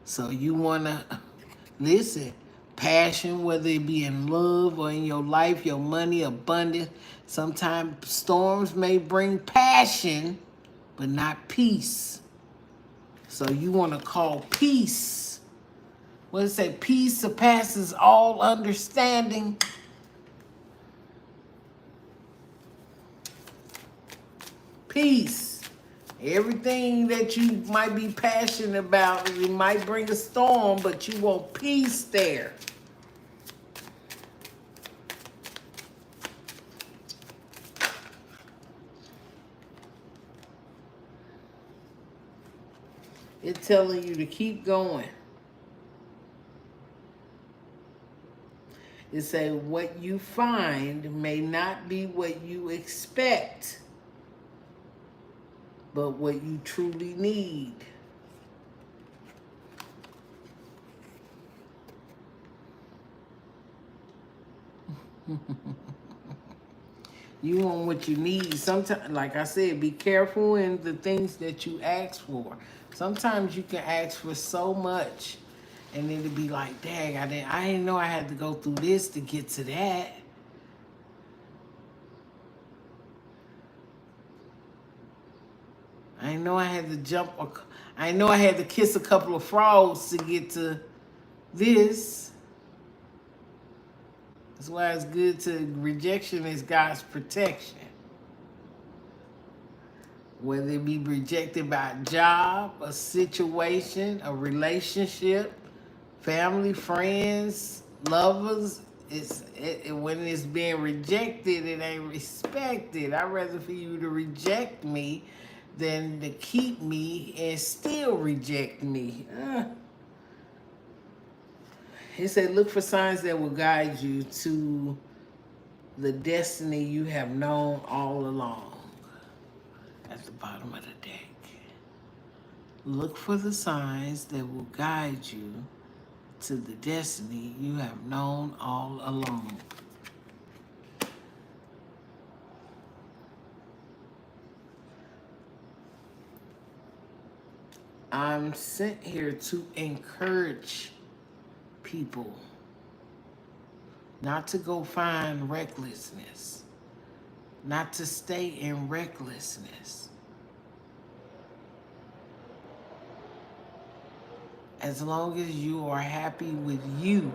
[SPEAKER 1] So you want to listen. Passion, whether it be in love or in your life, your money, abundance. Sometimes storms may bring passion, but not peace. So you want to call peace. What does it say? Peace surpasses all understanding. Peace. Everything that you might be passionate about, it might bring a storm, but you want peace there. It's telling you to keep going. It says what you find may not be what you expect, but what you truly need. You want what you need. Sometimes, like I said, be careful in the things that you ask for. Sometimes you can ask for so much, and it'll be like, dang, I didn't know I had to go through this to get to that. I I know I had to jump. I know I had to kiss a couple of frogs to get to this. That's why it's good to rejection is God's protection. Whether it be rejected by a job, a situation, a relationship, family, friends, lovers, when it's being rejected, it ain't respected. I'd rather for you to reject me than to keep me and still reject me. He said, look for signs that will guide you to the destiny you have known all along. At the bottom of the deck. Look for the signs that will guide you to the destiny you have known all along. I'm sent here to encourage people not to go find recklessness, not to stay in recklessness. As long as you are happy with you,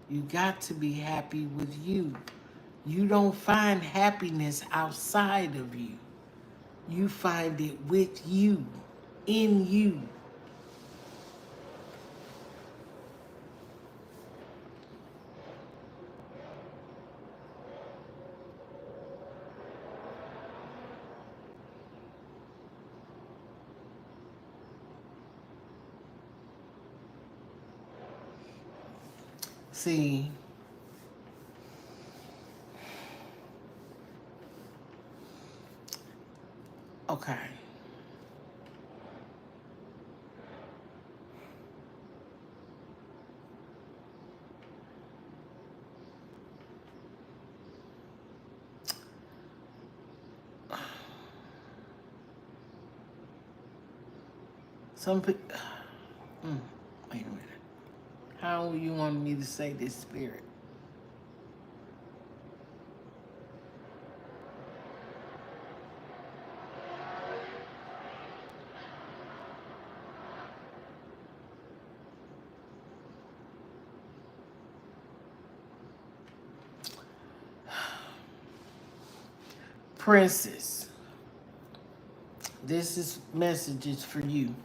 [SPEAKER 1] you got to be happy with you. You don't find happiness outside of you. You find it with you, in you. See, okay. Some people, wait a minute. How you want me to say this, Spirit? Princess, this is messages for you.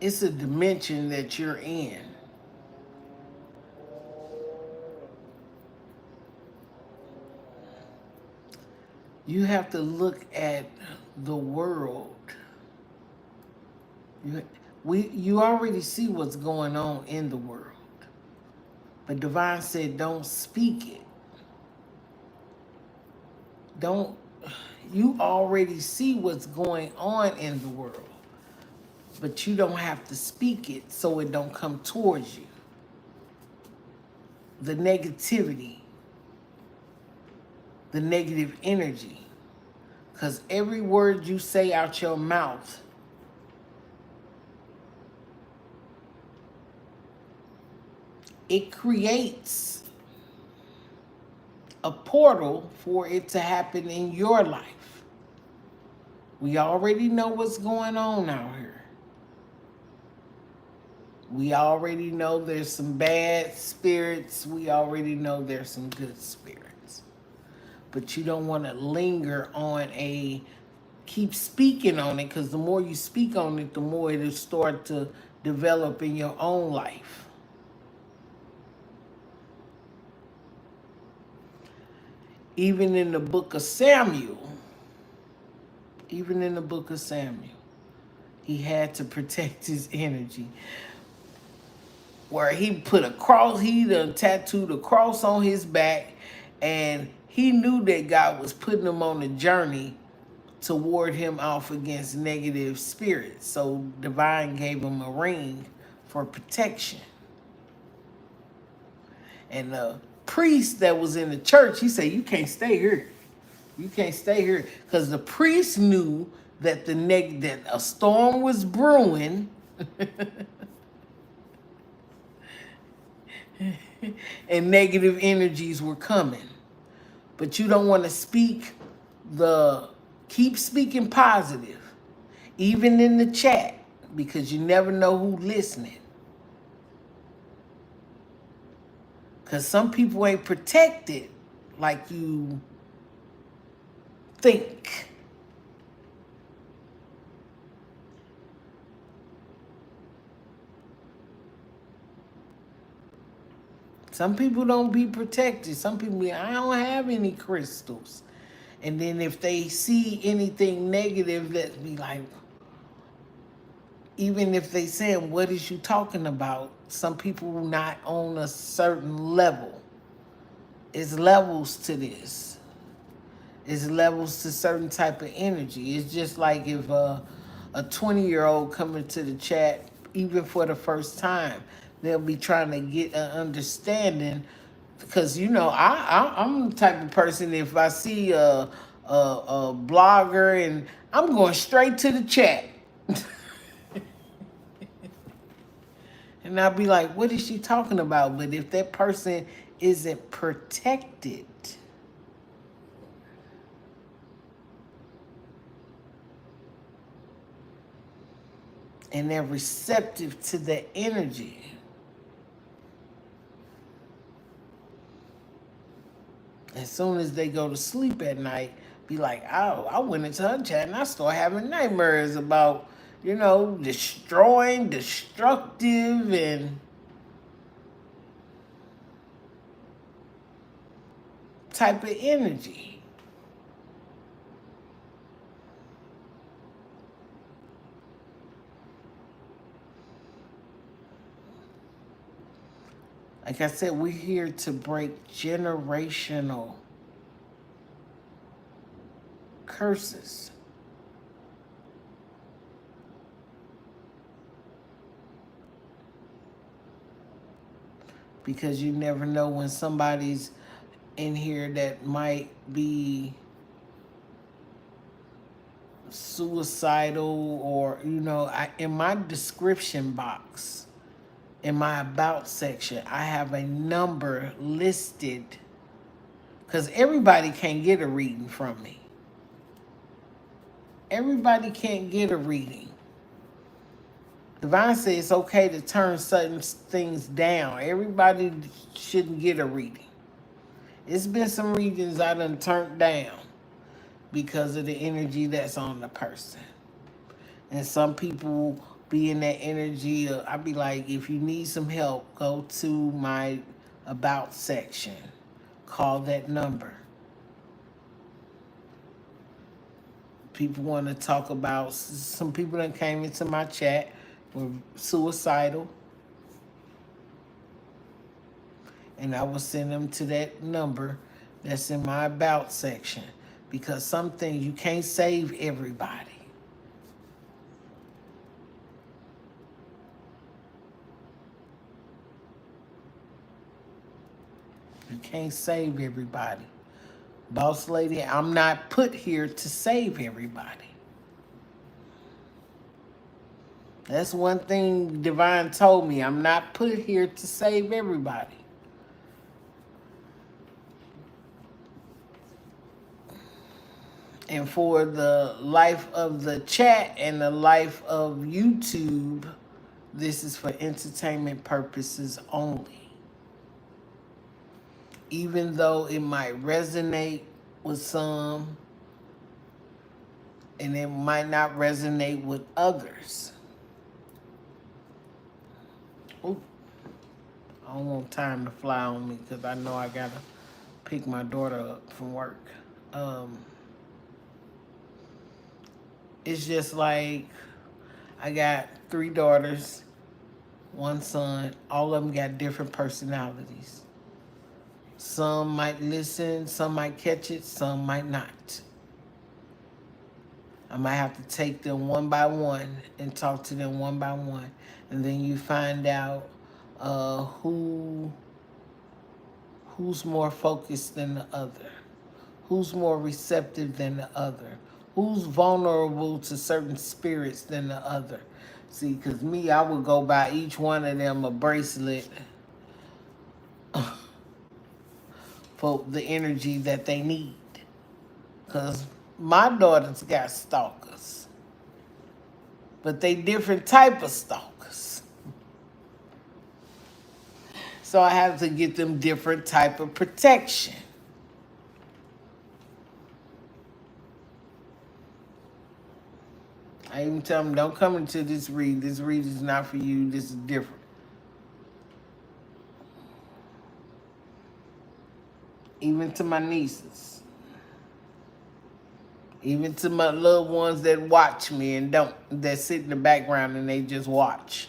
[SPEAKER 1] It's a dimension that you're in. You have to look at the world. You already see what's going on in the world. But Divine said, don't speak it. You already see what's going on in the world. But you don't have to speak it so it don't come towards you. The negativity, the negative energy. Because every word you say out your mouth it creates a portal for it to happen in your life. We already know what's going on out here. We already know there's some bad spirits. We already know there's some good spirits. But you don't want to linger on keep speaking on it, because the more you speak on it, the more it'll start to develop in your own life. Even in the book of Samuel, he had to protect his energy. Where he put a cross, he done tattooed a cross on his back, and he knew that God was putting him on a journey to ward him off against negative spirits. So Divine gave him a ring for protection. And the priest that was in the church, he said, you can't stay here. You can't stay here. Because the priest knew that that a storm was brewing. and negative energies were coming. But you don't want to keep speaking positive, even in the chat, because you never know who's listening. Because some people ain't protected like you think. Some people don't be protected. Some people be, I don't have any crystals. And then if they see anything negative, let's be like, even if they saying, what is you talking about? Some people not on a certain level. It's levels to this. It's levels to certain type of energy. It's just like if a 20-year-old coming to the chat, even for the first time, they'll be trying to get an understanding. Because, you know, I'm the type of person, if I see a blogger, and I'm going straight to the chat. And I'll be like, what is she talking about? But if that person isn't protected, and they're receptive to the energy, as soon as they go to sleep at night, be like, oh, I went into her chat and I started having nightmares about, you know, destroying, destructive, and type of energy. Like I said, we're here to break generational curses. Because you never know when somebody's in here that might be suicidal, or, you know, in my description box, in my about section, I have a number listed, because everybody can't get a reading from me. Everybody can't get a reading. Divine says it's okay to turn certain things down. Everybody shouldn't get a reading. It's been some readings I done turned down because of the energy that's on the person. And some people be in that energy. I be like, if you need some help, go to my about section. Call that number. People want to talk about, some people that came into my chat were suicidal. And I will send them to that number that's in my about section. Because some things, you can't save everybody. You can't save everybody. Boss lady, I'm not put here to save everybody. That's one thing Divine told me. I'm not put here to save everybody. And for the life of the chat and the life of YouTube, this is for entertainment purposes only. Even though it might resonate with some, and it might not resonate with others. Ooh, I don't want time to fly on me because I know I gotta pick my daughter up from work. It's just like, I got 3 daughters, 1 son. All of them got different personalities. Some might listen, some might catch it, some might not. I might have to take them one by one and talk to them one by one. And then you find out who's more focused than the other, who's more receptive than the other, who's vulnerable to certain spirits than the other. See, because me, I would go buy each one of them a bracelet for the energy that they need. Because my daughters got stalkers, but they different type of stalkers. So I have to get them different type of protection. I even tell them, don't come into this read. This read is not for you. This is different. Even to my nieces. Even to my little ones that watch me and don't, that sit in the background and they just watch.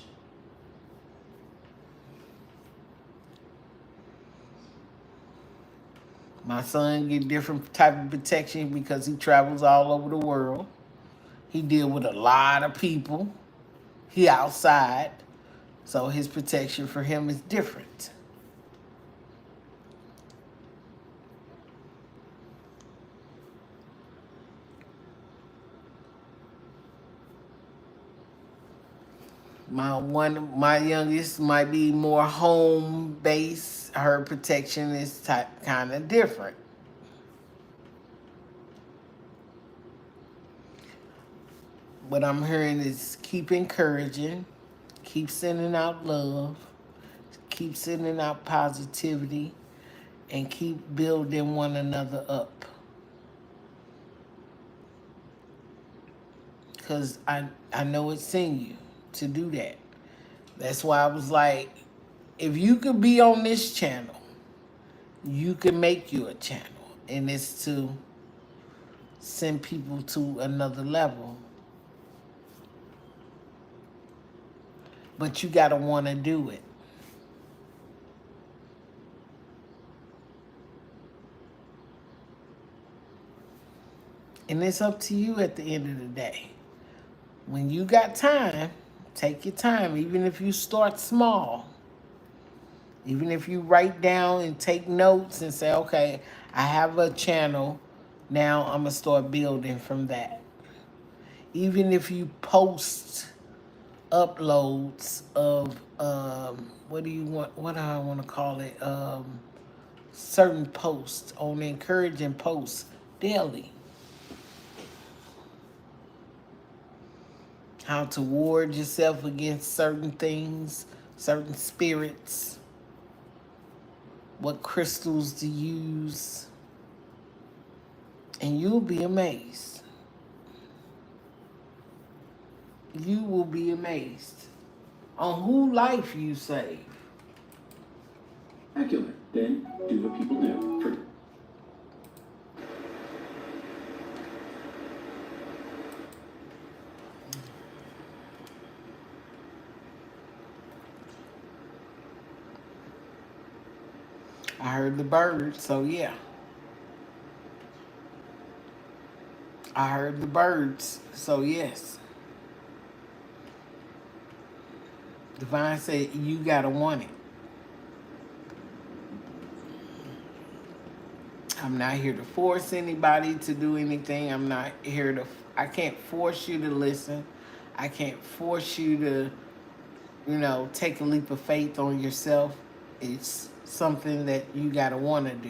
[SPEAKER 1] My son get different type of protection because he travels all over the world. He deal with a lot of people. He outside. So his protection for him is different. My youngest might be more home based. Her protection is kind of different. What I'm hearing is keep encouraging, keep sending out love, keep sending out positivity, and keep building one another up. Because I know it's in you to do that. That's why I was like, if you could be on this channel, you can make you a channel. And it's to send people to another level. But you got to want to do it. And it's up to you at the end of the day. When you got time, take your time. Even if you start small. Even if you write down and take notes and say, okay, I have a channel. Now I'm going to start building from that. Even if you post uploads of what do I want to call it, certain posts on encouraging posts daily, how to ward yourself against certain things, certain spirits, what crystals to use, and you'll be amazed. You will be amazed on who life you save.
[SPEAKER 2] Accurate. Then do what people do.
[SPEAKER 1] I heard the birds, so yeah. I heard the birds, so yes. Divine said, you gotta want it. I'm not here to force anybody to do anything. I'm not here to, I can't force you to listen. I can't force you to, take a leap of faith on yourself. It's something that you gotta wanna do.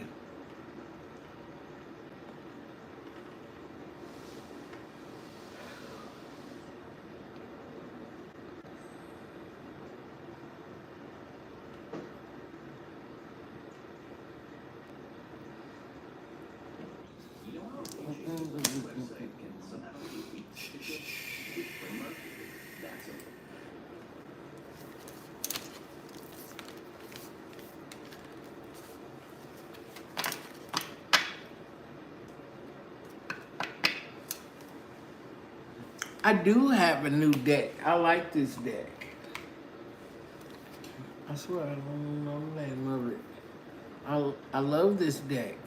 [SPEAKER 1] I do have a new deck. I like this deck. I swear I don't know the name of it. I love this deck.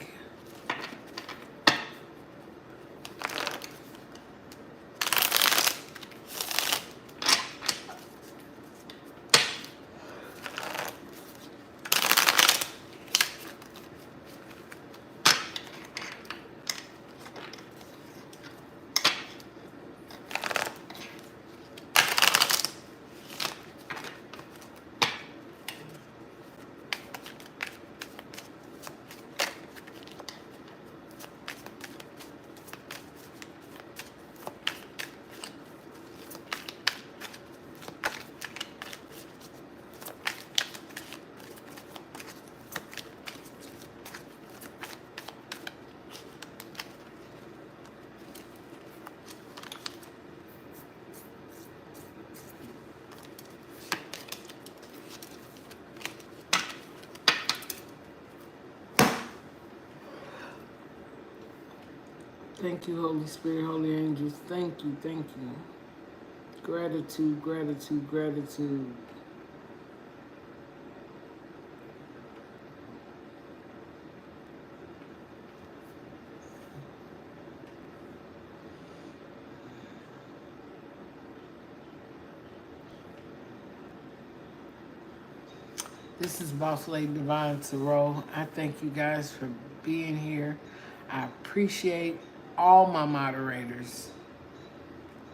[SPEAKER 1] Thank you, Holy Spirit, Holy Angels. Thank you, thank you. Gratitude, gratitude, gratitude. This is Boss Lady Divine Tarot. I thank you guys for being here. I appreciate all my moderators,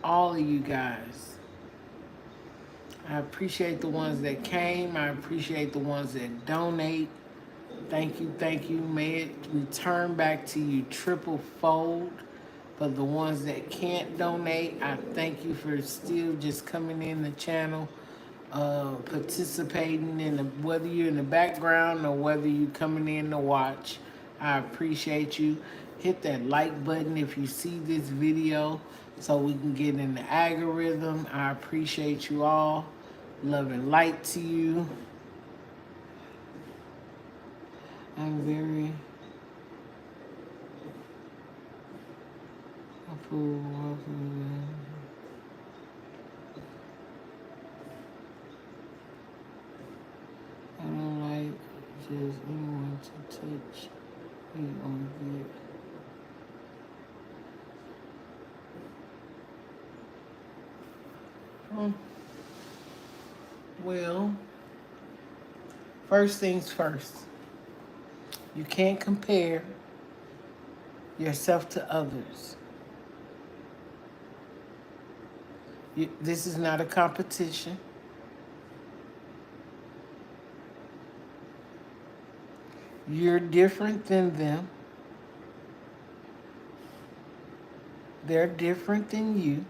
[SPEAKER 1] all of you guys. I appreciate the ones that came. I appreciate the ones that donate. Thank you, thank you. May it return back to you triple fold. For the ones that can't donate, I thank you for still just coming in the channel, participating in the, whether you're in the background or whether you're coming in to watch. I appreciate you. Hit that like button if you see this video so we can get in the algorithm. I appreciate you all. Love and light to you. I'm very I don't like just anyone to touch me on that. Well, first things first. You can't compare yourself to others. This is not a competition. You're different than them. They're different than you.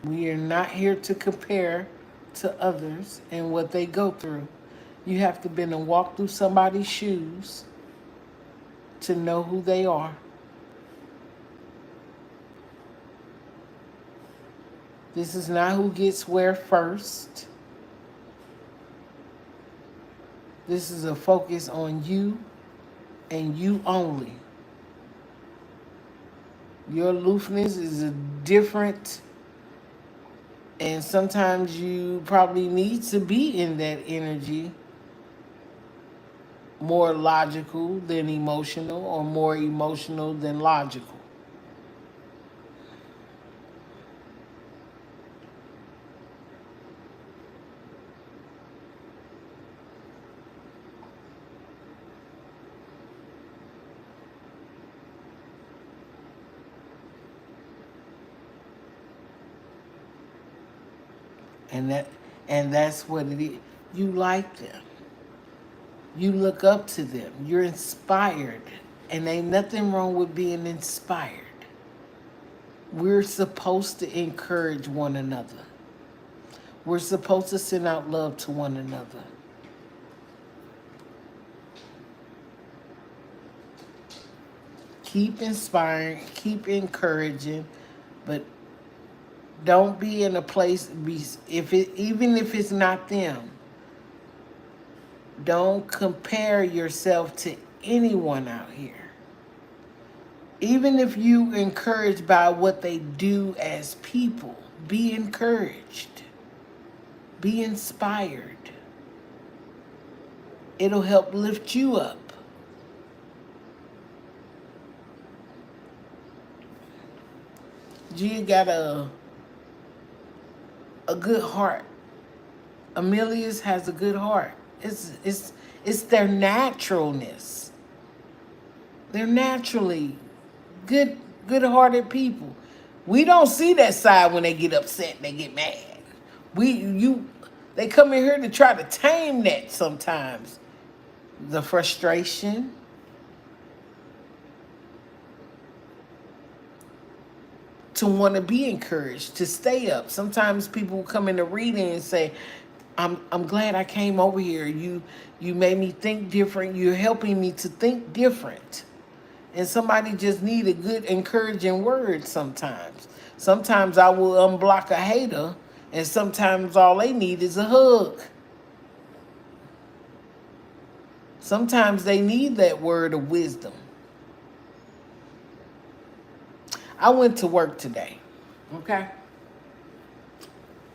[SPEAKER 1] We are not here to compare to others and what they go through. You have to been and walk through somebody's shoes to know who they are. This is not who gets where first. This is a focus on you and you only. Your aloofness is a different, and sometimes you probably need to be in that energy, more logical than emotional or more emotional than logical. And that's what it is. You like them. You look up to them. You're inspired. And ain't nothing wrong with being inspired. We're supposed to encourage one another. We're supposed to send out love to one another. Keep inspiring, keep encouraging, but don't be in a place, even if it's not them, don't compare yourself to anyone out here. Even if you encouraged by what they do as people, be encouraged. Be inspired. It'll help lift you up. Gia got a good heart. Amelia's has a good heart. It's their naturalness. They're naturally good-hearted people. We don't see that side when they get upset, they get mad. They come in here to try to tame that sometimes. The frustration. To want to be encouraged, to stay up. Sometimes people will come in the reading and say, I'm glad I came over here. You made me think different. You're helping me to think different. And somebody just need a good encouraging word sometimes. Sometimes I will unblock a hater, and sometimes all they need is a hug. Sometimes they need that word of wisdom. I went to work today, okay?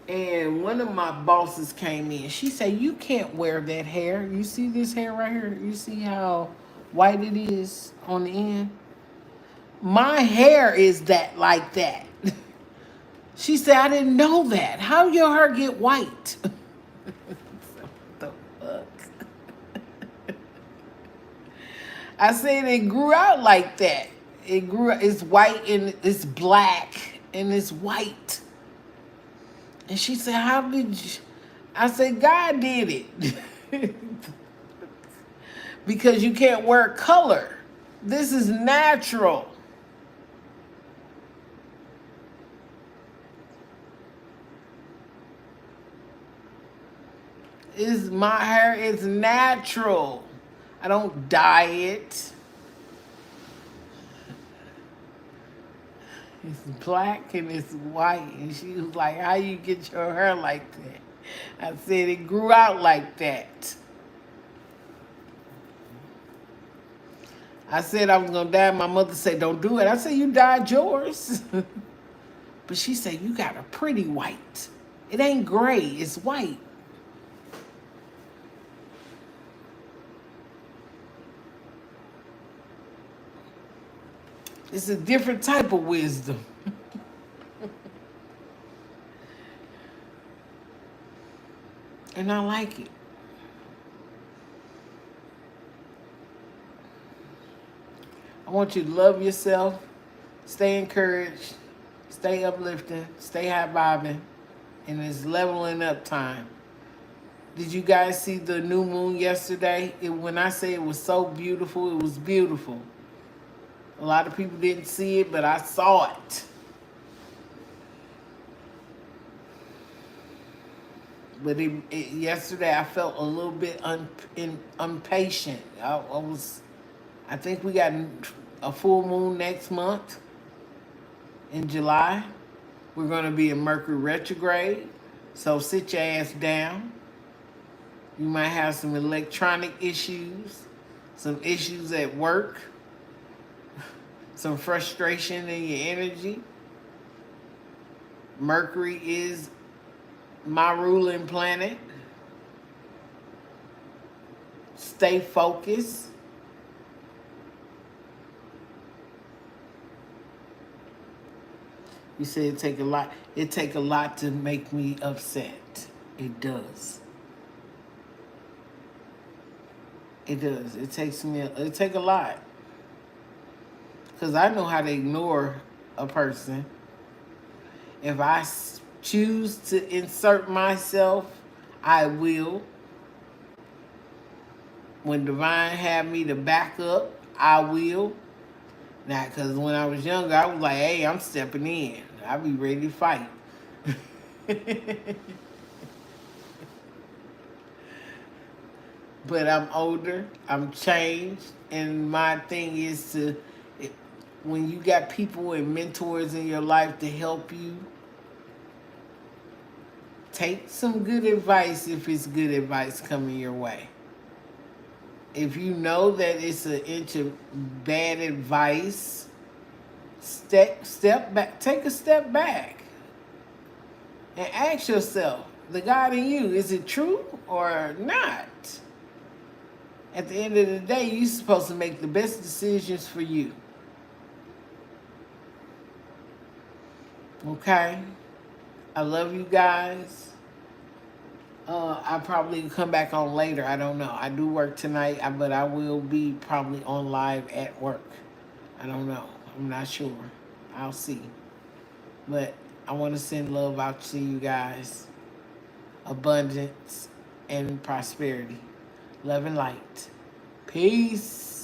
[SPEAKER 1] And one of my bosses came in. She said, "You can't wear that hair. You see this hair right here? You see how white it is on the end? My hair is that like that." She said, "I didn't know that. How your hair get white?" What the fuck? I said it grew out like that. It grew. It's white and it's black and it's white. And she said, "How did you?" I said, "God did it." Because you can't wear color. This is natural. Is my hair is natural. I don't dye it. It's black and it's white. And she was like, "How you get your hair like that?" I said, "It grew out like that." I said I was gonna dye. My mother said, "Don't do it." I said, "You dyed yours." But she said, "You got a pretty white. It ain't gray, it's white." It's a different type of wisdom. And I like it. I want you to love yourself, stay encouraged, stay uplifting, stay high vibing, and it's leveling up time. Did you guys see the new moon yesterday? When I say it was so beautiful, it was beautiful. A lot of people didn't see it, but I saw it. But yesterday I felt a little bit impatient. I think we got a full moon next month in July. We're going to be in Mercury retrograde. So sit your ass down. You might have some electronic issues, some issues at work, some frustration in your energy. Mercury is my ruling planet. Stay focused. You say it take a lot. It take a lot to make me upset. It does. It does. It take a lot. Because I know how to ignore a person. If I choose to insert myself, I will. When divine had me to back up, I will. Now, because when I was younger, I was like, "Hey, I'm stepping in. I'll be ready to fight." But I'm older, I'm changed, and my thing is when you got people and mentors in your life to help you, take some good advice if it's good advice coming your way. If you know that it's an inch of bad advice, step back, take a step back, and ask yourself, the God in you, is it true or not? At the end of the day, you're supposed to make the best decisions for you. Okay? I love you guys. I'll probably come back on later. I don't know. I do work tonight, but I will be probably on live at work. I don't know. I'm not sure. I'll see. But I want to send love out to you guys. Abundance and prosperity. Love and light. Peace.